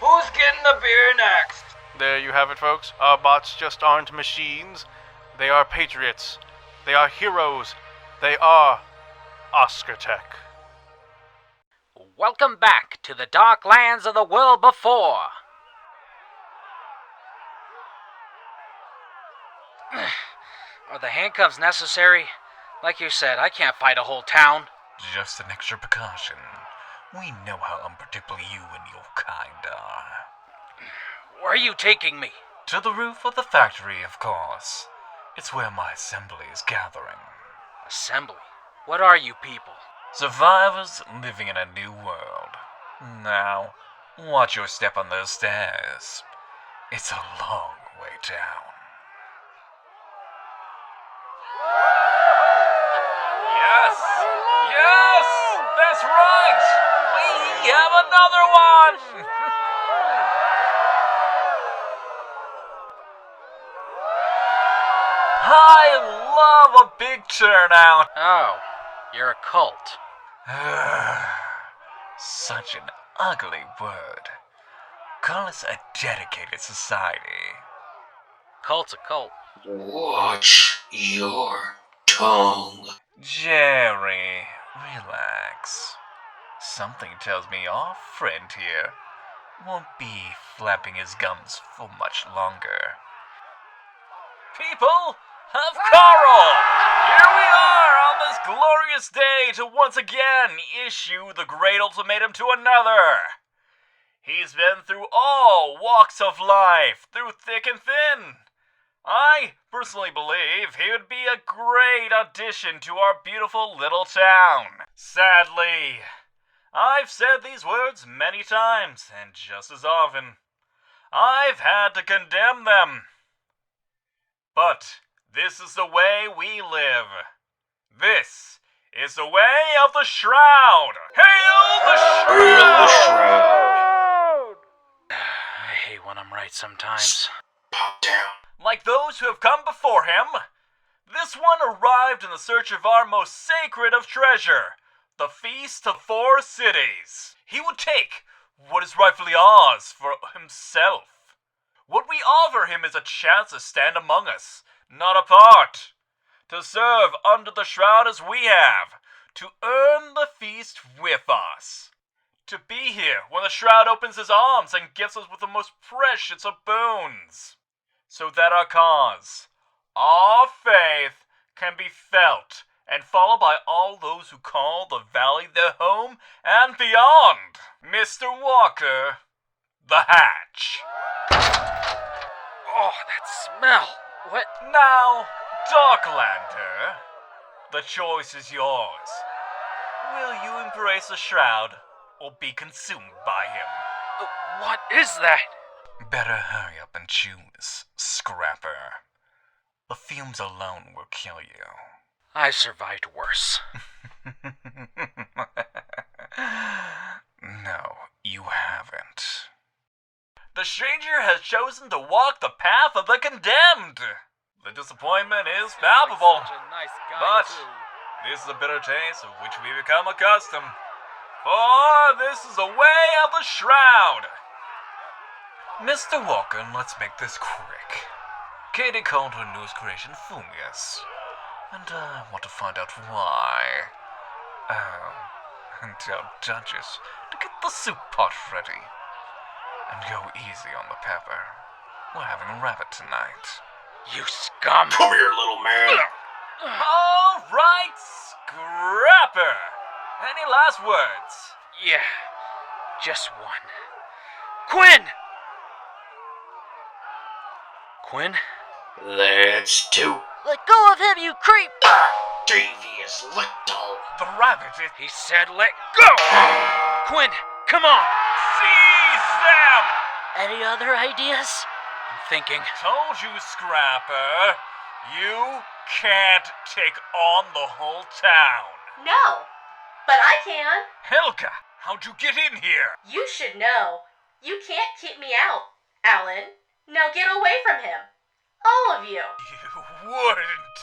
Who's getting the beer next? There you have it, folks. Our bots just aren't machines. They are patriots. They are heroes. They are Oscar Tech. Welcome back to the dark lands of the world before. Are the handcuffs necessary? Like you said, I can't fight a whole town. Just an extra precaution. We know how unpredictable you and your kind are. Where are you taking me? To the roof of the factory, of course. It's where my assembly is gathering. Assembly? What are you people? Survivors living in a new world. Now, watch your step on those stairs. It's a long way down. Yes! That's right! We have another one! I love a big turnout. Oh, you're a cult. Such an ugly word. Call us a dedicated society. Cult's a cult. Watch your tongue. Jerry, relax. Something tells me our friend here won't be flapping his gums for much longer. People of Coral! Here we are on this glorious day to once again issue the great ultimatum to another. He's been through all walks of life, through thick and thin. I personally believe he would be a great addition to our beautiful little town. Sadly, I've said these words many times, and just as often, I've had to condemn them. But this is the way we live. This is the way of the Shroud. Hail the Shroud! I hate when I'm right sometimes. Pop down. Like those who have come before him, this one arrived in the search of our most sacred of treasure, the Feast of 4 Cities. He would take what is rightfully ours for himself. What we offer him is a chance to stand among us, not apart. To serve under the shroud as we have. To earn the feast with us. To be here when the shroud opens his arms and gifts us with the most precious of boons. So that our cause, our faith, can be felt and followed by all those who call the valley their home and beyond. Mr. Walker, the Hatch. Oh, that smell. What? Now, Darklander, the choice is yours. Will you embrace the shroud or be consumed by him? What is that? Better hurry up and choose, Scrapper. The fumes alone will kill you. I survived worse. No, you haven't. The stranger has chosen to walk the path of the condemned. The disappointment is palpable. Such a nice guy, But too. This is a bitter taste of which we become accustomed. For this is the way of the shroud. Mr. Walker, let's make this quick. Katie called her newest creation Fuglies. And I want to find out why. And tell Duchess to get the soup pot ready. And go easy on the pepper. We're having a rabbit tonight. You scum! Come here, little man. All right, Scrapper. Any last words? Yeah, just one. Quinn! Quinn? That's two. Let go of him, you creep! Devious little. The rabbit is... He said let go! Quinn, come on! Seize them! Any other ideas? I'm thinking. Told you, Scrapper. You can't take on the whole town. No, but I can. Helga, how'd you get in here? You should know. You can't keep me out, Alan. Now get away from him. All of you. You wouldn't.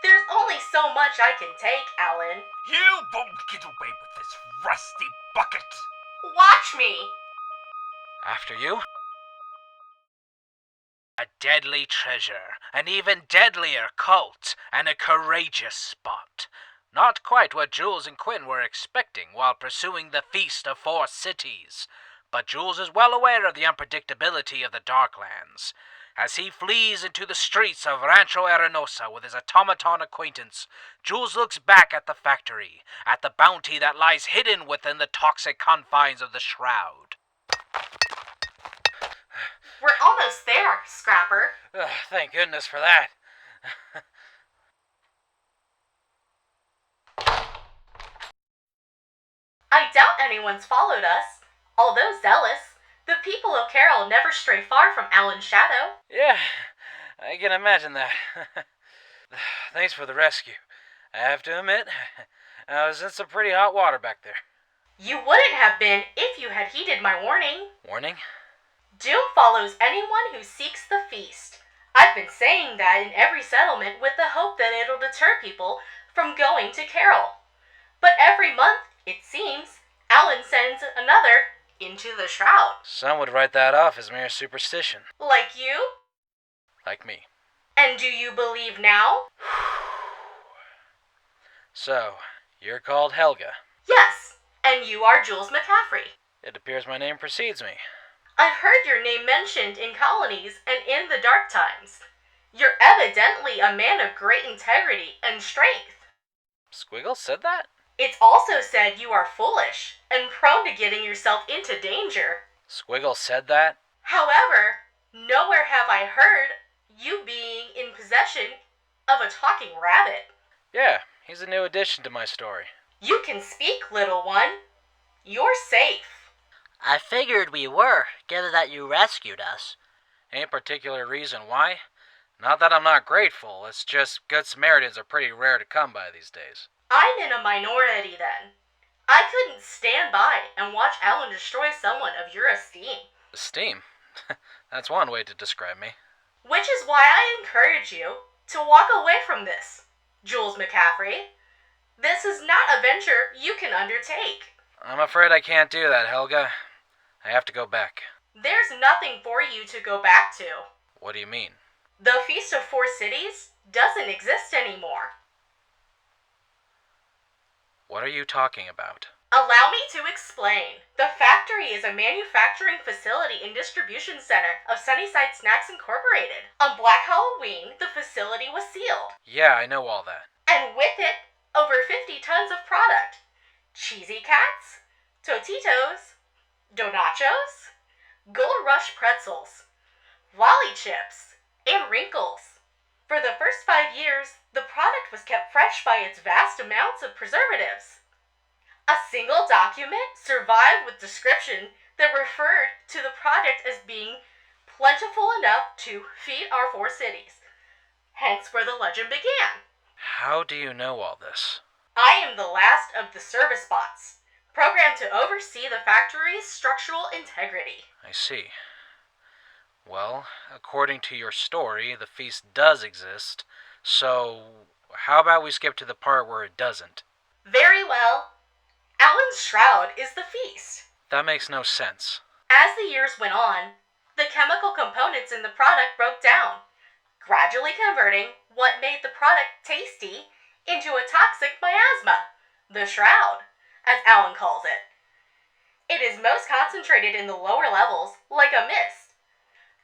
There's only so much I can take, Alan. You won't get away with this rusty bucket. Watch me. After you? A deadly treasure, an even deadlier cult, and a courageous spot. Not quite what Jules and Quinn were expecting while pursuing the Feast of Four Cities. But Jules is well aware of the unpredictability of the Darklands. As he flees into the streets of Rancho Arenosa with his automaton acquaintance, Jules looks back at the factory, at the bounty that lies hidden within the toxic confines of the Shroud. We're almost there, Scrapper. Thank goodness for that. I doubt anyone's followed us. Although zealous, the people of Carol never stray far from Alan's shadow. Yeah, I can imagine that. Thanks for the rescue. I have to admit, I was in some pretty hot water back there. You wouldn't have been if you had heeded my warning. Warning? Doom follows anyone who seeks the feast. I've been saying that in every settlement with the hope that it'll deter people from going to Carol. But every month, it seems, Alan sends another into the Shroud. Some would write that off as mere superstition. Like you? Like me. And do you believe now? So, you're called Helga. Yes, and you are Jules McCaffery. It appears my name precedes me. I've heard your name mentioned in colonies and in the dark times. You're evidently a man of great integrity and strength. Squiggle said that? It's also said you are foolish and prone to getting yourself into danger. Squiggle said that? However, nowhere have I heard you being in possession of a talking rabbit. Yeah, he's a new addition to my story. You can speak, little one. You're safe. I figured we were, given that you rescued us. Ain't particular reason why. Not that I'm not grateful, it's just good Samaritans are pretty rare to come by these days. I'm in a minority then. I couldn't stand by and watch Alan destroy someone of your esteem. Esteem? That's one way to describe me. Which is why I encourage you to walk away from this, Jules McCaffery. This is not a venture you can undertake. I'm afraid I can't do that, Helga. I have to go back. There's nothing for you to go back to. What do you mean? The Feast of Four Cities doesn't exist anymore. What are you talking about? Allow me to explain. The factory is a manufacturing facility and distribution center of Sunnyside Snacks Incorporated. On Black Halloween, the facility was sealed. Yeah, I know all that. And with it, over 50 tons of product. Cheesy Cats, Totitos, Donachos, Gold Rush pretzels, Lolly Chips, and Wrinkles. For the first 5 years, the product was kept fresh by its vast amounts of preservatives. A single document survived with description that referred to the product as being plentiful enough to feed our 4 cities. Hence where the legend began. How do you know all this? I am the last of the service bots, programmed to oversee the factory's structural integrity. I see. Well, according to your story, the feast does exist, so how about we skip to the part where it doesn't? Very well. Alan's shroud is the feast. That makes no sense. As the years went on, the chemical components in the product broke down, gradually converting what made the product tasty into a toxic miasma, the shroud, as Alan calls it. It is most concentrated in the lower levels, like a mist.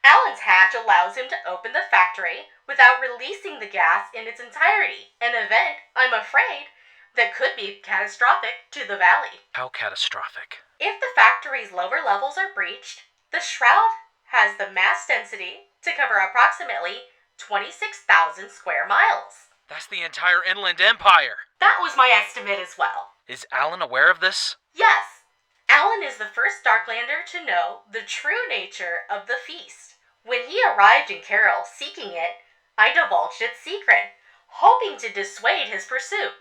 Alan's hatch allows him to open the factory without releasing the gas in its entirety, an event, I'm afraid, that could be catastrophic to the valley. How catastrophic? If the factory's lower levels are breached, the shroud has the mass density to cover approximately 26,000 square miles. That's the entire Inland Empire. That was my estimate as well. Is Alan aware of this? Yes. Alan is the first Darklander to know the true nature of the feast. When he arrived in Carroll seeking it, I divulged its secret, hoping to dissuade his pursuit.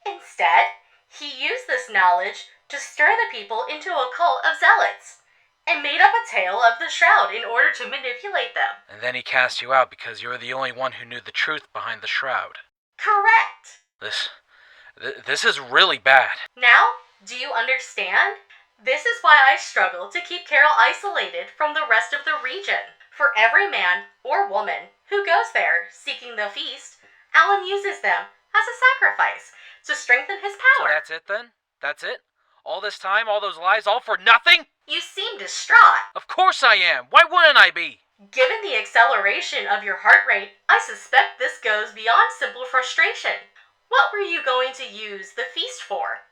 Instead, he used this knowledge to stir the people into a cult of zealots, and made up a tale of the shroud in order to manipulate them. And then he cast you out because you were the only one who knew the truth behind the shroud. Correct. This is really bad. Now, do you understand? This is why I struggle to keep Carroll isolated from the rest of the region. For every man or woman who goes there seeking the feast, Alan uses them as a sacrifice to strengthen his power. So that's it then? That's it? All this time, all those lies, all for nothing? You seem distraught. Of course I am. Why wouldn't I be? Given the acceleration of your heart rate, I suspect this goes beyond simple frustration. What were you going to use the feast for?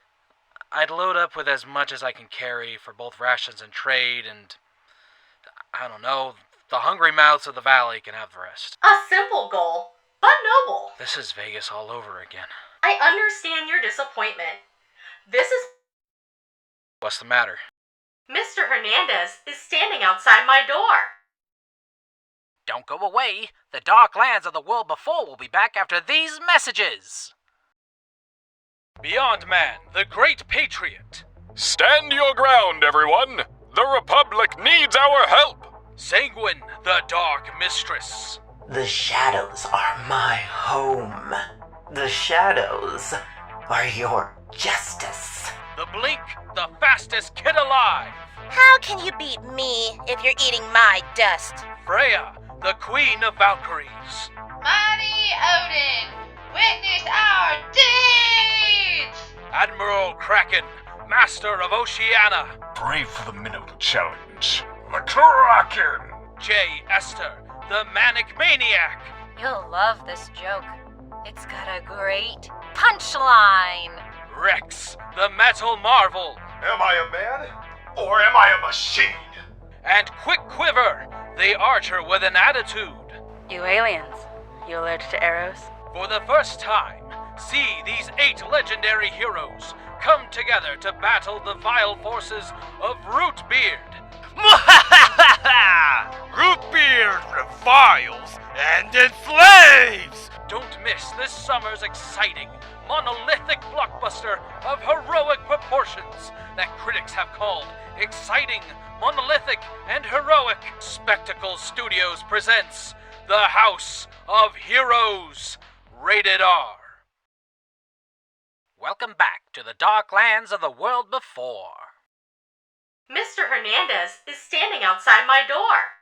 I'd load up with as much as I can carry for both rations and trade, and I don't know, the hungry mouths of the valley can have the rest. A simple goal, but noble. This is Vegas all over again. I understand your disappointment. This is... What's the matter? Mr. Hernandez is standing outside my door. Don't go away. The dark lands of the world before will be back after these messages. Beyond Man, the great patriot. Stand your ground, everyone. The Republic needs our help. Sanguine, the dark mistress. The shadows are my home. The shadows are your justice. The Blink, the fastest kid alive. How can you beat me if you're eating my dust? Freya, the queen of Valkyries. Mighty Odin, witness our deeds! Admiral Kraken, master of Oceania. Brave for the minnow challenge. The Kraken! J. Esther, the manic maniac. You'll love this joke. It's got a great punchline. Rex, the metal marvel. Am I a man? Or am I a machine? And Quick Quiver, the archer with an attitude. You aliens, you allergic to arrows? For the first time, see these 8 legendary heroes come together to battle the vile forces of Rootbeard. Rootbeard reviles and enslaves! Don't miss this summer's exciting, monolithic blockbuster of heroic proportions that critics have called exciting, monolithic, and heroic. Spectacle Studios presents The House of Heroes, rated R. Welcome back to the dark lands of the world before. Mr. Hernandez is standing outside my door.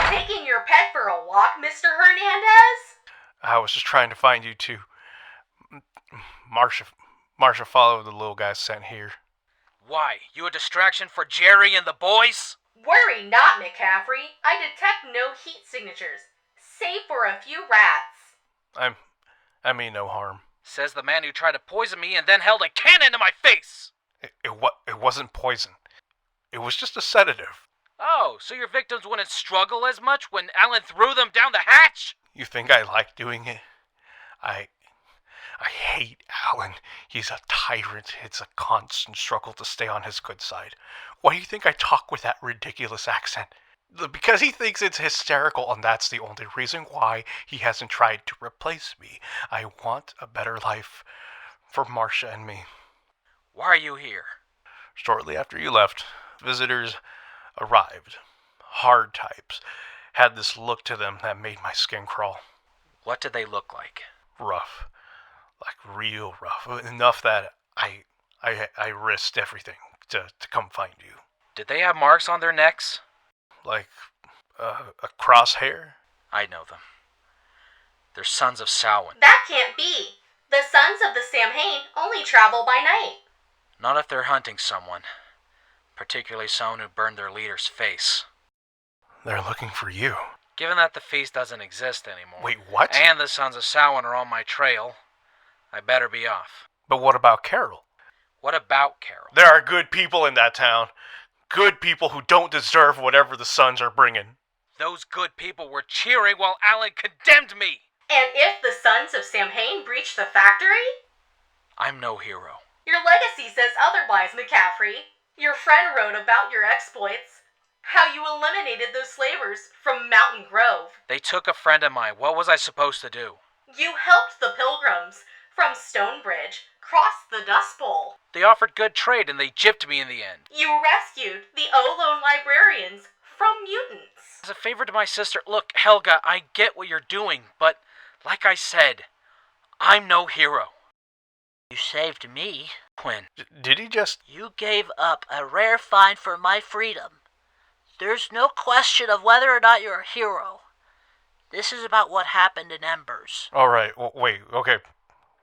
Taking your pet for a walk, Mr. Hernandez? I was just trying to find you two. Marsha followed the little guy sent here. Why, you a distraction for Jerry and the boys? Worry not, McCaffery. I detect no heat signatures, save for a few rats. I mean no harm. Says the man who tried to poison me and then held a cannon to my face. It wasn't poison. It was just a sedative. Oh, so your victims wouldn't struggle as much when Alan threw them down the hatch? You think I like doing it? I hate Alan. He's a tyrant. It's a constant struggle to stay on his good side. Why do you think I talk with that ridiculous accent? Because he thinks it's hysterical, and that's the only reason why he hasn't tried to replace me. I want a better life for Marsha and me. Why are you here? Shortly after you left, visitors arrived. Hard types. Had this look to them that made my skin crawl. What did they look like? Rough. Like real rough. Enough that I risked everything to come find you. Did they have marks on their necks? Like a crosshair? I know them. They're sons of Samhain. That can't be. The sons of the Samhain only travel by night. Not if they're hunting someone. Particularly someone who burned their leader's face. They're looking for you. Given that the feast doesn't exist anymore. Wait, what? And the sons of Samhain are on my trail, I better be off. But what about Carol? What about Carol? There are good people in that town. Good people who don't deserve whatever the Sons are bringing. Those good people were cheering while Alan condemned me. And if the sons of Samhain breach the factory? I'm no hero. Your legacy says otherwise, McCaffery. Your friend wrote about your exploits. How you eliminated those slavers from Mountain Grove. They took a friend of mine. What was I supposed to do? You helped the Pilgrims from Stonebridge cross the Dust Bowl. They offered good trade and they gypped me in the end. You rescued the Olone librarians from mutants. As a favor to my sister, look, Helga, I get what you're doing, but like I said, I'm no hero. You saved me. Quinn. Did he just... You gave up a rare find for my freedom. There's no question of whether or not you're a hero. This is about what happened in Embers. Alright, wait, okay.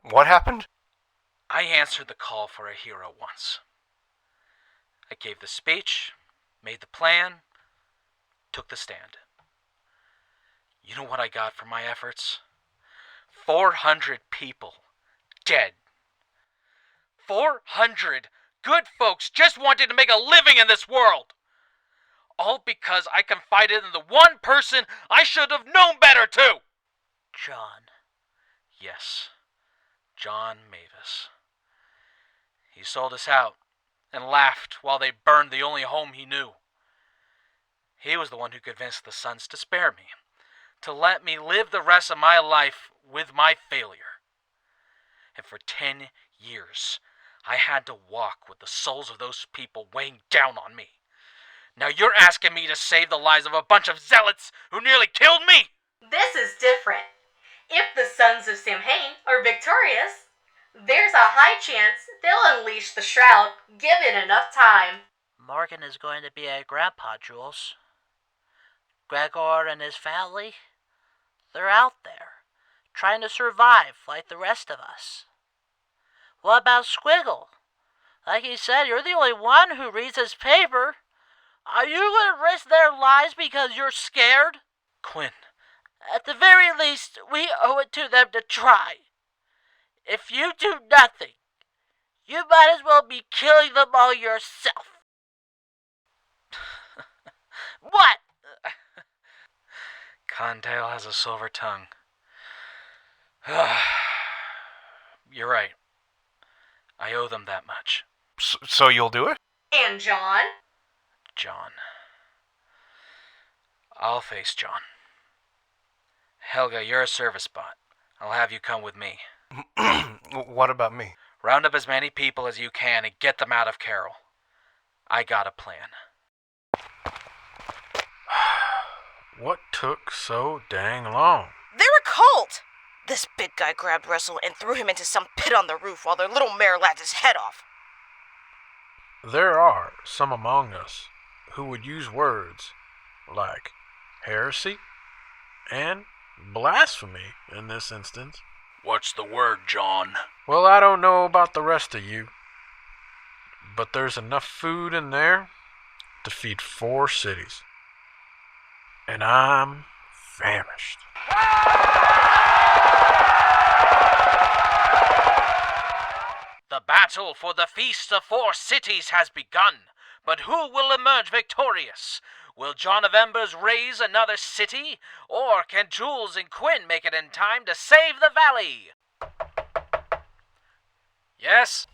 What happened? I answered the call for a hero once. I gave the speech, made the plan, took the stand. You know what I got for my efforts? 400 people dead. 400 good folks just wanted to make a living in this world. All because I confided in the one person I should have known better too. John. Yes, John Mavis. He sold us out and laughed while they burned the only home he knew. He was the one who convinced the Sons to spare me, to let me live the rest of my life with my failure. And for 10 years, I had to walk with the souls of those people weighing down on me. Now you're asking me to save the lives of a bunch of zealots who nearly killed me? This is different. If the sons of Samhain are victorious, there's a high chance they'll unleash the Shroud given enough time. Morgan is going to be a grandpa, Jules. Gregor and his family, they're out there, trying to survive like the rest of us. What about Squiggle? Like he said, you're the only one who reads his paper. Are you going to risk their lives because you're scared? Quinn. At the very least, we owe it to them to try. If you do nothing, you might as well be killing them all yourself. What? Condale has a silver tongue. You're right. I owe them that much. So you'll do it? And John? John. I'll face John. Helga, you're a service bot. I'll have you come with me. What about me? Round up as many people as you can and get them out of Carol. I got a plan. What took so dang long? They're a cult! This big guy grabbed Russell and threw him into some pit on the roof while their little mare laughed his head off. There are some among us who would use words like heresy and blasphemy in this instance. What's the word, John? Well, I don't know about the rest of you, but there's enough food in there to feed 4 cities. And I'm famished. The battle for the Feast of 4 Cities has begun, but who will emerge victorious? Will John of Embers raise another city, or can Jules and Quinn make it in time to save the valley? Yes?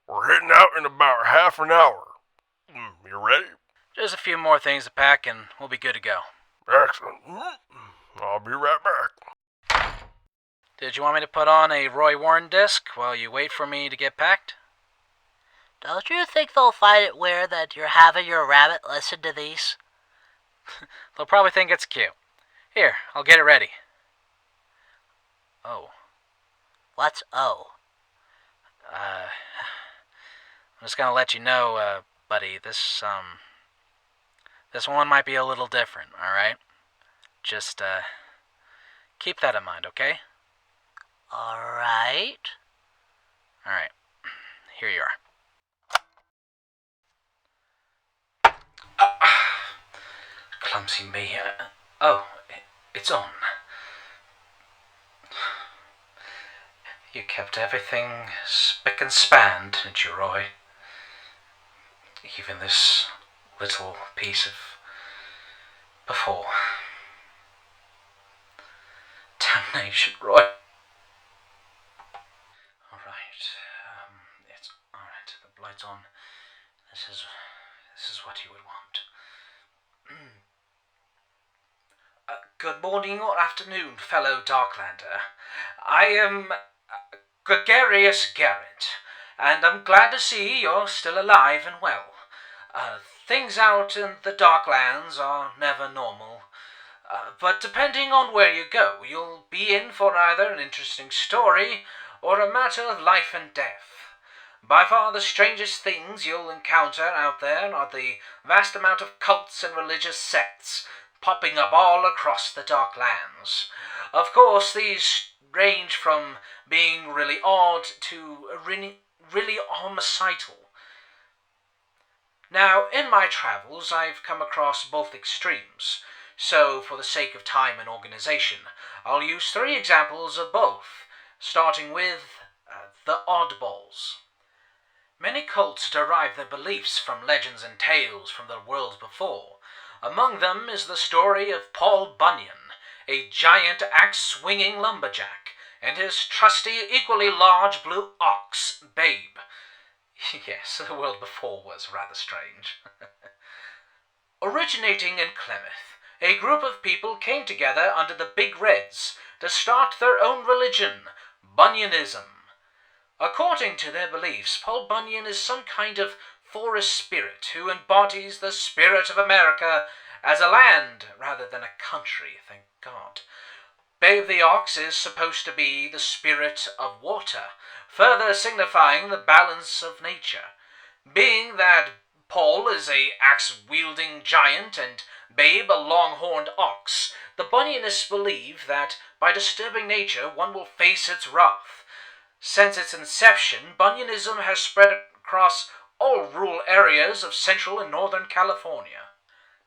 We're heading out in about half an hour. You ready? Just a few more things to pack and we'll be good to go. Excellent. I'll be right back. Did you want me to put on a Roy Warren disc while you wait for me to get packed? Don't you think they'll find it weird that you're having your rabbit listen to these? They'll probably think it's cute. Here, I'll get it ready. Oh. What's O? I'm just gonna let you know, buddy, this one might be a little different, alright? Just, keep that in mind, okay? Alright. Alright. Here you are. Clumsy me. Oh, it's on. You kept everything spick and span, didn't you, Roy? Even this little piece of... before. Damnation, Roy. Alright, it's... alright, the light's on. This is what you would want. Good morning or afternoon, fellow Darklander. I am Gregarious Garrett, and I'm glad to see you're still alive and well. Things out in the Darklands are never normal, but depending on where you go, you'll be in for either an interesting story or a matter of life and death. By far the strangest things you'll encounter out there are the vast amount of cults and religious sects popping up all across the Darklands. Of course, these range from being really odd to really homicidal. Now, in my travels, I've come across both extremes, so for the sake of time and organization, I'll use 3 examples of both, starting with the oddballs. Many cults derive their beliefs from legends and tales from the world before. Among them is the story of Paul Bunyan, a giant axe-swinging lumberjack, and his trusty, equally large blue ox, Babe. Yes, the world before was rather strange. Originating in Plymouth, a group of people came together under the Big Reds to start their own religion, Bunyanism. According to their beliefs, Paul Bunyan is some kind of forest spirit who embodies the spirit of America as a land rather than a country, thank God. Babe the Ox is supposed to be the spirit of water, further signifying the balance of nature. Being that Paul is a axe-wielding giant and Babe a long-horned ox, the Bunyanists believe that by disturbing nature one will face its wrath. Since its inception, Bunyanism has spread across all rural areas of central and northern California.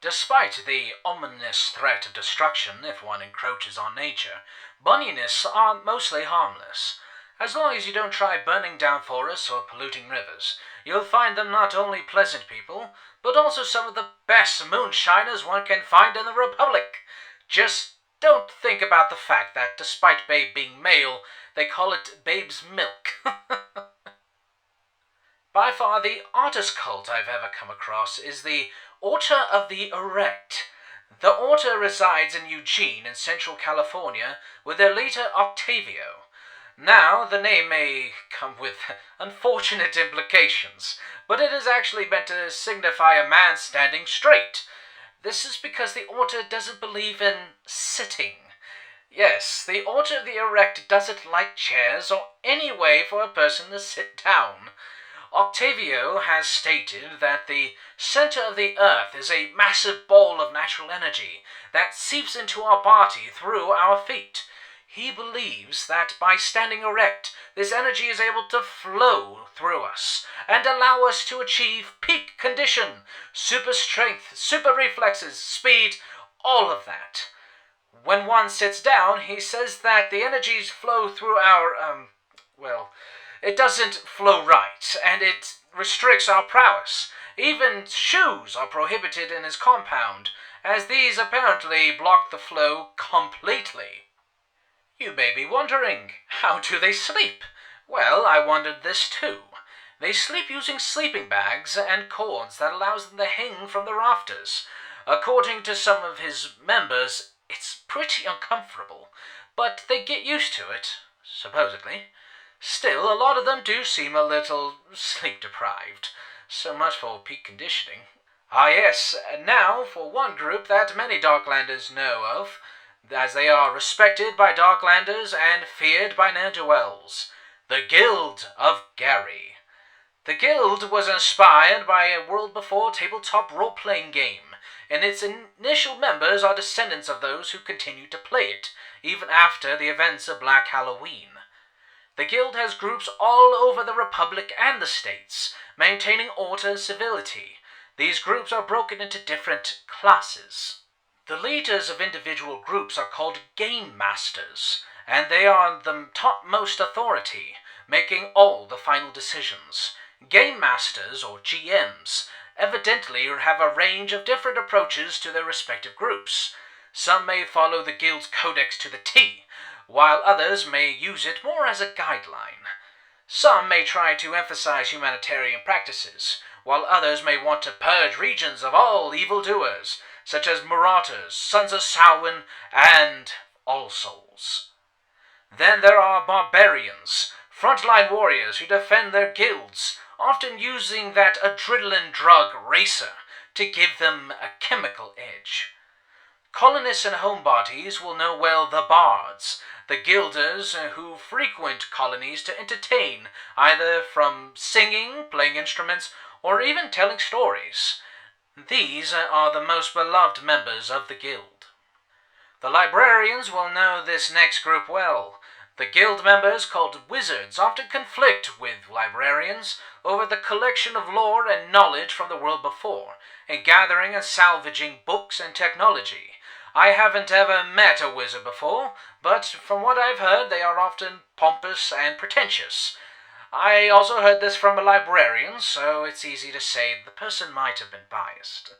Despite the ominous threat of destruction if one encroaches on nature, Bunyanists are mostly harmless. As long as you don't try burning down forests or polluting rivers, you'll find them not only pleasant people, but also some of the best moonshiners one can find in the Republic. Just don't think about the fact that despite Babe being male, they call it Babe's milk. By far the oddest cult I've ever come across is the Order of the Erect. The order resides in Eugene in central California with their leader Octavio. Now, the name may come with unfortunate implications, but it is actually meant to signify a man standing straight. This is because the order doesn't believe in sitting. Yes, the Order of the Erect doesn't like chairs or any way for a person to sit down. Octavio has stated that the center of the earth is a massive ball of natural energy that seeps into our body through our feet. He believes that by standing erect, this energy is able to flow through us and allow us to achieve peak condition, super strength, super reflexes, speed, all of that. When one sits down, he says that the energies flow through our, it doesn't flow right, and it restricts our prowess. Even shoes are prohibited in his compound, as these apparently block the flow completely. You may be wondering, how do they sleep? Well, I wondered this too. They sleep using sleeping bags and cords that allows them to hang from the rafters. According to some of his members, it's pretty uncomfortable, but they get used to it, supposedly. Still, a lot of them do seem a little sleep-deprived. So much for peak conditioning. Ah yes, now for one group that many Darklanders know of, as they are respected by Darklanders and feared by ne'er-do-wells. The Guild of Gary. The Guild was inspired by a world before tabletop role-playing game, and its initial members are descendants of those who continue to play it, even after the events of Black Halloween. The Guild has groups all over the Republic and the States, maintaining order and civility. These groups are broken into different classes. The leaders of individual groups are called Game Masters, and they are the topmost authority, making all the final decisions. Game Masters, or GMs, evidently have a range of different approaches to their respective groups. Some may follow the Guild's codex to the T, while others may use it more as a guideline. Some may try to emphasize humanitarian practices, while others may want to purge regions of all evildoers, such as Marauders, Sons of Samhain, and All Souls. Then there are barbarians, frontline warriors who defend their guilds, often using that adrenaline drug racer to give them a chemical edge. Colonists and homebodies will know well the bards, the guilders who frequent colonies to entertain, either from singing, playing instruments, or even telling stories. These are the most beloved members of the guild. The librarians will know this next group well. The guild members, called wizards, often conflict with librarians over the collection of lore and knowledge from the world before, and gathering and salvaging books and technology. I haven't ever met a wizard before, but from what I've heard, they are often pompous and pretentious. I also heard this from a librarian, so it's easy to say the person might have been biased.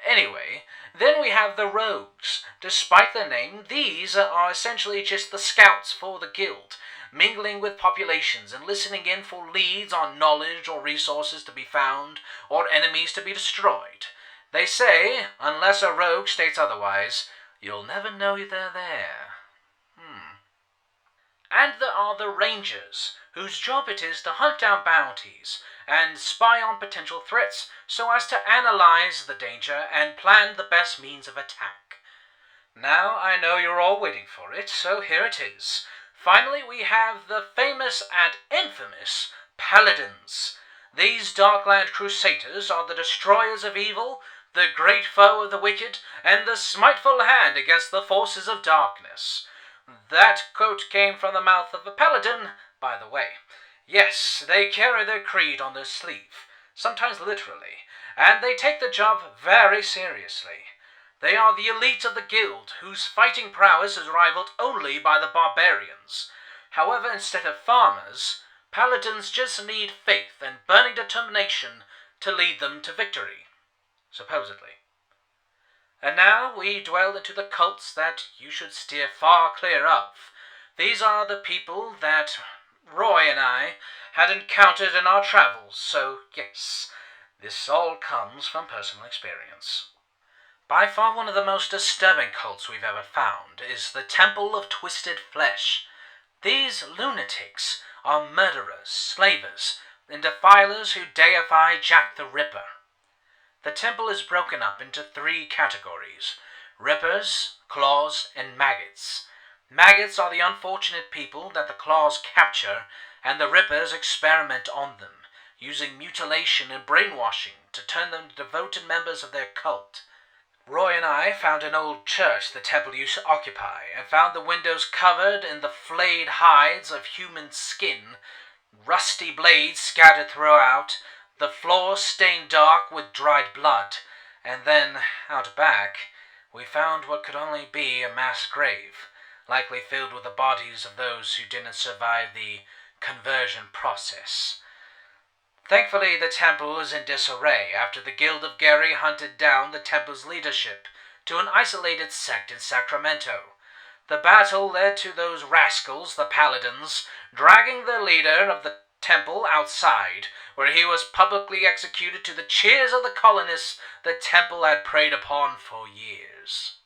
Anyway, then we have the rogues. Despite their name, these are essentially just the scouts for the guild, mingling with populations and listening in for leads on knowledge or resources to be found, or enemies to be destroyed. They say, unless a rogue states otherwise, you'll never know they're there. And there are the rangers, whose job it is to hunt down bounties and spy on potential threats so as to analyze the danger and plan the best means of attack. Now I know you're all waiting for it, so here it is. Finally, we have the famous and infamous Paladins. These Darkland Crusaders are the destroyers of evil, the great foe of the wicked, and the smiteful hand against the forces of darkness. That quote came from the mouth of a paladin, by the way. Yes, they carry their creed on their sleeve, sometimes literally, and they take the job very seriously. They are the elite of the guild, whose fighting prowess is rivaled only by the barbarians. However, instead of farmers, paladins just need faith and burning determination to lead them to victory. Supposedly. And now we dwell into the cults that you should steer far clear of. These are the people that Roy and I had encountered in our travels, so yes, this all comes from personal experience. By far one of the most disturbing cults we've ever found is the Temple of Twisted Flesh. These lunatics are murderers, slavers, and defilers who deify Jack the Ripper. The temple is broken up into 3 categories: Rippers, Claws, and Maggots. Maggots are the unfortunate people that the Claws capture, and the Rippers experiment on them, using mutilation and brainwashing to turn them to devoted members of their cult. Roy and I found an old church the temple used to occupy, and found the windows covered in the flayed hides of human skin, rusty blades scattered throughout, the floor stained dark with dried blood, and then, out back, we found what could only be a mass grave, likely filled with the bodies of those who didn't survive the conversion process. Thankfully, the temple is in disarray after the Guild of Gary hunted down the temple's leadership to an isolated sect in Sacramento. The battle led to those rascals, the Paladins, dragging the leader of the temple outside, where he was publicly executed to the cheers of the colonists the temple had preyed upon for years.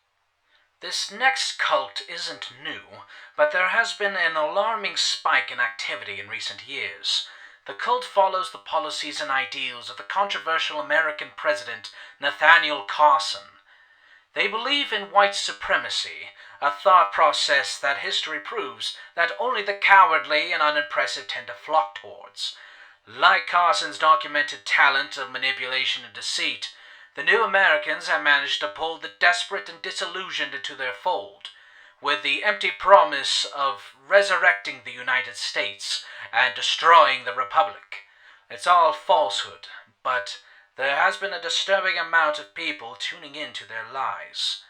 This next cult isn't new, but there has been an alarming spike in activity in recent years. The cult follows the policies and ideals of the controversial American president Nathaniel Carson. They believe in white supremacy, a thought process that history proves that only the cowardly and unimpressive tend to flock towards. Like Carson's documented talent of manipulation and deceit, the New Americans have managed to pull the desperate and disillusioned into their fold, with the empty promise of resurrecting the United States and destroying the Republic. It's all falsehood, but there has been a disturbing amount of people tuning into their lies.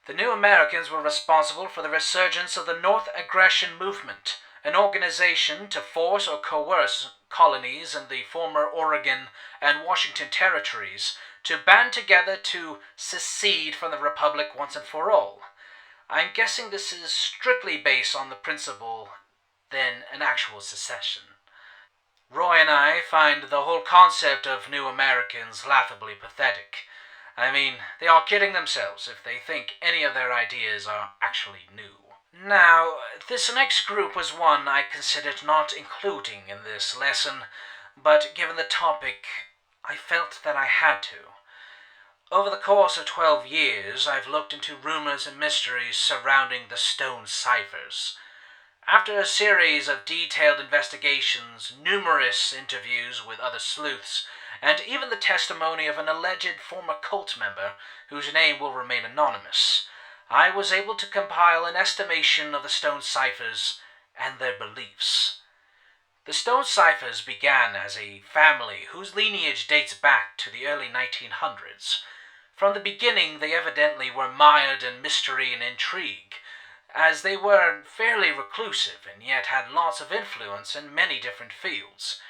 The New Americans were responsible for the resurgence of the North Aggression Movement, an organization to force or coerce colonies in the former Oregon and Washington territories to band together to secede from the Republic once and for all. I'm guessing this is strictly based on the principle than an actual secession. Roy and I find the whole concept of New Americans laughably pathetic. I mean, they are kidding themselves if they think any of their ideas are actually new. Now, this next group was one I considered not including in this lesson, but given the topic, I felt that I had to. Over the course of 12 years, I've looked into rumors and mysteries surrounding the Stone Ciphers. After a series of detailed investigations, numerous interviews with other sleuths, and even the testimony of an alleged former cult member, whose name will remain anonymous, I was able to compile an estimation of the Stone Ciphers and their beliefs. The Stone Ciphers began as a family whose lineage dates back to the early 1900s. From the beginning, they evidently were mired in mystery and intrigue, as they were fairly reclusive and yet had lots of influence in many different fields.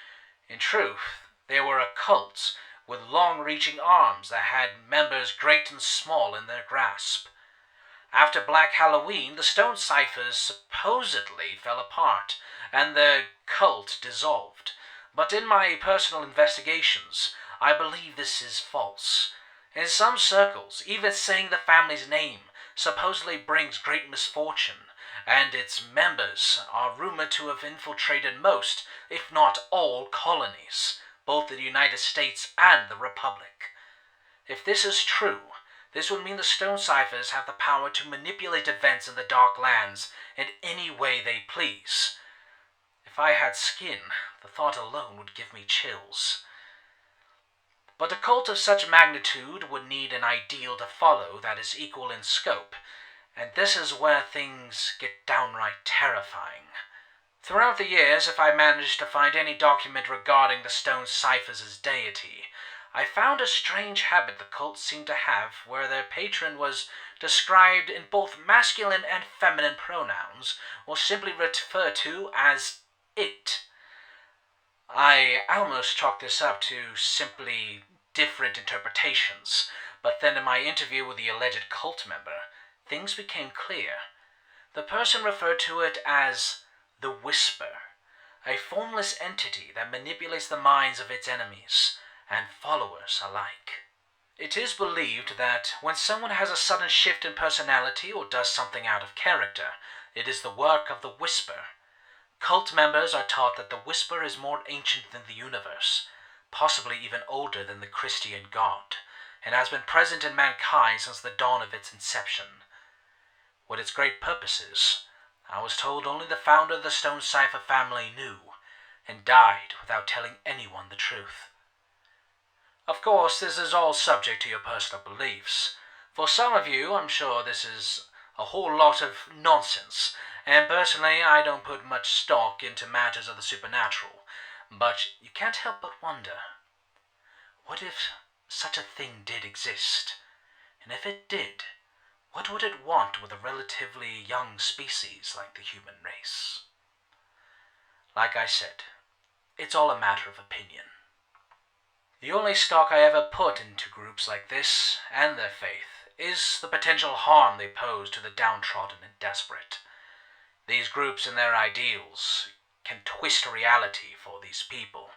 In truth, they were a cult with long-reaching arms that had members great and small in their grasp. After Black Halloween, the Stone Ciphers supposedly fell apart, and the cult dissolved. But in my personal investigations, I believe this is false. In some circles, even saying the family's name supposedly brings great misfortune, and its members are rumored to have infiltrated most, if not all, colonies, both the United States and the Republic. If this is true, this would mean the Stone Ciphers have the power to manipulate events in the Darklands in any way they please. If I had skin, the thought alone would give me chills. But a cult of such magnitude would need an ideal to follow that is equal in scope, and this is where things get downright terrifying. Throughout the years, if I managed to find any document regarding the Stone Ciphers' deity, I found a strange habit the cult seemed to have where their patron was described in both masculine and feminine pronouns, or simply referred to as it. I almost chalked this up to simply different interpretations, but then in my interview with the alleged cult member, things became clear. The person referred to it as the Whisper, a formless entity that manipulates the minds of its enemies and followers alike. It is believed that when someone has a sudden shift in personality or does something out of character, it is the work of the Whisper. Cult members are taught that the Whisper is more ancient than the universe, possibly even older than the Christian God, and has been present in mankind since the dawn of its inception. What its great purpose is, I was told only the founder of the Stone Cipher family knew, and died without telling anyone the truth. Of course, this is all subject to your personal beliefs. For some of you, I'm sure this is a whole lot of nonsense, and personally, I don't put much stock into matters of the supernatural, but you can't help but wonder, what if such a thing did exist? And if it did, what would it want with a relatively young species like the human race? Like I said, it's all a matter of opinion. The only stock I ever put into groups like this, and their faith, is the potential harm they pose to the downtrodden and desperate. These groups and their ideals can twist reality for these people,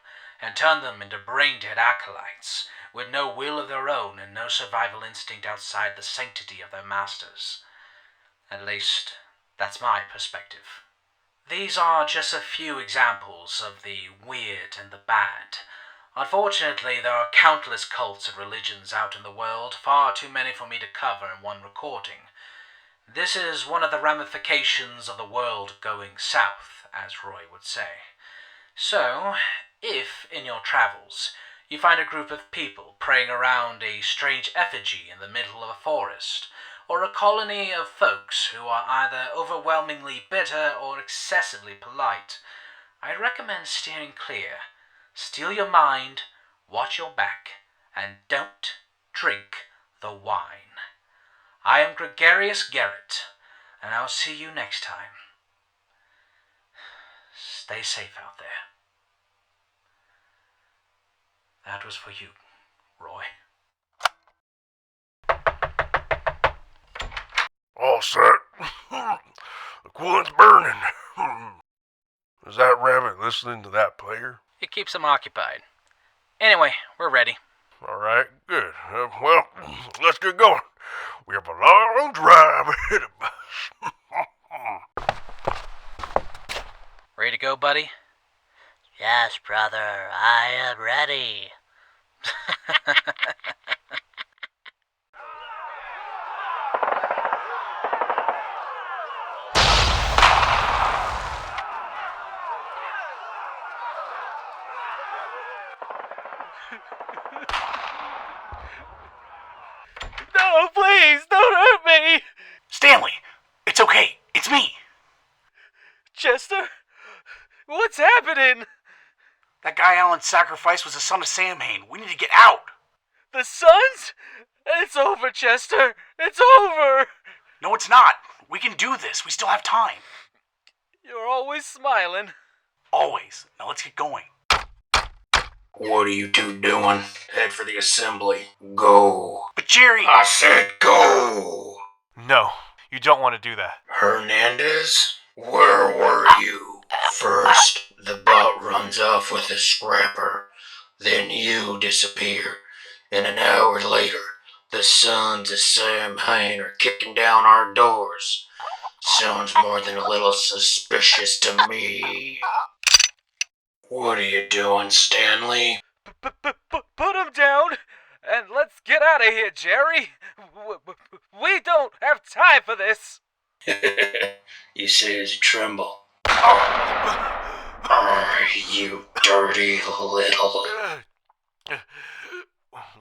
and turn them into brain-dead acolytes, with no will of their own and no survival instinct outside the sanctity of their masters. At least, that's my perspective. These are just a few examples of the weird and the bad. Unfortunately, there are countless cults and religions out in the world, far too many for me to cover in one recording. This is one of the ramifications of the world going south, as Roy would say. So, if, in your travels, you find a group of people praying around a strange effigy in the middle of a forest, or a colony of folks who are either overwhelmingly bitter or excessively polite, I'd recommend steering clear. Steel your mind, watch your back, and don't drink the wine. I am Gregarious Garrett, and I'll see you next time. Stay safe out there. That was for you, Roy. All set. The coolant's burning. Is that rabbit listening to that player? It keeps him occupied. Anyway, we're ready. All right, good. Well, let's get going. We have a long drive ahead of us. Ready to go, buddy? Yes, brother, I am ready. No, please, don't hurt me! Stanley, it's okay. It's me. Chester? What's happening? That guy Alan sacrificed was the son of Samhain. We need to get out. The Sons? It's over, Chester. It's over. No, it's not. We can do this. We still have time. You're always smiling. Always. Now let's get going. What are you two doing? Head for the assembly. Go. But Jerry... I said go! No, you don't want to do that. Hernandez? Where were you? First, the bot runs off with the scrapper. Then you disappear. And an hour later, the Sons of Samhain are kicking down our doors. Sounds more than a little suspicious to me. What are you doing, Stanley? Put him down, and let's get out of here, Jerry. We don't have time for this. You say as you tremble. You dirty little...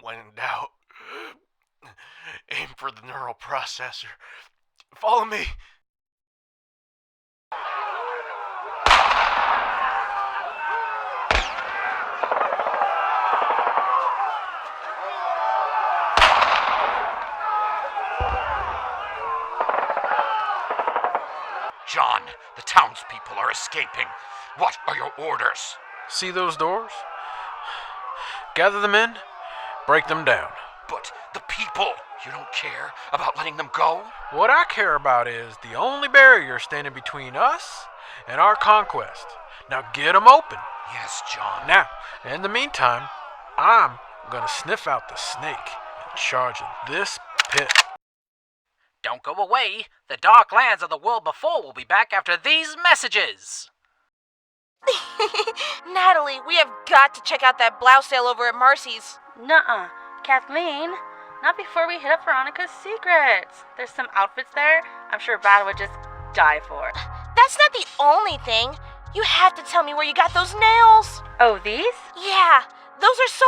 When in doubt, aim for the neural processor. Follow me. John, the townspeople are escaping. What are your orders? See those doors? Gather them in, break them down. But the people, you don't care about letting them go? What I care about is the only barrier standing between us and our conquest. Now get them open. Yes, John. Now, in the meantime, I'm gonna sniff out the snake and charge in this pit. Don't go away. The Darklands of the world before will be back after these messages. Natalie, we have got to check out that blouse sale over at Marcy's. Nuh-uh. Kathleen, not before we hit up Veronica's Secrets. There's some outfits there I'm sure Brad would just die for. That's not the only thing. You have to tell me where you got those nails. Oh, these? Yeah, those are so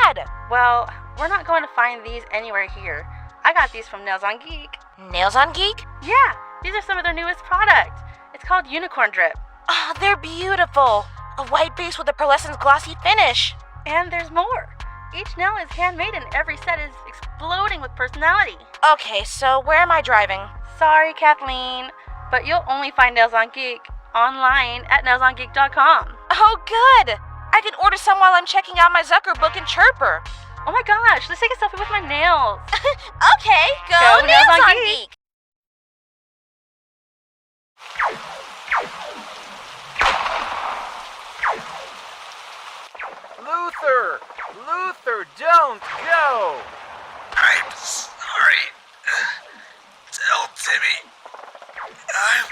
rad. Well, we're not going to find these anywhere here. I got these from Nails on Geek. Nails on Geek? Yeah, these are some of their newest product. It's called Unicorn Drip. Oh, they're beautiful. A white base with a pearlescent glossy finish. And there's more. Each nail is handmade and every set is exploding with personality. Okay, so where am I driving? Sorry, Kathleen, but you'll only find Nails on Geek online at nailsongeek.com. Oh, good. I can order some while I'm checking out my Zucker book and Chirper. Oh my gosh, let's take a selfie with my nails. Okay, go Nails on Geek. Luther, don't go! I'm sorry. Tell Timmy. I'm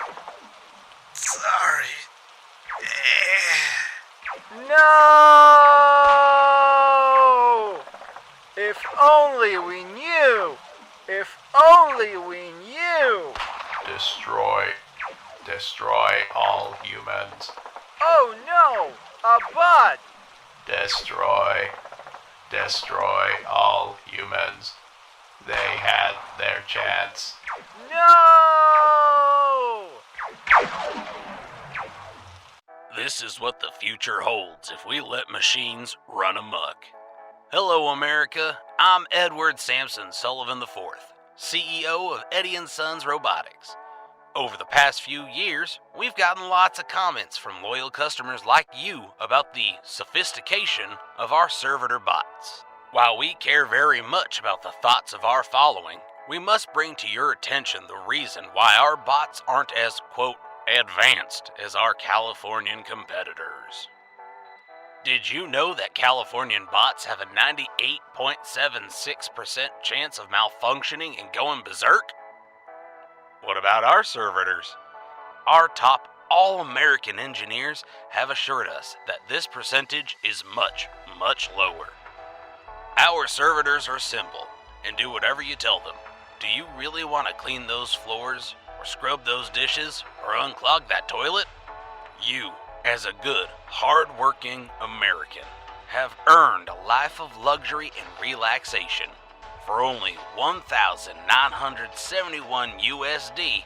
sorry. No! only we knew! If only we knew! Destroy all humans. Oh no! A bot! Destroy all humans. They had their chance. No! This is what the future holds if we let machines run amok. Hello, America. I'm Edward Sampson Sullivan IV, CEO of Eddie & Sons Robotics. Over the past few years, we've gotten lots of comments from loyal customers like you about the sophistication of our servitor bots. While we care very much about the thoughts of our following, we must bring to your attention the reason why our bots aren't as, quote, advanced as our Californian competitors. Did you know that Californian bots have a 98.76% chance of malfunctioning and going berserk? What about our servitors? Our top all-American engineers have assured us that this percentage is much, much lower. Our servitors are simple and do whatever you tell them. Do you really want to clean those floors, or scrub those dishes, or unclog that toilet? You, as a good, hard-working American, have earned a life of luxury and relaxation. For only $1,971 USD,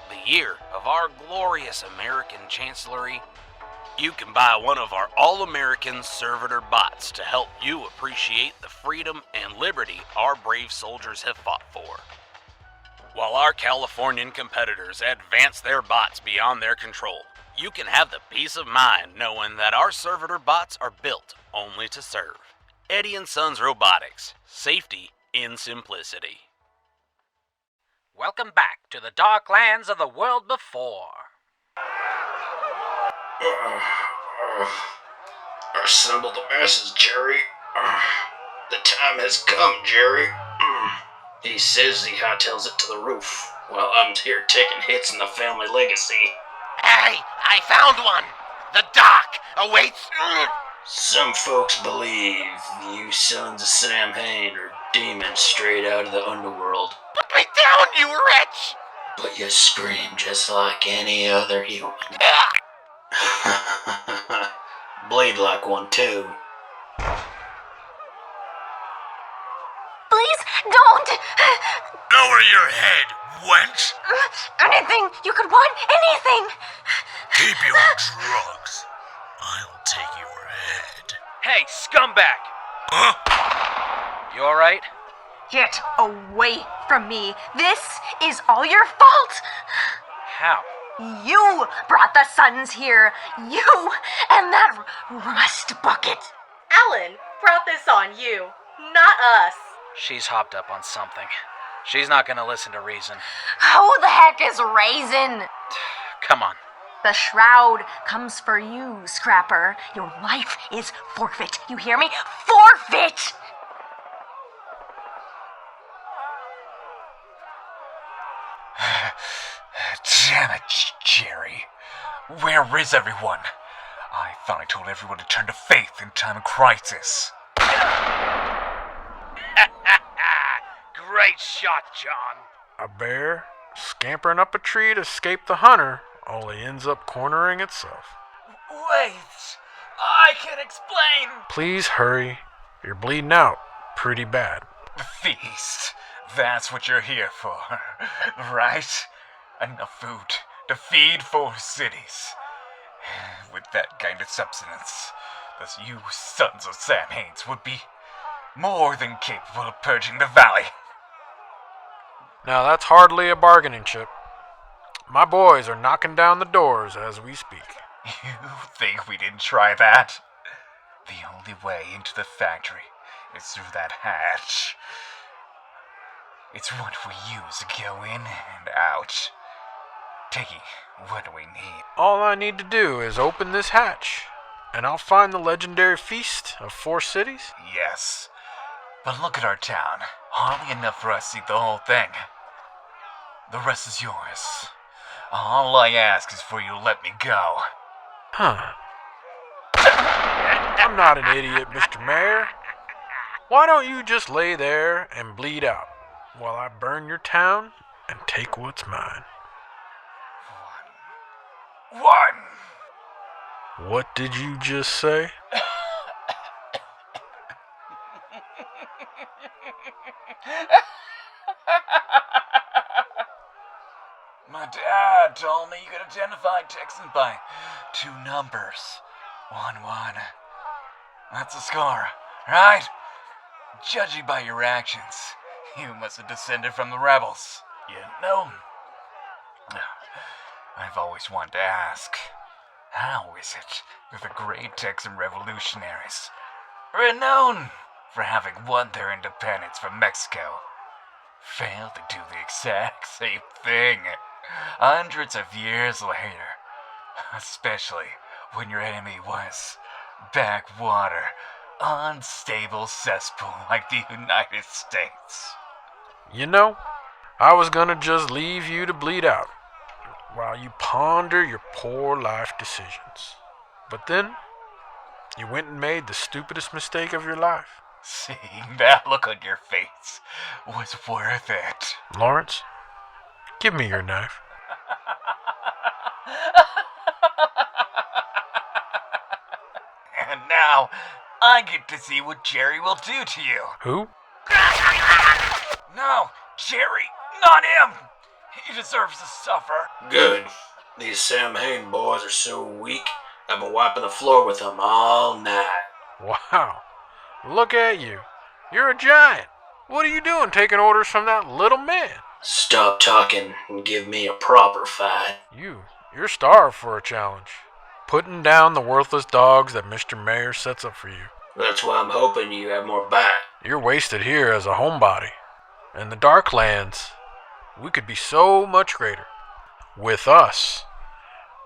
the year of our glorious American Chancellery, you can buy one of our all-American servitor bots to help you appreciate the freedom and liberty our brave soldiers have fought for. While our Californian competitors advance their bots beyond their control, you can have the peace of mind knowing that our servitor bots are built only to serve. Eddie & Sons Robotics. Safety in simplicity. Welcome back to the Darklands of the world before. Assemble the masses, Jerry. The time has come, Jerry. He says he hightails it to the roof, while I'm here taking hits in the family legacy. Hey, I found one! The dock awaits... Some folks believe you sons of Sam Hain are demons straight out of the underworld. Put me down, you wretch! But you scream just like any other human. Bleed like one too. Please don't! Lower your head, wench! Anything! You could want anything! Keep your drugs. I'll take your head. Hey, scumbag! Huh? You alright? Get away from me. This is all your fault. How? You brought the Suns here. You and that rust bucket. Alan brought this on you, not us. She's hopped up on something. She's not gonna listen to reason. Who the heck is Raisin? Come on. The shroud comes for you, Scrapper. Your life is forfeit. You hear me? Forfeit! Damn it, Jerry. Where is everyone? I thought I told everyone to turn to faith in time of crisis. Great shot, John. A bear scampering up a tree to escape the hunter only ends up cornering itself. Wait, I can explain. Please hurry. You're bleeding out pretty bad. The feast. That's what you're here for, right? Enough food to feed 4 cities. With that kind of substance, those you sons of Sam Haines would be more than capable of purging the valley. Now that's hardly a bargaining chip. My boys are knocking down the doors as we speak. You think we didn't try that? The only way into the factory is through that hatch. It's what we use to go in and out. Piggy, what do we need? All I need to do is open this hatch, and I'll find the legendary feast of 4 cities. Yes, but look at our town. Hardly enough for us to eat the whole thing. The rest is yours. All I ask is for you to let me go. Huh. I'm not an idiot, Mr. Mayor. Why don't you just lay there and bleed out while I burn your town and take what's mine? One. What did you just say? My dad told me you could identify Texan by 2 numbers. 1, 1. That's a score, right? Judging by your actions, you must have descended from the rebels. You know, I've always wanted to ask, how is it that the great Texan revolutionaries, renowned for having won their independence from Mexico, failed to do the exact same thing hundreds of years later, especially when your enemy was backwater, unstable cesspool like the United States? You know, I was gonna just leave you to bleed out while you ponder your poor life decisions. But then, you went and made the stupidest mistake of your life. Seeing that look on your face was worth it. Lawrence, give me your knife. And now, I get to see what Jerry will do to you. Who? No, Jerry, not him. He deserves to suffer. Good. These Sam Hain boys are so weak, I've been wiping the floor with them all night. Wow. Look at you. You're a giant. What are you doing taking orders from that little man? Stop talking and give me a proper fight. You're starved for a challenge. Putting down the worthless dogs that Mr. Mayor sets up for you. That's why I'm hoping you have more bite. You're wasted here as a homebody. In the Darklands, we could be so much greater. With us,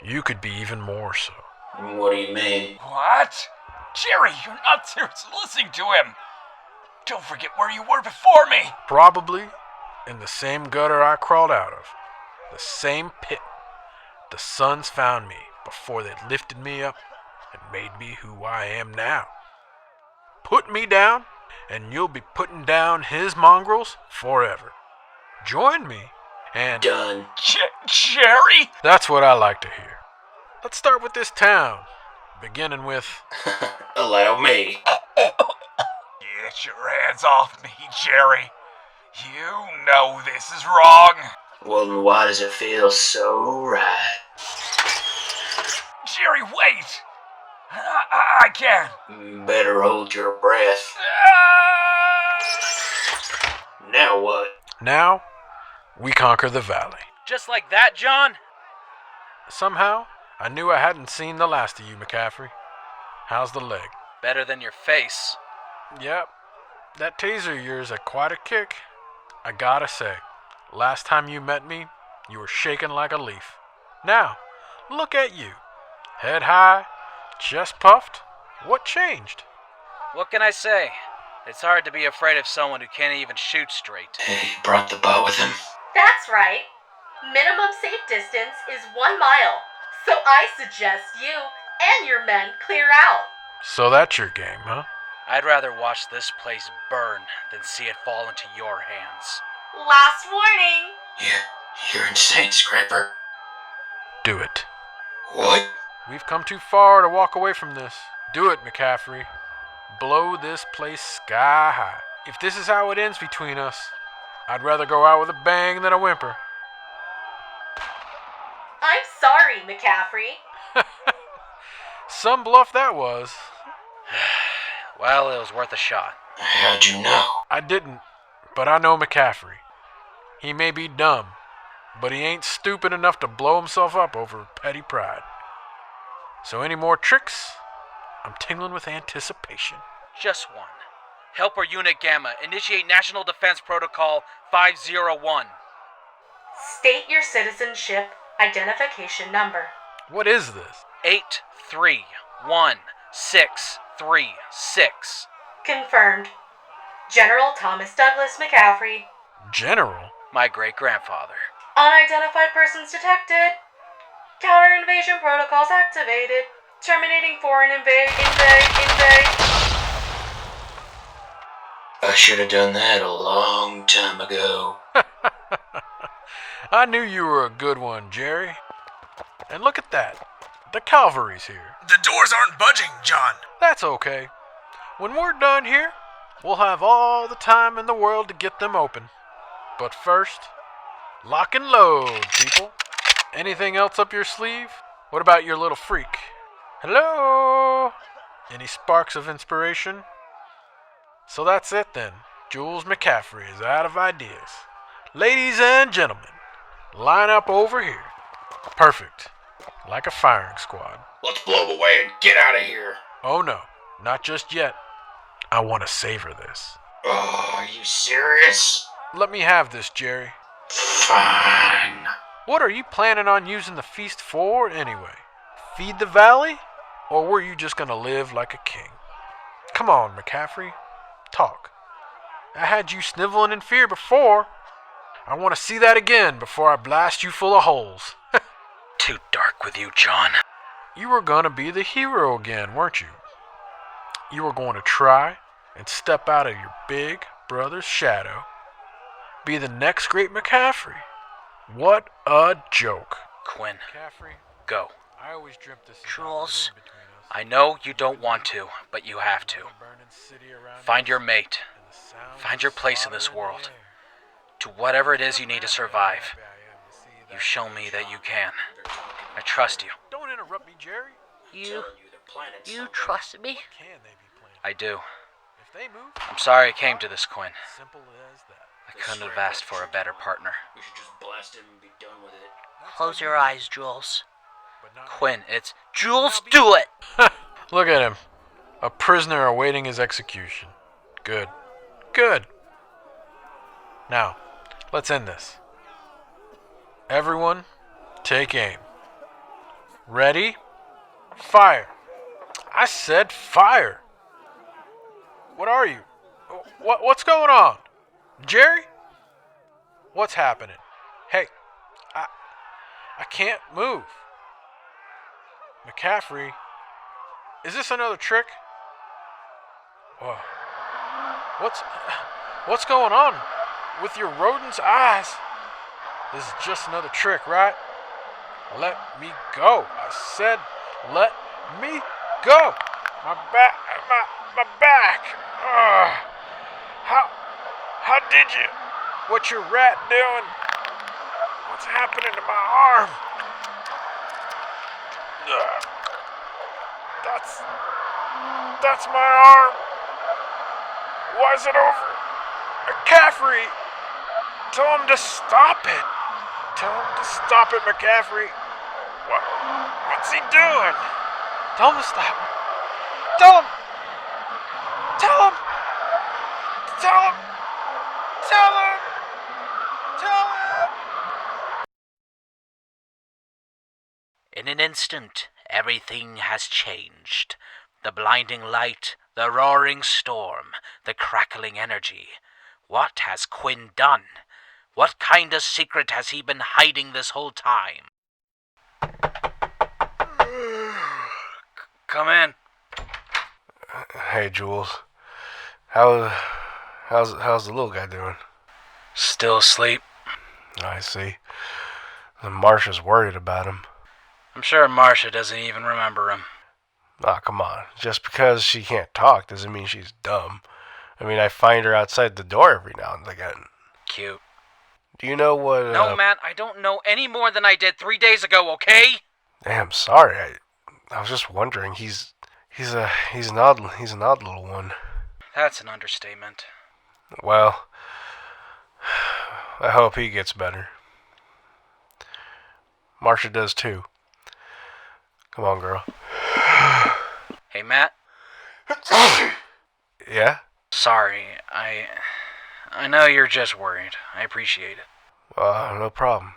you could be even more so. What do you mean? What? Jerry, you're not seriously listening to him. Don't forget where you were before me. Probably in the same gutter I crawled out of. The same pit. The Sons found me before they lifted me up and made me who I am now. Put me down, and you'll be putting down his mongrels forever. Join me, and... Done. Jerry? That's what I like to hear. Let's start with this town, beginning with... Allow me. Get your hands off me, Jerry. You know this is wrong. Well, then why does it feel so right? Jerry, wait! I can't. Better hold your breath. Now what? Now, we conquer the valley. Just like that, John? Somehow, I knew I hadn't seen the last of you, McCaffery. How's the leg? Better than your face. Yep. That taser of yours had quite a kick. I gotta say, last time you met me, you were shaking like a leaf. Now, look at you. Head high, chest puffed. What changed? What can I say? It's hard to be afraid of someone who can't even shoot straight. He brought the bow with him? That's right. Minimum safe distance is 1 mile. So I suggest you and your men clear out. So that's your game, huh? I'd rather watch this place burn than see it fall into your hands. Last warning. You're insane, Scraper. Do it. What? We've come too far to walk away from this. Do it, McCaffery. Blow this place sky high. If this is how it ends between us, I'd rather go out with a bang than a whimper. I'm sorry, McCaffery. Some bluff that was. Well, it was worth a shot. How'd you know? I didn't, but I know McCaffery. He may be dumb, but he ain't stupid enough to blow himself up over petty pride. So any more tricks? I'm tingling with anticipation. Just one. Helper Unit Gamma, initiate National Defense Protocol 501. State your citizenship identification number. What is this? 831636. Confirmed. General Thomas Douglas McCaffery. General? My great-grandfather. Unidentified persons detected. Counter-invasion protocols activated. Terminating foreign invade. should have done that a long time ago. I knew you were a good one, Jerry. And look at that. The cavalry's here. The doors aren't budging, John. That's okay. When we're done here, we'll have all the time in the world to get them open. But first, lock and load, people. Anything else up your sleeve? What about your little freak? Hello? Any sparks of inspiration? So that's it then. Jules McCaffery is out of ideas. Ladies and gentlemen, line up over here. Perfect. Like a firing squad. Let's blow away and get out of here. Oh no, not just yet. I want to savor this. Oh, are you serious? Let me have this, Jerry. Fine. What are you planning on using the feast for anyway? Feed the valley? Or were you just gonna live like a king? Come on, McCaffery. Talk. I had you sniveling in fear before. I want to see that again before I blast you full of holes. Too dark with you, John. You were gonna be the hero again, weren't you? You were going to try and step out of your big brother's shadow. Be the next great McCaffery. What a joke. Quinn, McCaffery, go. I always dreamt this. Jules, I know you don't want to, but you have to. Find your mate. Find your place in this world. To whatever it is you need to survive. You show me that you can. I trust you. Don't interrupt me, Jerry. You trust me? I do. If they move, I'm sorry it came to this, Quinn. simple as that. I couldn't have asked for a better partner. We should just blast him and be done with it. Close your eyes, Jules. Quinn, it's Jules, do it! Look at him. A prisoner awaiting his execution. Good. Good. Now, let's end this. Everyone, take aim. Ready? Fire. I said fire. What are you? What's going on? Jerry? What's happening? Hey, I can't move. McCaffery, is this another trick? Whoa. What's going on with your rodent's eyes? This is just another trick, right? Let me go. I said, let me go. My back. How did you? What's your rat doing? What's happening to my arm? That's my arm. Why is it over? McCaffery, tell him to stop it. Tell him to stop it, McCaffery. What's he doing? Tell him to stop. Tell him. Tell him. Tell him. Tell him. Tell him. In an instant, everything has changed. The blinding light, the roaring storm, the crackling energy. What has Quinn done? What kind of secret has he been hiding this whole time? Come in. Hey, Jules. How's the little guy doing? Still asleep. I see. Marsha's worried about him. I'm sure Marsha doesn't even remember him. Aw, come on. Just because she can't talk doesn't mean she's dumb. I mean, I find her outside the door every now and again. Cute. Do you know what... No, Matt, I don't know any more than I did 3 days ago, okay? Damn, sorry. I was just wondering. He's an odd little one. That's an understatement. Well, I hope he gets better. Marsha does too. Come on, girl. Hey, Matt? Yeah? Sorry, I know you're just worried. I appreciate it. No problem.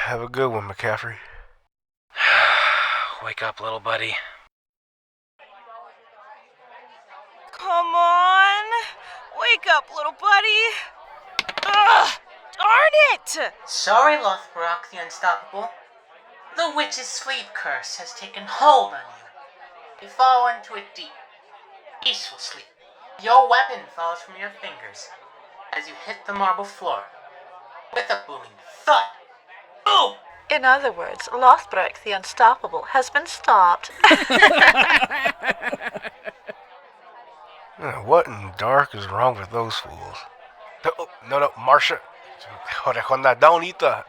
Have a good one, McCaffery. Wake up, little buddy. Come on! Wake up, little buddy! Ugh! Darn it! Sorry, Lothbrok the Unstoppable. The witch's sleep curse has taken hold on you. You fall into a deep, peaceful sleep. Your weapon falls from your fingers as you hit the marble floor with a booming thud. Boom! In other words, Lothbrek the Unstoppable has been stopped. What in dark is wrong with those fools? No, Marcia. Don't eat the.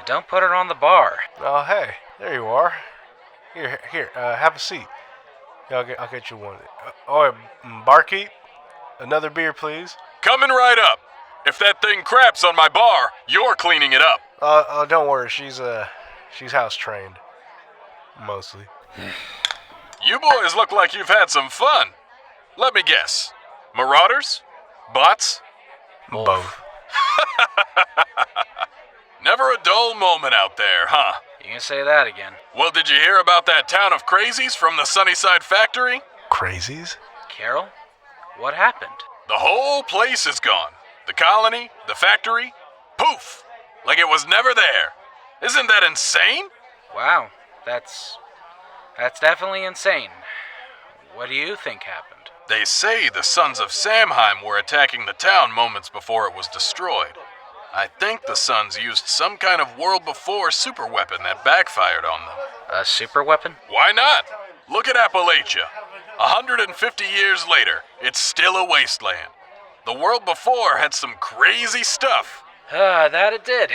Don't put it on the bar. Oh, hey, there you are. Here, have a seat. Yeah, I'll get you one. Barkeep, another beer, please. Coming right up. If that thing craps on my bar, you're cleaning it up. Don't worry. She's house trained, mostly. You boys look like you've had some fun. Let me guess. Marauders? Bots? Both. Never a dull moment out there, huh? You can say that again. Well, did you hear about that town of crazies from the Sunnyside factory? Crazies? Carol? What happened? The whole place is gone. The colony, the factory, poof! Like it was never there. Isn't that insane? Wow, that's definitely insane. What do you think happened? They say the sons of Samheim were attacking the town moments before it was destroyed. I think the sons used some kind of world before super weapon that backfired on them. A super weapon? Why not? Look at Appalachia. 150 years later, it's still a wasteland. The world before had some crazy stuff. That it did.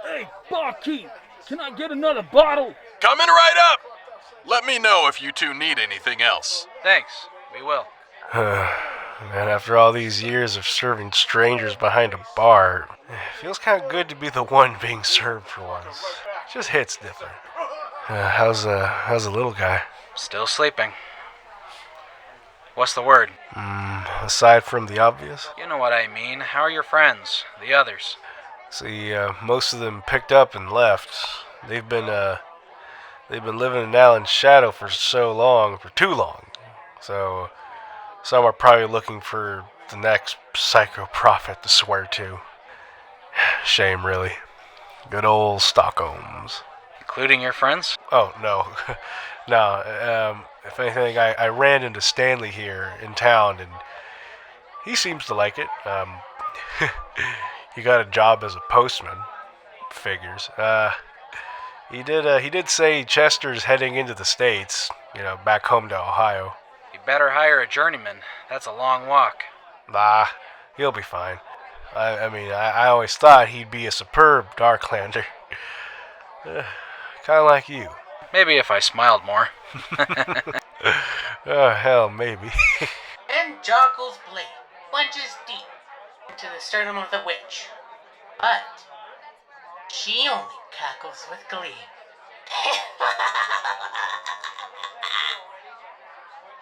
Hey, barkeep, can I get another bottle? Coming right up! Let me know if you two need anything else. Thanks, we will. Man, after all these years of serving strangers behind a bar, it feels kind of good to be the one being served for once. Just hits different. How's the little guy? Still sleeping. What's the word? Aside from the obvious? You know what I mean. How are your friends? The others? See, most of them picked up and left. They've been living in Alan's shadow for too long. So, some are probably looking for the next psycho prophet to swear to. Shame, really. Good old Stockholms. Including your friends? Oh, no. No, if anything, I ran into Stanley here in town, and he seems to like it. He got a job as a postman. Figures. He did say Chester's heading into the States, back home to Ohio. You better hire a journeyman. That's a long walk. Nah, he'll be fine. I always thought he'd be a superb Darklander. Kind of like you. Maybe if I smiled more. Oh, hell, maybe. And Joggle's blade plunges deep into the sternum of the witch. But she only cackles with glee.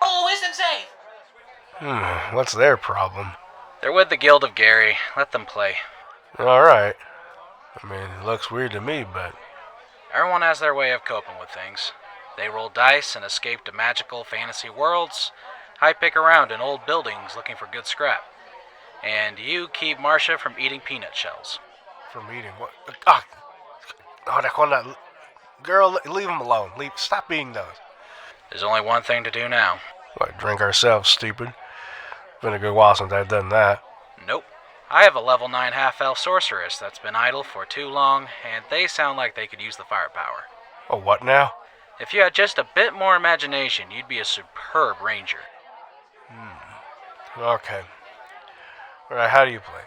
Oh, wisdom save! What's their problem? They're with the Guild of Gary. Let them play. Alright. It looks weird to me, but... Everyone has their way of coping with things. They roll dice and escape to magical fantasy worlds. I pick around in old buildings looking for good scrap. And you keep Marcia from eating peanut shells. From eating what? Girl, leave him alone. Stop eating those. There's only one thing to do now. What, drink ourselves, stupid? Been a good while since I've done that. Nope. I have a level 9 half-elf sorceress that's been idle for too long, and they sound like they could use the firepower. Oh, what now? If you had just a bit more imagination, you'd be a superb ranger. Okay. Alright, how do you play?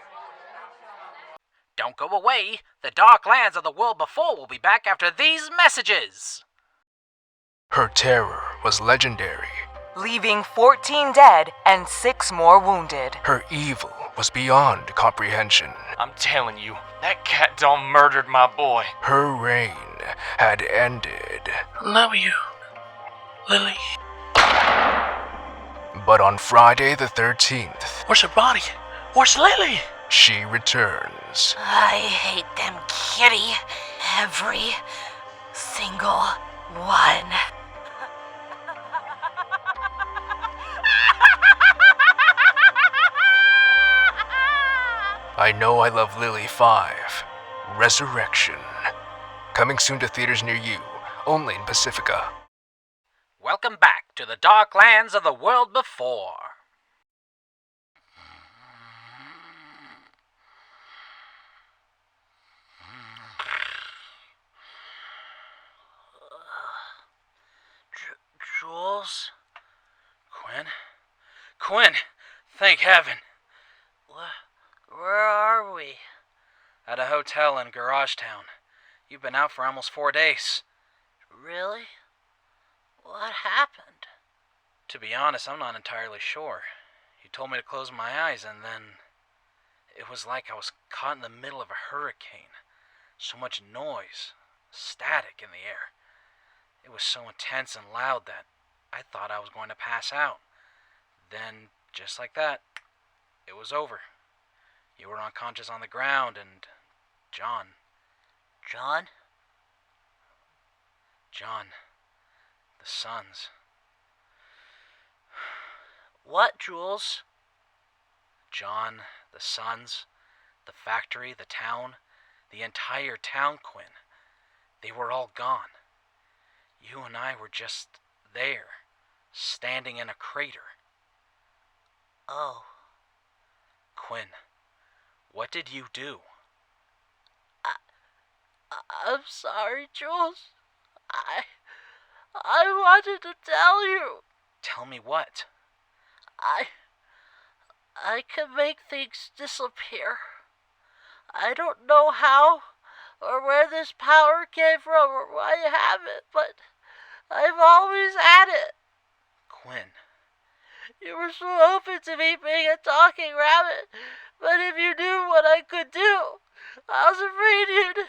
Don't go away. The Dark Lands of the World Before will be back after these messages. Her terror was legendary. Leaving 14 dead and 6 more wounded. Her evil was beyond comprehension. I'm telling you, that cat done murdered my boy. Her reign had ended. Love you, Lily. But on Friday the 13th... Where's her body? Where's Lily? She returns. I hate them, kitty. Every single one. I Know I Love Lily 5. Resurrection. Coming soon to theaters near you, only in Pacifica. Welcome back to the Dark Lands of the World Before. Jules? Quinn? Quinn! Thank heaven! Where are we? At a hotel in Garage Town. You've been out for almost 4 days. Really? What happened? To be honest, I'm not entirely sure. You told me to close my eyes, and then it was like I was caught in the middle of a hurricane. So much noise, static in the air. It was so intense and loud that I thought I was going to pass out. Then, just like that, it was over. You were unconscious on the ground, and John. John? John. The sons. What, Jules? John, the sons, the factory, the town, the entire town, Quinn. They were all gone. You and I were just there, standing in a crater. Oh. Quinn, what did you do? I'm sorry, Jules. I wanted to tell you. Tell me what? I can make things disappear. I don't know how or where this power came from or why I have it, but I've always had it. Quinn. You were so open to me being a talking rabbit, but if you knew what I could do, I was afraid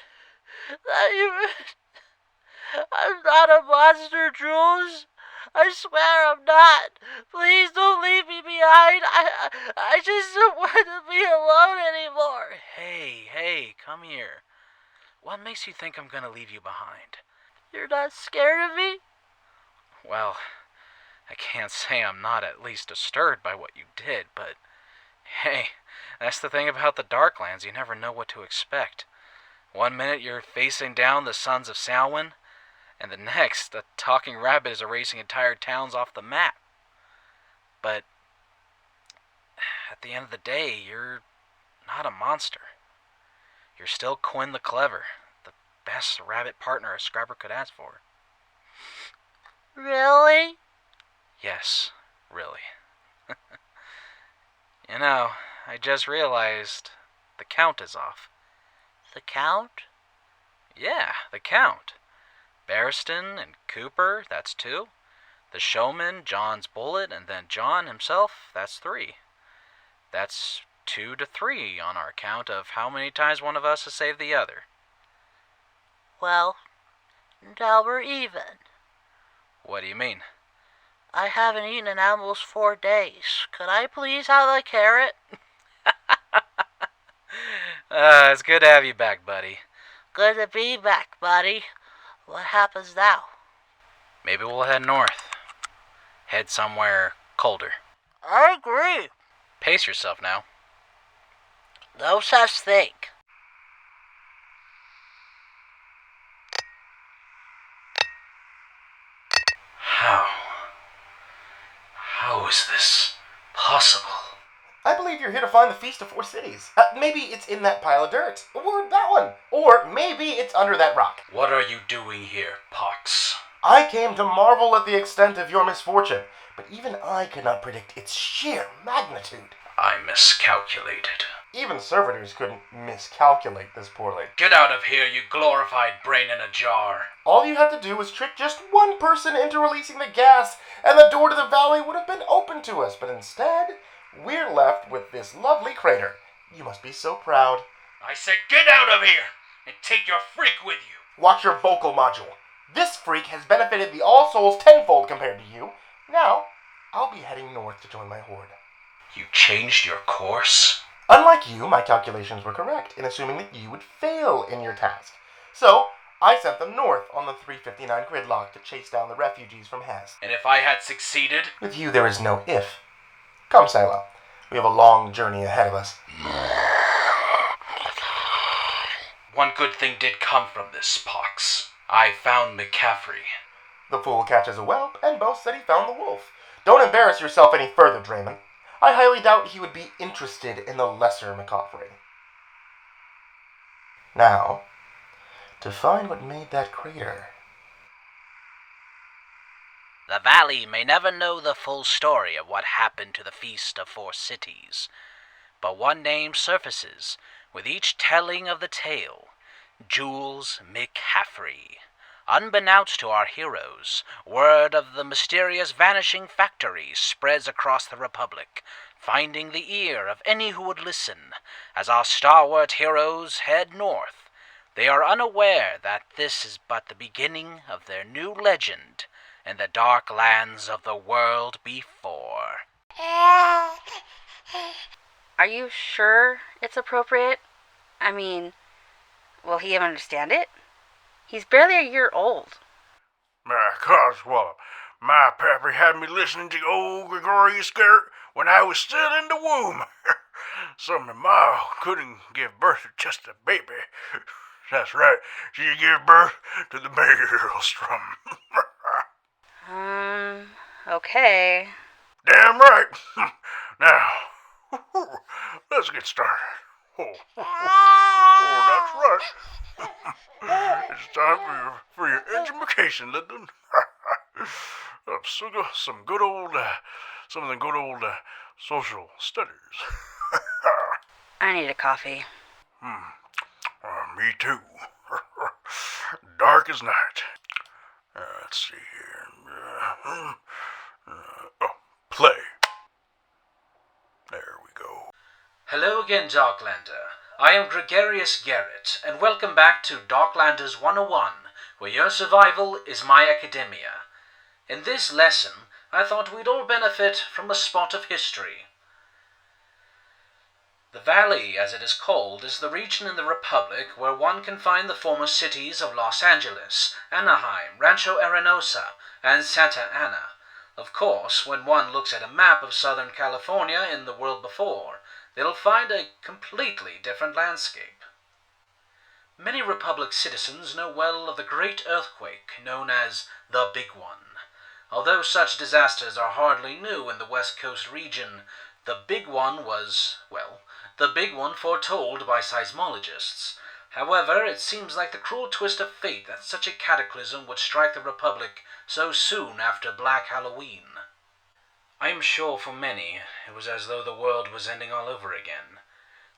that you would... I'm not a monster, Jules. I swear I'm not. Please don't leave me behind. I just don't want to be alone anymore. Hey, come here. What makes you think I'm gonna leave you behind? You're not scared of me? Well, I can't say I'm not at least disturbed by what you did, but hey, that's the thing about the Darklands. You never know what to expect. One minute you're facing down the sons of Samhain, and the next, a talking rabbit is erasing entire towns off the map. But at the end of the day, you're not a monster. You're still Quinn the Clever, the best rabbit partner a scrapper could ask for. Really? Yes, really. You know, I just realized the count is off. The count? Yeah, the count. Barristan and Cooper, that's 2. The Showman, John's bullet, and then John himself, that's 3. That's 2 to 3 on our count of how many times one of us has saved the other. Well, now we're even. What do you mean? I haven't eaten in almost 4 days. Could I please have a carrot? It's good to have you back, buddy. Good to be back, buddy. What happens now? Maybe we'll head north. Head somewhere colder. I agree. Pace yourself now. No such thing. How is this possible? I believe you're here to find the Feast of Four Cities. Maybe it's in that pile of dirt. Or that one. Or maybe it's under that rock. What are you doing here, Pox? I came to marvel at the extent of your misfortune, but even I could not predict its sheer magnitude. I miscalculated. Even servitors couldn't miscalculate this poorly. Get out of here, you glorified brain in a jar. All you had to do was trick just one person into releasing the gas, and the door to the valley would have been open to us, but instead, we're left with this lovely crater. You must be so proud. I said get out of here, and take your freak with you. Watch your vocal module. This freak has benefited the All Souls tenfold compared to you. Now, I'll be heading north to join my horde. You changed your course? Unlike you, my calculations were correct in assuming that you would fail in your task. So, I sent them north on the 359 Gridlock to chase down the refugees from Hess. And if I had succeeded? With you, there is no if. Come, Silo. We have a long journey ahead of us. One good thing did come from this, Pox. I found McCaffery. The fool catches a whelp and boasts that he found the wolf. Don't embarrass yourself any further, Draiman. I highly doubt he would be interested in the lesser McCaffery. Now, to find what made that crater. The Valley may never know the full story of what happened to the Feast of Four Cities, but one name surfaces with each telling of the tale: Jules McCaffery. Unbeknownst to our heroes, word of the mysterious vanishing factory spreads across the Republic, finding the ear of any who would listen. As our stalwart heroes head north, they are unaware that this is but the beginning of their new legend in the dark lands of the world before. Are you sure it's appropriate? I mean, will he understand it? He's barely a year old. My Codswallop, my pappy had me listening to old Gregorius skirt when I was still in the womb. Some of ma couldn't give birth to just a baby. That's right, she gave birth to the maelstrom. Okay. Damn right. Now, let's get started. Oh, that's right. It's time for your education, Lyndon. Some good old social studies. I need a coffee. Me too. Dark as night. Let's see here. Play. There we go. Hello again, Darklander. I am Gregarious Garrett, and welcome back to Darklanders 101, where your survival is my academia. In this lesson, I thought we'd all benefit from a spot of history. The Valley, as it is called, is the region in the Republic where one can find the former cities of Los Angeles, Anaheim, Rancho Arenosa, and Santa Ana. Of course, when one looks at a map of Southern California in the world before, they'll find a completely different landscape. Many Republic citizens know well of the great earthquake known as the Big One. Although such disasters are hardly new in the West Coast region, the Big One was, well, the Big One foretold by seismologists. However, it seems like the cruel twist of fate that such a cataclysm would strike the Republic so soon after Black Halloween. I am sure for many, it was as though the world was ending all over again.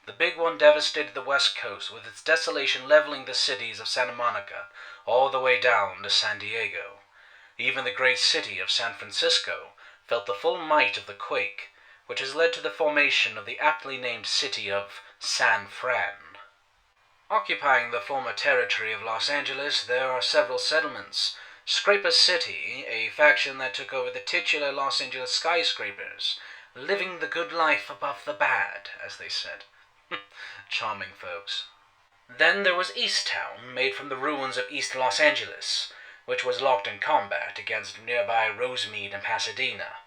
The Big One devastated the West Coast, with its desolation leveling the cities of Santa Monica all the way down to San Diego. Even the great city of San Francisco felt the full might of the quake, which has led to the formation of the aptly named city of San Fran. Occupying the former territory of Los Angeles, there are several settlements. Scraper City, a faction that took over the titular Los Angeles skyscrapers, living the good life above the bad, as they said. Charming folks. Then there was Easttown, made from the ruins of East Los Angeles, which was locked in combat against nearby Rosemead and Pasadena.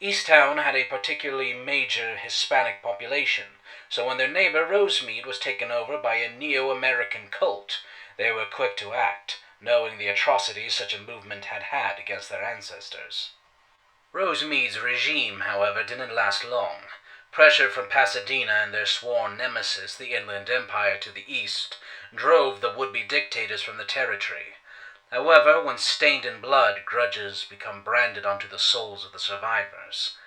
Easttown had a particularly major Hispanic population, so when their neighbor Rosemead was taken over by a neo-American cult, they were quick to act, knowing the atrocities such a movement had had against their ancestors. Rosemead's regime, however, didn't last long. Pressure from Pasadena and their sworn nemesis, the Inland Empire to the east, drove the would-be dictators from the territory. However, when stained in blood, grudges become branded onto the souls of the survivors.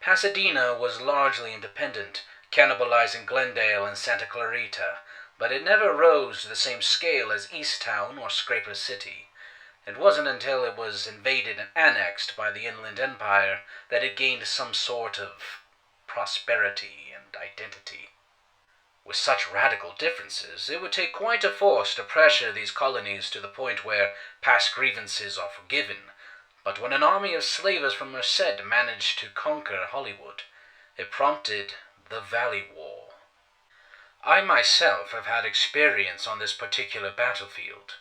Pasadena was largely independent, cannibalizing Glendale and Santa Clarita, but it never rose to the same scale as Easttown or Scraper City. It wasn't until it was invaded and annexed by the Inland Empire that it gained some sort of prosperity and identity. With such radical differences, it would take quite a force to pressure these colonies to the point where past grievances are forgiven. But when an army of slavers from Merced managed to conquer Hollywood, it prompted the Valley War. I myself have had experience on this particular battlefield.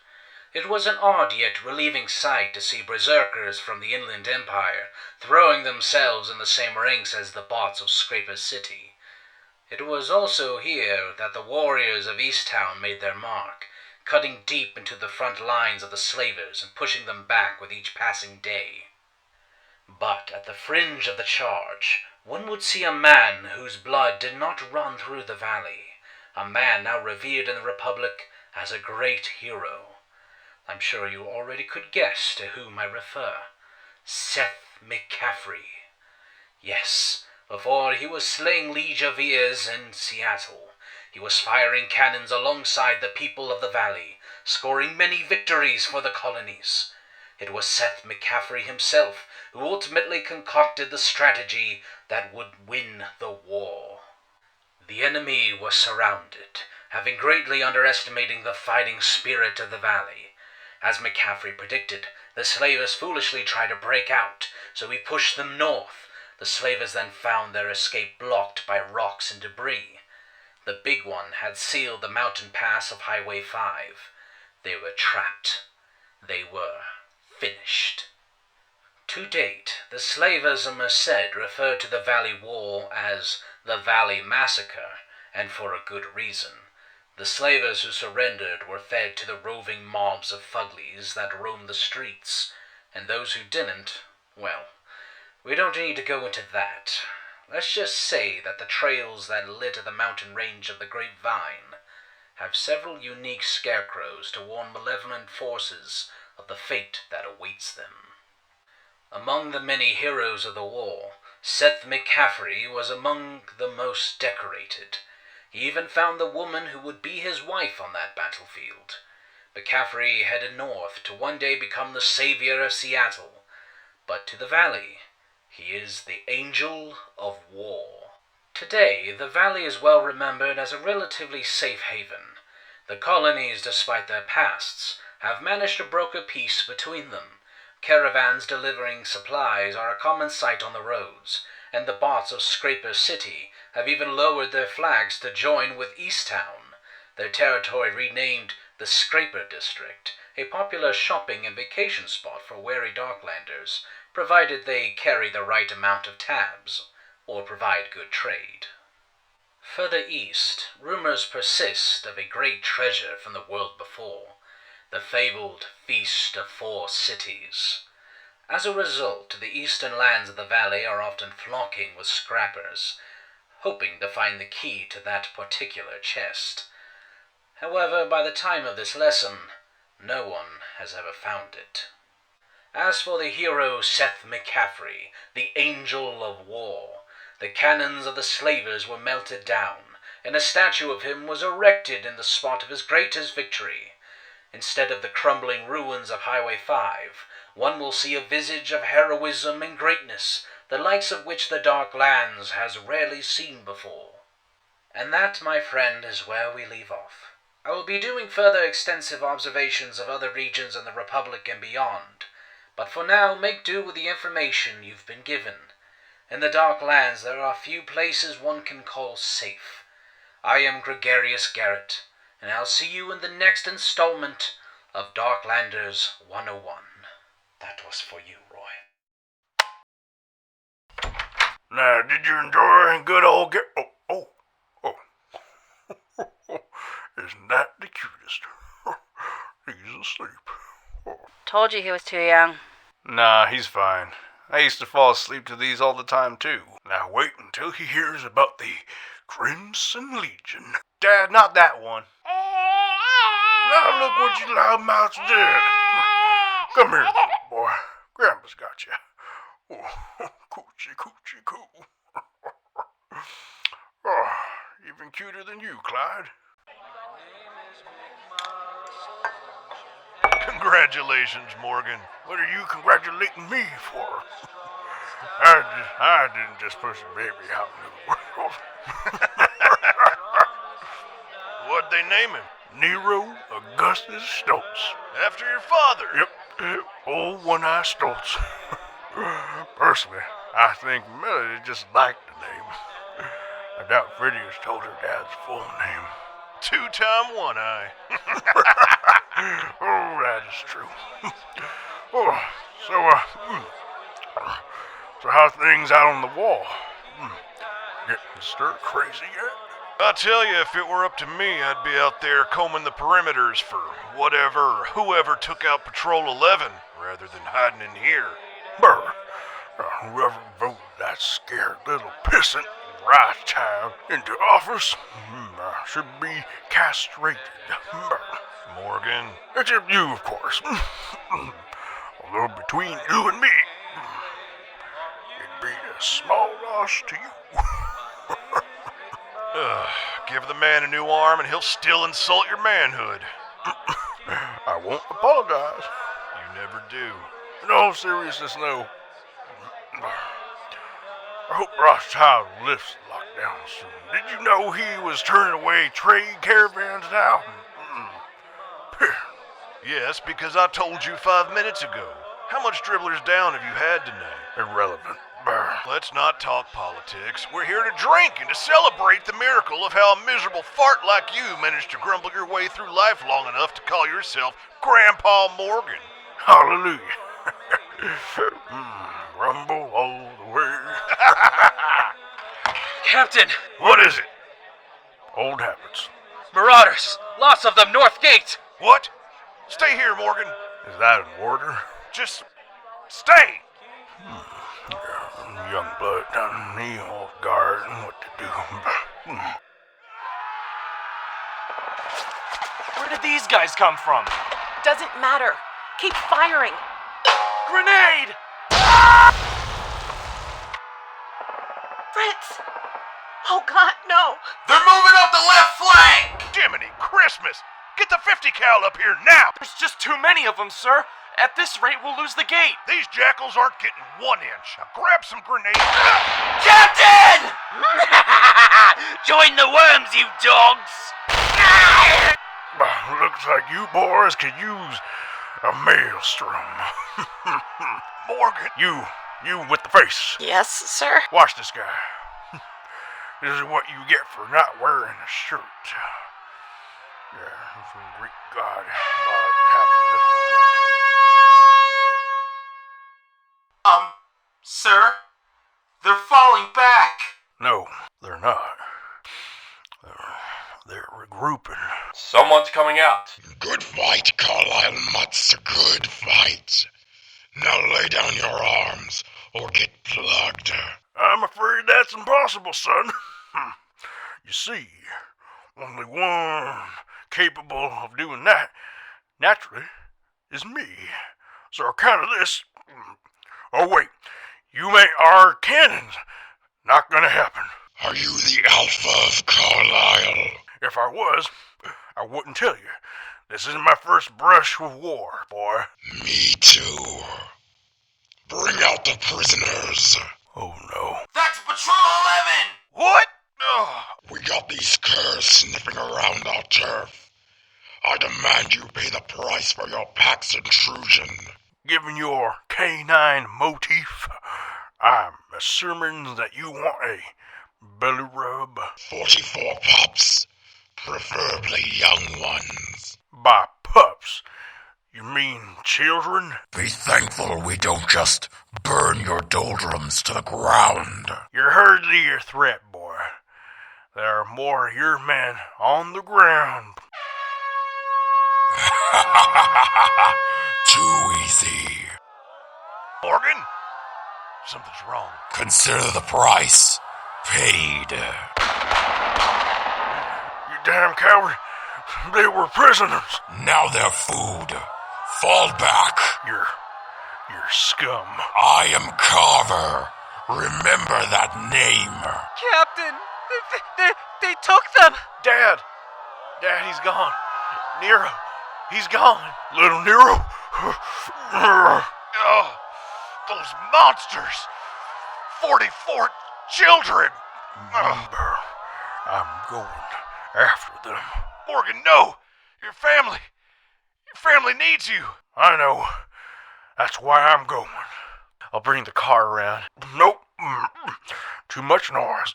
It was an odd yet relieving sight to see berserkers from the Inland Empire throwing themselves in the same ranks as the bots of Scraper City. It was also here that the warriors of Easttown made their mark, cutting deep into the front lines of the slavers and pushing them back with each passing day. But at the fringe of the charge, one would see a man whose blood did not run through the valley, a man now revered in the Republic as a great hero. I'm sure you already could guess to whom I refer. Seth McCaffery. Yes, before he was slaying Legionnaires in Seattle, he was firing cannons alongside the people of the valley, scoring many victories for the colonies. It was Seth McCaffery himself who ultimately concocted the strategy that would win the war. The enemy was surrounded, having greatly underestimating the fighting spirit of the valley. As McCaffery predicted, the slavers foolishly tried to break out, so he pushed them north. The slavers then found their escape blocked by rocks and debris. The big one had sealed the mountain pass of Highway 5. They were trapped. They were finished. To date, the slavers of Merced referred to the Valley War as the Valley Massacre, and for a good reason. The slavers who surrendered were fed to the roving mobs of Fuglies that roamed the streets, and those who didn't, well, we don't need to go into that. Let's just say that the trails that litter the mountain range of the Grapevine have several unique scarecrows to warn malevolent forces of the fate that awaits them. Among the many heroes of the war, Seth McCaffery was among the most decorated. He even found the woman who would be his wife on that battlefield. McCaffery headed north to one day become the savior of Seattle, but to the valley, he is the Angel of War. Today, the valley is well remembered as a relatively safe haven. The colonies, despite their pasts, have managed to broker peace between them. Caravans delivering supplies are a common sight on the roads, and the bots of Scraper City have even lowered their flags to join with Easttown, their territory renamed the Scraper District, a popular shopping and vacation spot for wary Darklanders, provided they carry the right amount of tabs, or provide good trade. Further east, rumors persist of a great treasure from the world before, the fabled Feast of 4 Cities. As a result, the eastern lands of the valley are often flocking with scrappers, hoping to find the key to that particular chest. However, by the time of this lesson, no one has ever found it. As for the hero Seth McCaffery, the Angel of War, the cannons of the slavers were melted down, and a statue of him was erected in the spot of his greatest victory. Instead of the crumbling ruins of Highway 5, one will see a visage of heroism and greatness, the likes of which the Darklands has rarely seen before. And that, my friend, is where we leave off. I will be doing further extensive observations of other regions in the Republic and beyond, but for now make do with the information you've been given. In the Darklands there are few places one can call safe. I am Gregarious Garrett, and I'll see you in the next installment of Darklanders 101. That was for you, Roy. Now, did you enjoy good old Oh. Isn't that the cutest? He's asleep. Told you he was too young. Nah, he's fine. I used to fall asleep to these all the time, too. Now wait until he hears about the Crimson Legion. Dad, not that one. Now look what you loudmouths did. Come here, little boy. Grandpa's got you. Oh, coochie, coochie, coo. Oh, even cuter than you, Clyde. Congratulations, Morgan. What are you congratulating me for? I didn't just push a baby out into the world. What'd they name him? Nero Augustus Stoltz. After your father? Yep. Old One-Eye Stoltz. Personally, I think Melody just liked the name. I doubt Freddie has told her dad's full name. Two-time One-Eye. Oh, that is true. Oh, so how's things out on the wall? Getting stir crazy yet? I tell you, if it were up to me, I'd be out there combing the perimeters for whoever took out Patrol 11, rather than hiding in here. Brr, whoever voted that scared little pissant Rothschild into office should be castrated. Morgan. Except you, of course. Although between you and me, small loss to you. Give the man a new arm and he'll still insult your manhood. I won't apologize. You never do. In all seriousness, no. I hope Rothschild lifts the lockdown soon. Did you know he was turning away trade caravans now? Yes, because I told you 5 minutes ago. How much dribblers down have you had tonight? Irrelevant. Let's not talk politics. We're here to drink and to celebrate the miracle of how a miserable fart like you managed to grumble your way through life long enough to call yourself Grandpa Morgan. Hallelujah. Grumble all the way. Captain! What is it? Old habits. Marauders! Lots of them north gate! What? Stay here, Morgan. Is that an order? Just stay! Young blood down me off guard and what to do. Where did these guys come from? Doesn't matter. Keep firing. Grenade! Fritz! Oh God, no! They're moving up the left flank! Jiminy Christmas! Get the 50 cal up here now! There's just too many of them, sir. At this rate, we'll lose the gate. These jackals aren't getting 1 inch. Now grab some grenades. Captain! Join the worms, you dogs! Looks like you boys could use a maelstrom. Morgan! You with the face. Yes, sir? Watch this guy. This is what you get for not wearing a shirt. Yeah, from Greek god, Sir? They're falling back! No, they're not. They're regrouping. Someone's coming out. Good fight, Carlisle Mutts. Good fight. Now lay down your arms or get plugged. I'm afraid that's impossible, son. You see, only one capable of doing that, naturally, is me. So on account of this... Oh, wait. You may... Our cannons. Not gonna happen. Are you the Alpha of Carlisle? If I was, I wouldn't tell you. This isn't my first brush with war, boy. Me too. Bring out the prisoners. Oh, no. That's Patrol 11! What? Oh. We got these curs sniffing around our turf. I demand you pay the price for your pack's intrusion. Given your canine motif, I'm assuming that you want a belly rub. 44 pups, preferably young ones. By pups, you mean children? Be thankful we don't just burn your doldrums to the ground. You're hardly a threat, boy. There are more of your men on the ground. Too easy. Morgan? Something's wrong. Consider the price paid. You damn coward. They were prisoners. Now they're food. Fall back. You're scum. I am Carver. Remember that name. Captain, they took them. Dad, he's gone. Nero, he's gone. Little Nero. Oh, those monsters. 44 children. Remember, I'm going after them. Morgan, no. Your family needs you. I know. That's why I'm going. I'll bring the car around. Nope. Too much noise.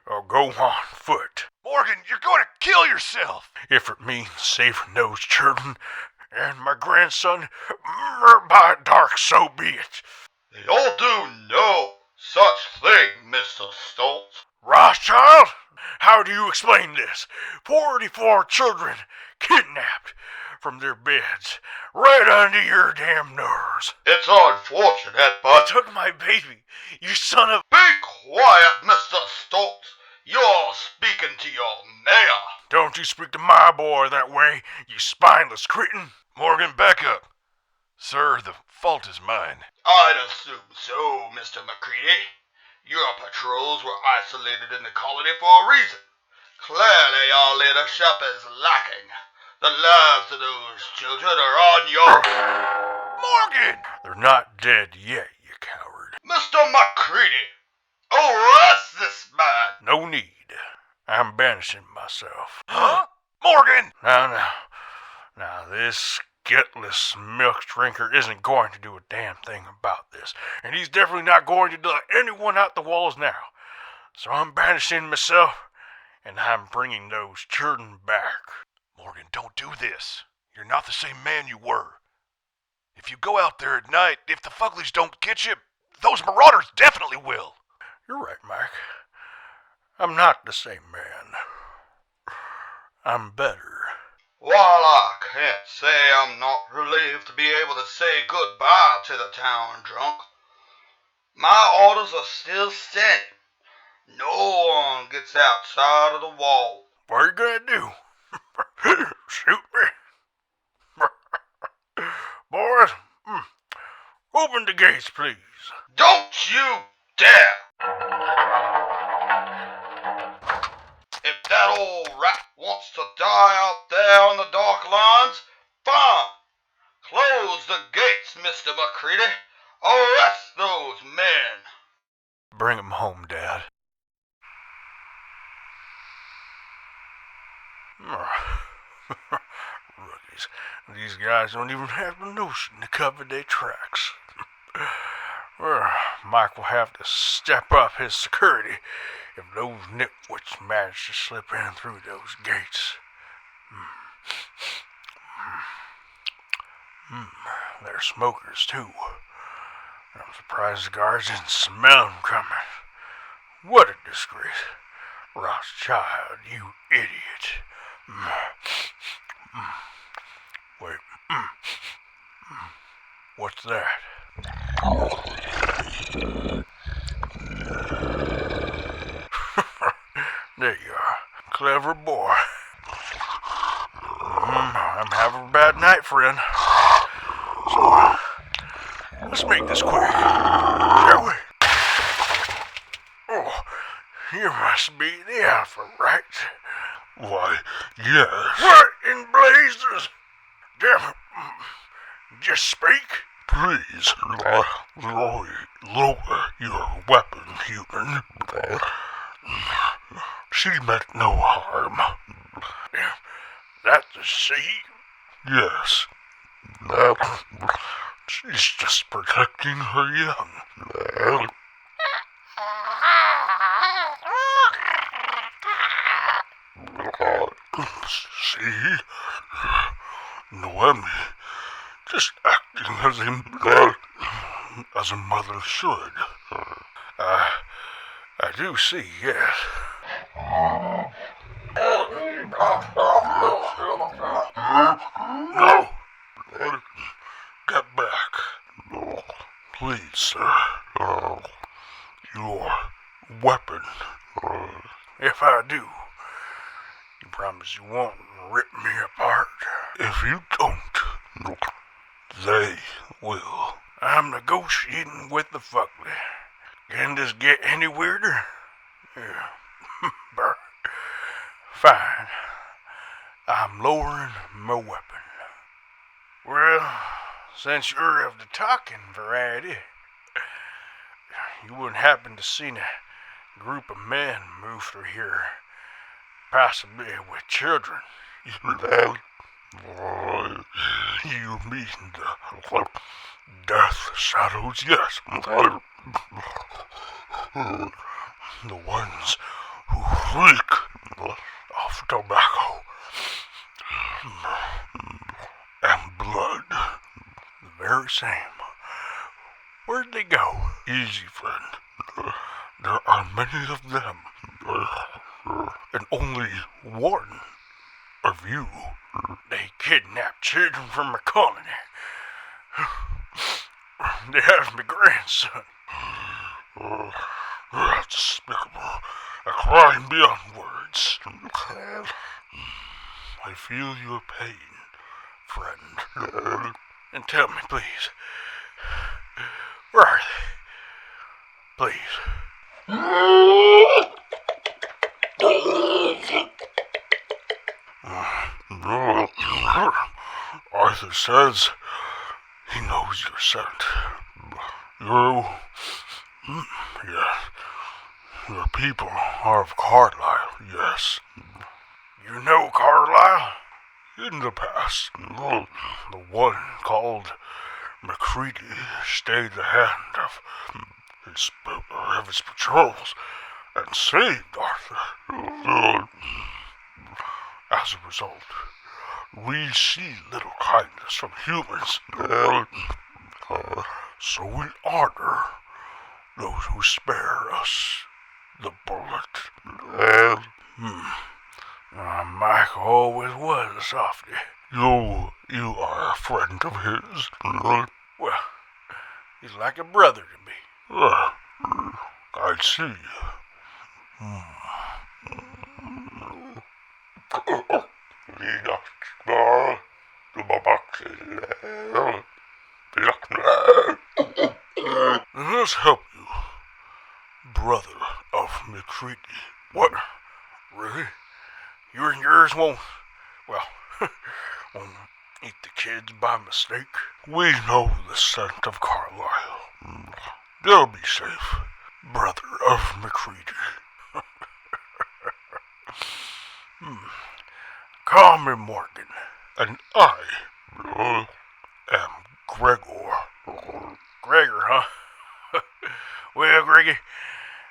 I'll go on foot. Morgan, you're going to kill yourself. If it means saving those children and my grandson, by dark, so be it. You'll do no such thing, Mr. Stoltz. Rothschild? How do you explain this? 44 children kidnapped from their beds, right under your damn nose. It's unfortunate, but... You took my baby, you son of... Be quiet, Mr. Stoltz. You're speaking to your mayor. Don't you speak to my boy that way, you spineless cretin. Morgan, back up. Sir, the fault is mine. I'd assume so, Mr. McCready. Your patrols were isolated in the colony for a reason. Clearly your leadership is lacking. The lives of those children are on your... Morgan! They're not dead yet, you coward. Mr. McCready, arrest this man! No need. I'm banishing myself. Huh? Morgan! Now, this skitless milk drinker isn't going to do a damn thing about this. And he's definitely not going to let anyone out the walls now. So I'm banishing myself, and I'm bringing those children back. Morgan, don't do this. You're not the same man you were. If you go out there at night, if the Fuglies don't get you, those marauders definitely will. You're right, Mike. I'm not the same man. I'm better. While I can't say I'm not relieved to be able to say goodbye to the town drunk, my orders are still standing. No one gets outside of the wall. What are you gonna do? Shoot me? Boys, open the gates, please. Don't you dare! If that old rat wants to die out there on the dark lines, fine. Close the gates, Mr. McCready. Arrest those men. Bring him home, Dad. Rookies. These guys don't even have the notion to cover their tracks. Well, Mike will have to step up his security if those nitwits manage to slip in through those gates. They're smokers, too. I'm surprised the guards didn't smell them coming. What a disgrace. Rothschild, you idiot. Wait. What's that? There you are. Clever boy. I'm having a bad night, friend. So, let's make this quick, shall we? Oh, you must be the Alpha, right? Why, yes. What in blazes? Damn it. Just speak. Please, lower your weapon, human. She meant no harm. That's a she? Yes. She's just protecting her young. See? Noemi, just acting as a mother should. I do see, yes. No! Get back. Please, sir. Your weapon. If I do, you promise you won't rip me apart? If you don't, they will. I'm negotiating with the Fugly. Can this get any weirder? Yeah. Fine. I'm lowering my weapon. Well, since you're of the talking variety, you wouldn't happen to see a group of men move through here, possibly with children. You mean the death shadows, yes. The ones who reek of tobacco and blood. The very same. Where'd they go? Easy, friend. There are many of them, and only one of you. They kidnapped children from my colony. They have my grandson. That's despicable. A crime beyond words. I feel your pain, friend. And tell me, please, where are they? Please. Arthur says he knows your scent. You, yes, your people are of Carlisle, yes. You know Carlisle? In the past, the one called McCready stayed the hand of his patrols and saved Arthur. As a result, we see little kindness from humans. So we honor those who spare us the bullet. Mike always was a softy. You are a friend of his. Well, he's like a brother to me. I see. Let's help you, brother of McCready. What? Really? You and yours won't eat the kids by mistake? We know the scent of Carlisle. They'll be safe, brother of McCready. Call me Morgan. And I am Gregor. Gregor, huh? Well, Greggy,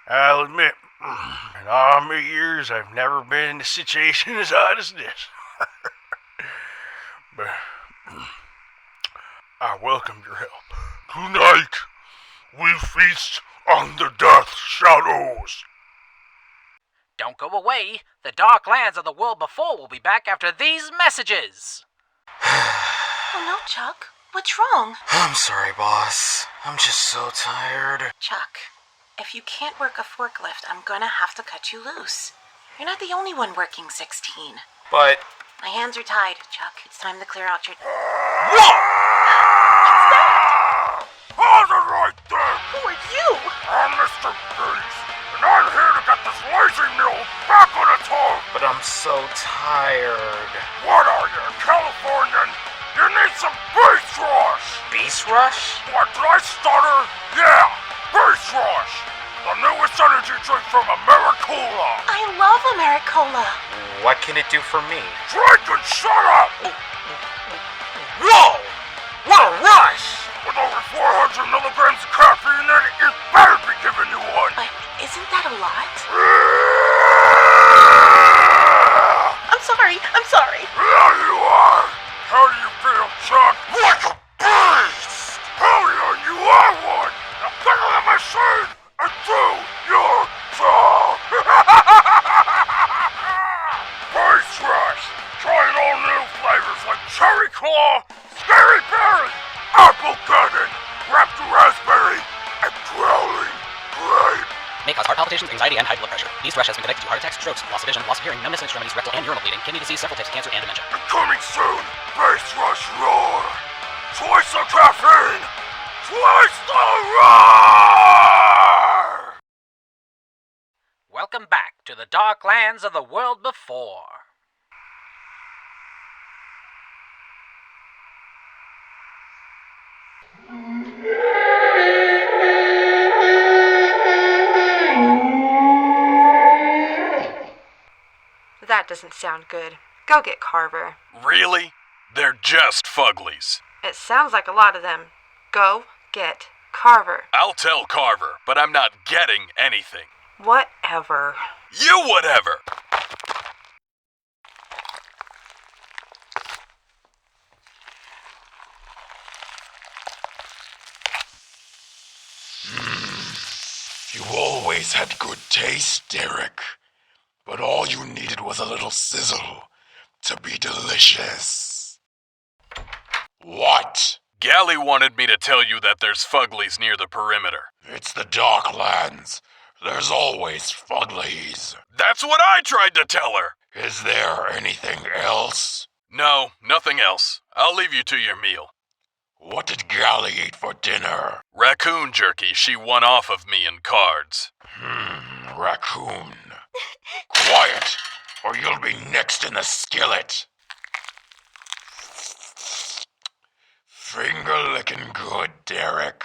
I'll admit, in all my years, I've never been in a situation as odd as this. But I welcome your help. Tonight, we feast on the death shadows. Don't go away. The dark lands of the world before will be back after these messages. Oh no, Chuck. What's wrong? I'm sorry, boss. I'm just so tired. Chuck, if you can't work a forklift, I'm gonna have to cut you loose. You're not the only one working 16. But... My hands are tied, Chuck. It's time to clear out your... Whoa! Hold it right there! Who are you? I'm Mr. Beast, and I'm here to get this lazy mule back on its home! But I'm so tired. What are you, Californian? You need some Beast Rush! Beast Rush? What, did I stutter? Yeah, Beast Rush! The newest energy drink from Americola! I love Americola. What can it do for me? Drink and shut up! Whoa! What a rush! With over 400 milligrams of caffeine in it, it better be giving you one! But isn't that a lot? I'm sorry. There you are! How do you feel, Chuck? Like a beast! Hell yeah, you are one! Now get out of my machine and do your job! Beast Rush! Trying all new flavors like Cherry Claw, Scary Berry, Apple Cannon, Raptor Raspberry, and Growling Grape! May cause heart palpitations, anxiety, and high blood pressure. Beast Rush has been connected to heart attacks, strokes, loss of vision, loss of hearing, numbness in extremities, rectal and urinal bleeding, kidney disease, several types of cancer, and dementia. And coming soon, Beast Rush Roar! Twice the caffeine! Twice the roar! Welcome back to the dark lands of the world before. That doesn't sound good. Go get Carver. Really? They're just Fuglies. It sounds like a lot of them. Go get Carver. I'll tell Carver, but I'm not getting anything. Whatever. You whatever! You always had good taste, Derek. But all you needed was a little sizzle to be delicious. What? Gally wanted me to tell you that there's Fuglies near the perimeter. It's the Darklands. There's always Fuglies. That's what I tried to tell her! Is there anything else? No, nothing else. I'll leave you to your meal. What did Gally eat for dinner? Raccoon jerky she won off of me in cards. Raccoon. Quiet, or you'll be next in the skillet. Finger licking good, Derek.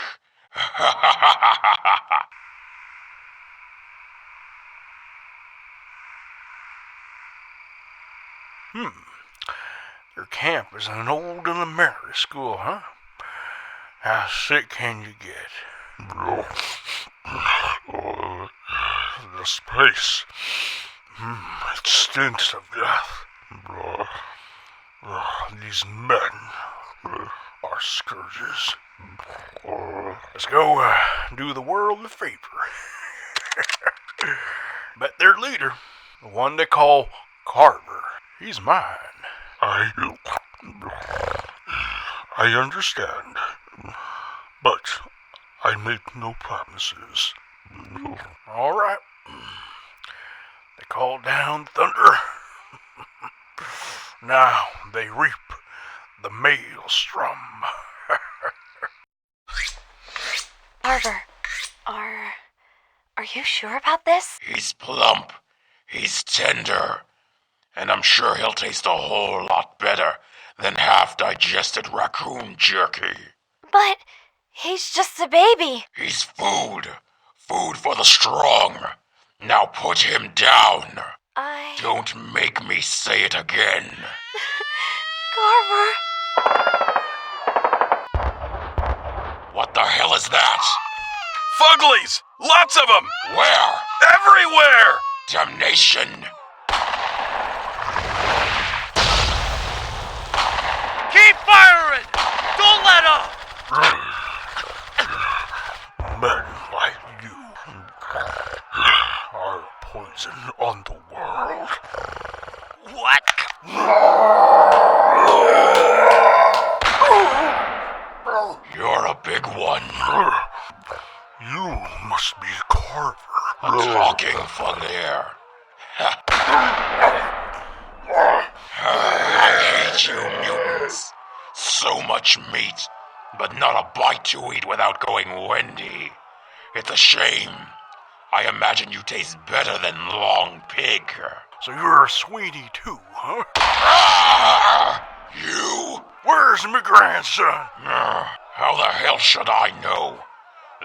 Your camp is an old elementary school, huh? How sick can you get? This place. It stinks of death. These men are scourges. Let's go do the world a favor. Bet their leader, the one they call Carver, he's mine. I understand, but I make no promises. All right. They call down thunder. Now they reap the maelstrom. Carver, are you sure about this? He's plump, he's tender, and I'm sure he'll taste a whole lot better than half-digested raccoon jerky. But he's just a baby. He's food. Food for the strong. Now put him down. Don't make me say it again. Carver. What the hell is that? Fuglies! Lots of them! Where? Everywhere! Damnation! Keep firing! Don't let up! Men like you are poison on the world. What? You're a big one. You must be Carver. A talking Fuglier. I hate you mutants. So much meat, but not a bite to eat without going Wendy. It's a shame. I imagine you taste better than long pig. So you're a Sweeney too, huh? You? Where's my grandson? How the hell should I know?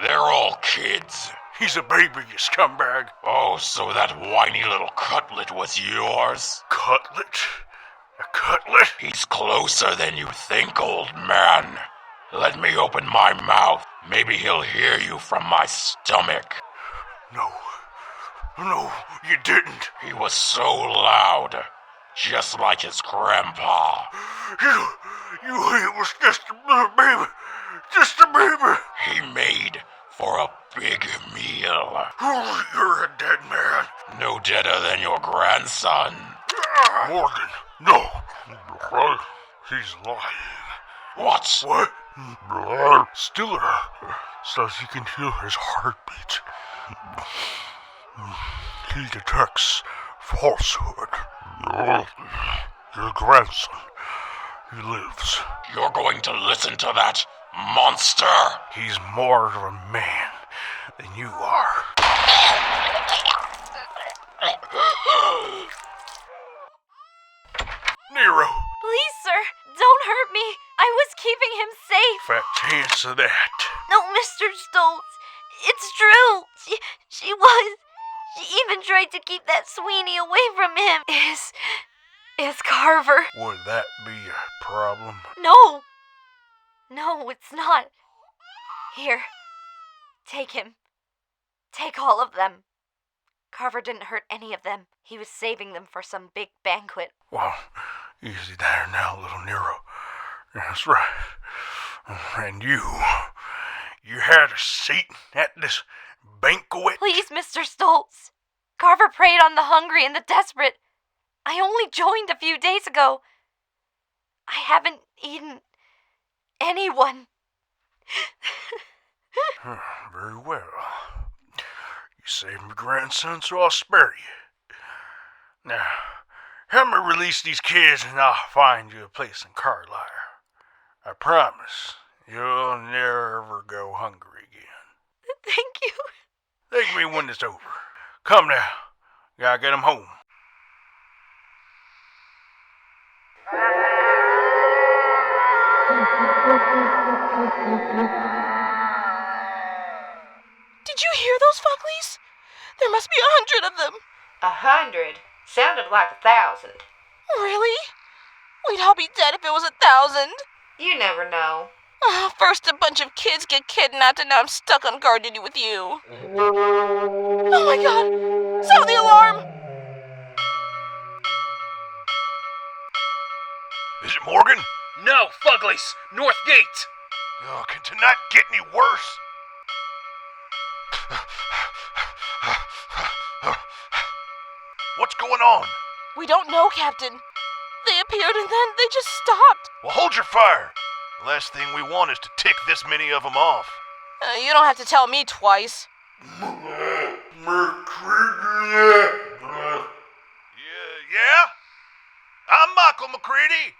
They're all kids. He's a baby, you scumbag. Oh, so that whiny little cutlet was yours? Cutlet? A cutlet? He's closer than you think, old man. Let me open my mouth. Maybe he'll hear you from my stomach. No, you didn't. He was so loud, just like his grandpa. He was just a little baby. Just a baby. He made for a big meal. You're a dead man. No deader than your grandson. Morgan, no. He's lying. What? Stiller says he can hear his heartbeat. He detects falsehood. Your grandson, he lives. You're going to listen to that monster? He's more of a man than you are. Nero! Please, sir, don't hurt me. I was keeping him safe. Fat chance of that. No, Mr. Stoltz. It's true. She was. She even tried to keep that Sweeney away from him. Is Carver. Would that be a problem? No, it's not. Here, take him. Take all of them. Carver didn't hurt any of them. He was saving them for some big banquet. Well, easy there now, little Nero. That's right. And you had a seat at this banquet? Please, Mr. Stoltz. Carver preyed on the hungry and the desperate. I only joined a few days ago. I haven't eaten anyone. Very well. You saved my grandson, so I'll spare you. Now, help me release these kids and I'll find you a place in Carlisle. I promise, You'll never go hungry again. Thank you. Thank me when it's over. Come now. Gotta get him home. Did you hear those Fuglies? There must be 100 of them. 100? Sounded like 1,000. Really? We'd all be dead if it was 1,000. You never know. First a bunch of kids get kidnapped and now I'm stuck on guard duty with you. Oh my god! Sound the alarm! Is it Morgan? No, Fuglies! North Gate! Oh, can tonight get any worse? What's going on? We don't know, Captain. They appeared and then they just stopped. Well, hold your fire. The last thing we want is to tick this many of them off. You don't have to tell me twice. Yeah? I'm Michael McCready.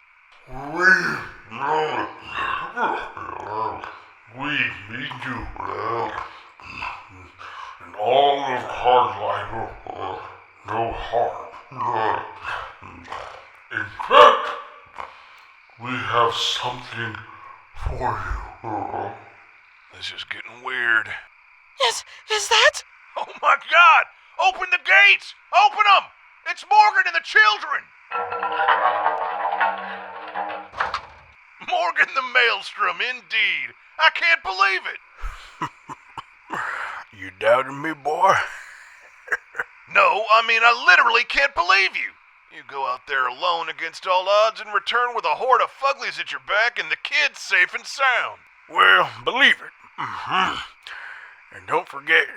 We need you, and all of Hardline, no harm. In fact, we have something for you. This is getting weird. Is that? Oh my god! Open the gates! Open them! It's Morgan and the children! Morgan the Maelstrom, indeed. I can't believe it. You doubted me, boy? No, I mean, I literally can't believe you. You go out there alone against all odds and return with a horde of Fuglies at your back and the kids safe and sound. Well, believe it. And don't forget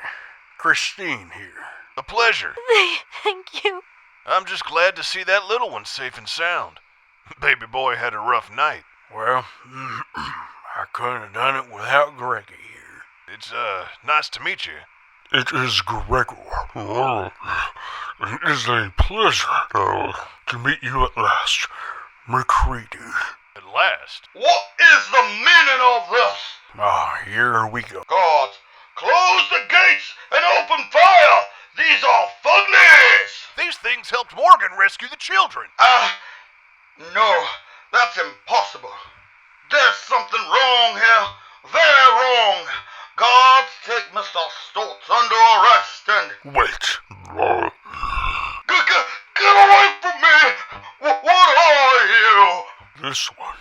Christine here. A pleasure. Thank you. I'm just glad to see that little one safe and sound. Baby boy had a rough night. Well, I couldn't have done it without Gregor here. It's, nice to meet you. It is Gregor. It is a pleasure to meet you at last, McCready. At last? What is the meaning of this? Here we go. Guards, close the gates and open fire! These are Fuglies! These things helped Morgan rescue the children. No, that's impossible. There's something wrong here. Very wrong. Guards, take Mr. Stoltz under arrest and... Wait. Get away from me! What are you? This one.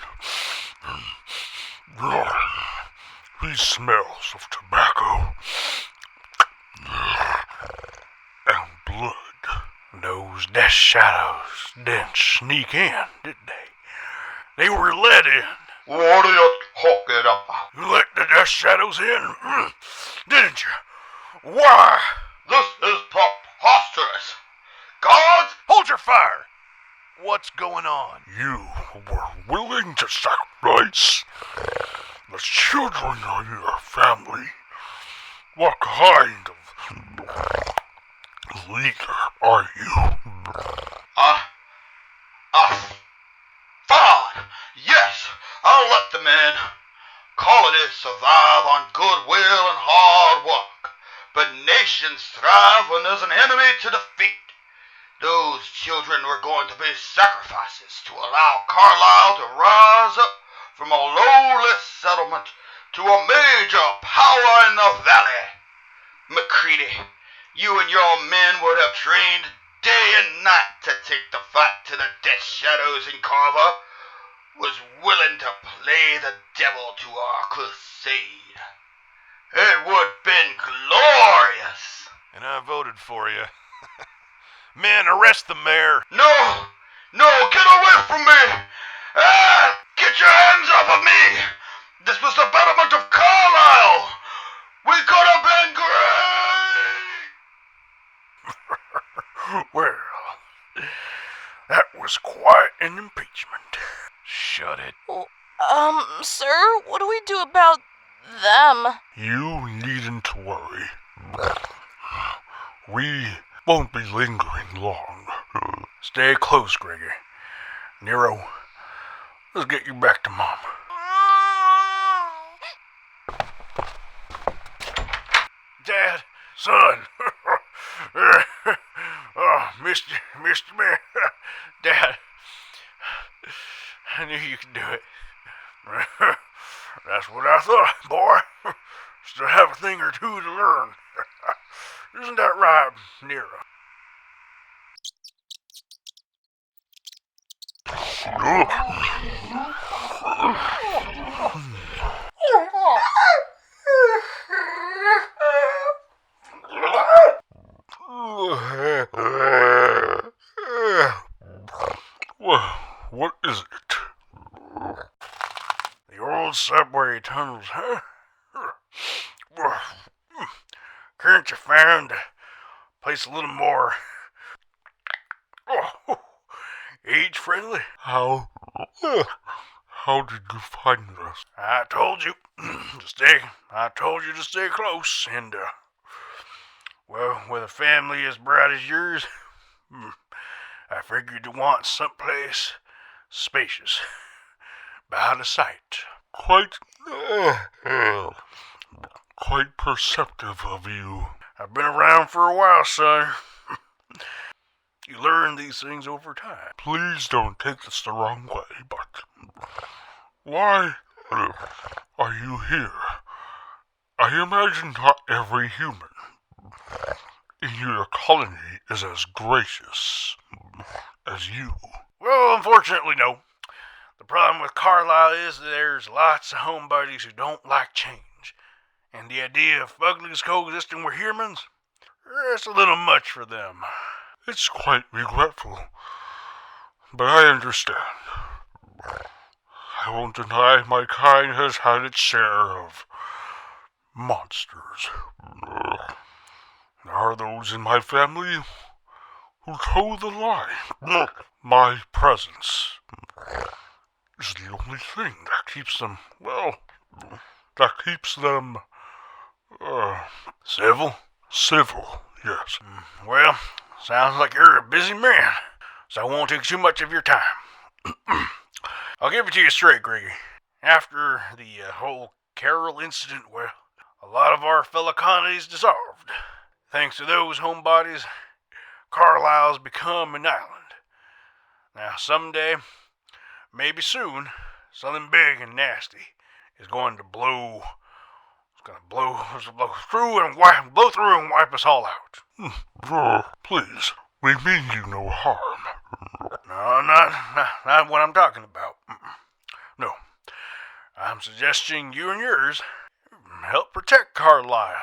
He smells of tobacco and blood. Those death shadows didn't sneak in, did they? They were let in. What are you talking about? You let the death shadows in, didn't you? Why? This is preposterous. Guards, hold your fire. What's going on? You were willing to sacrifice the children of your family. What kind of leader are you? Fine. Yes, I'll let them in. Colonies survive on goodwill and hard work, but nations thrive when there's an enemy to defeat. Those children were going to be sacrifices to allow Carlisle to rise up from a lowly settlement to a major power in the valley. McCready, you and your men would have trained day and night to take the fight to the death shadows in CROVO. Was willing to play the devil to our crusade. It would been glorious. And I voted for you. Men, arrest the mayor. No, get away from me. Get your hands off of me. This was the betterment of Carlisle. We could have been great. Well, that was quite an impeachment. Shut it. Sir, what do we do about them? You needn't worry. We won't be lingering long. Stay close, Gregor. Nero, let's get you back to Mom. son. Oh, missed you, man. Dad, I knew you could do it. That's what I thought, boy. Still have a thing or two to learn. Isn't that right, Nero? What is it? The old subway tunnels, huh? Can't you find a place a little more age-friendly? How did you find us? I told you to stay close, and, well, with a family as bright as yours, I figured you want someplace spacious, out of sight. Quite perceptive of you. I've been around for a while, son. You learn these things over time. Please don't take this the wrong way, but why are you here? I imagine not every human in your colony is as gracious as you. Well, unfortunately, no. The problem with Carlisle is that there's lots of homebodies who don't like change. And the idea of Fuglies coexisting with humans, it's a little much for them. It's quite regretful, but I understand. I won't deny my kind has had its share of monsters. There are those in my family who toe the line. My presence is the only thing that keeps them, civil? Civil, yes. Well, sounds like you're a busy man, so I won't take too much of your time. I'll give it to you straight, Gregor. After the whole Carol incident, well, a lot of our fellow colonies dissolved. Thanks to those homebodies, Carlisle's become an island. Now, someday, maybe soon, something big and nasty is going to blow. It's going to blow through and wipe us all out. Please, we mean you no harm. No, not what I'm talking about. No, I'm suggesting you and yours help protect Carlisle.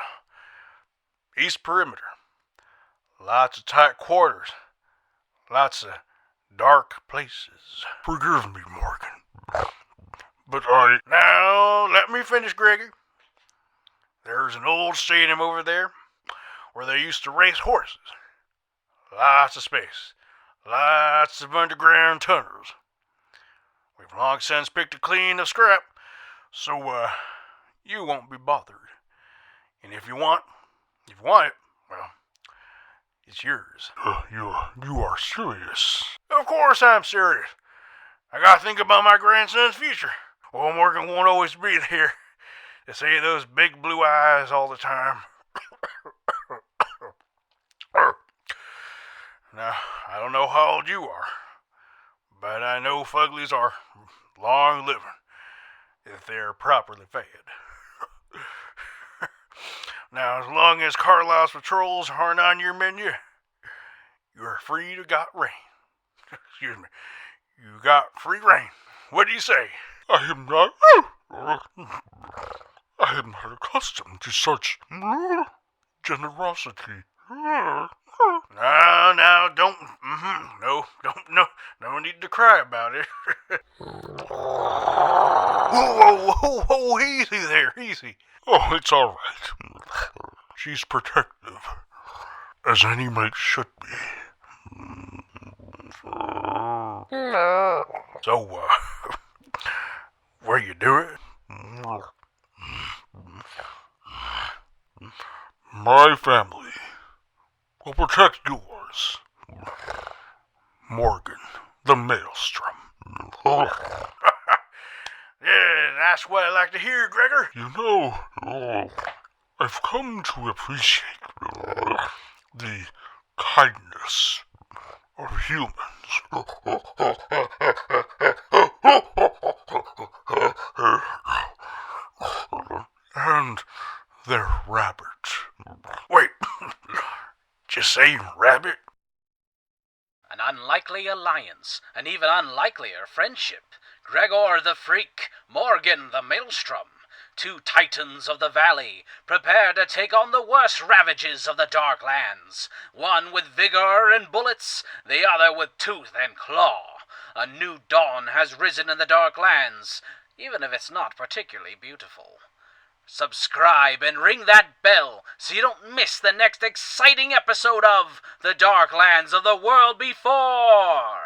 East Perimeter. Lots of tight quarters. Lots of dark places. Forgive me, Morgan. But Now, let me finish, Gregor. There's an old stadium over there where they used to race horses. Lots of space. Lots of underground tunnels. We've long since picked it clean of scrap, so, you won't be bothered. And if you want it, well, it's yours. You are serious? Of course I'm serious. I gotta think about my grandson's future. Well, Morgan won't always be there to see those big blue eyes all the time. Now, I don't know how old you are, but I know Fuglies are long living if they're properly fed. Now, as long as Carlisle's patrols aren't on your menu, you're free to got reign. Excuse me. You got free reign. What do you say? I am not accustomed to such generosity. No, don't. No need to cry about it. Whoa, easy there, easy. Oh, it's all right. She's protective, as any mate should be. So, where you do it? My family will protect yours. Morgan, the Maelstrom. Yeah, that's what I like to hear, Gregor. You know, I've come to appreciate the kindness of humans. And their rabbits. Wait, just say rabbit? An unlikely alliance, an even unlikelier friendship. Gregor the Freak, Morgan the Maelstrom. Two titans of the valley, prepare to take on the worst ravages of the Darklands. One with vigor and bullets, the other with tooth and claw. A new dawn has risen in the Darklands, even if it's not particularly beautiful. Subscribe and ring that bell so you don't miss the next exciting episode of The Darklands of the World Before.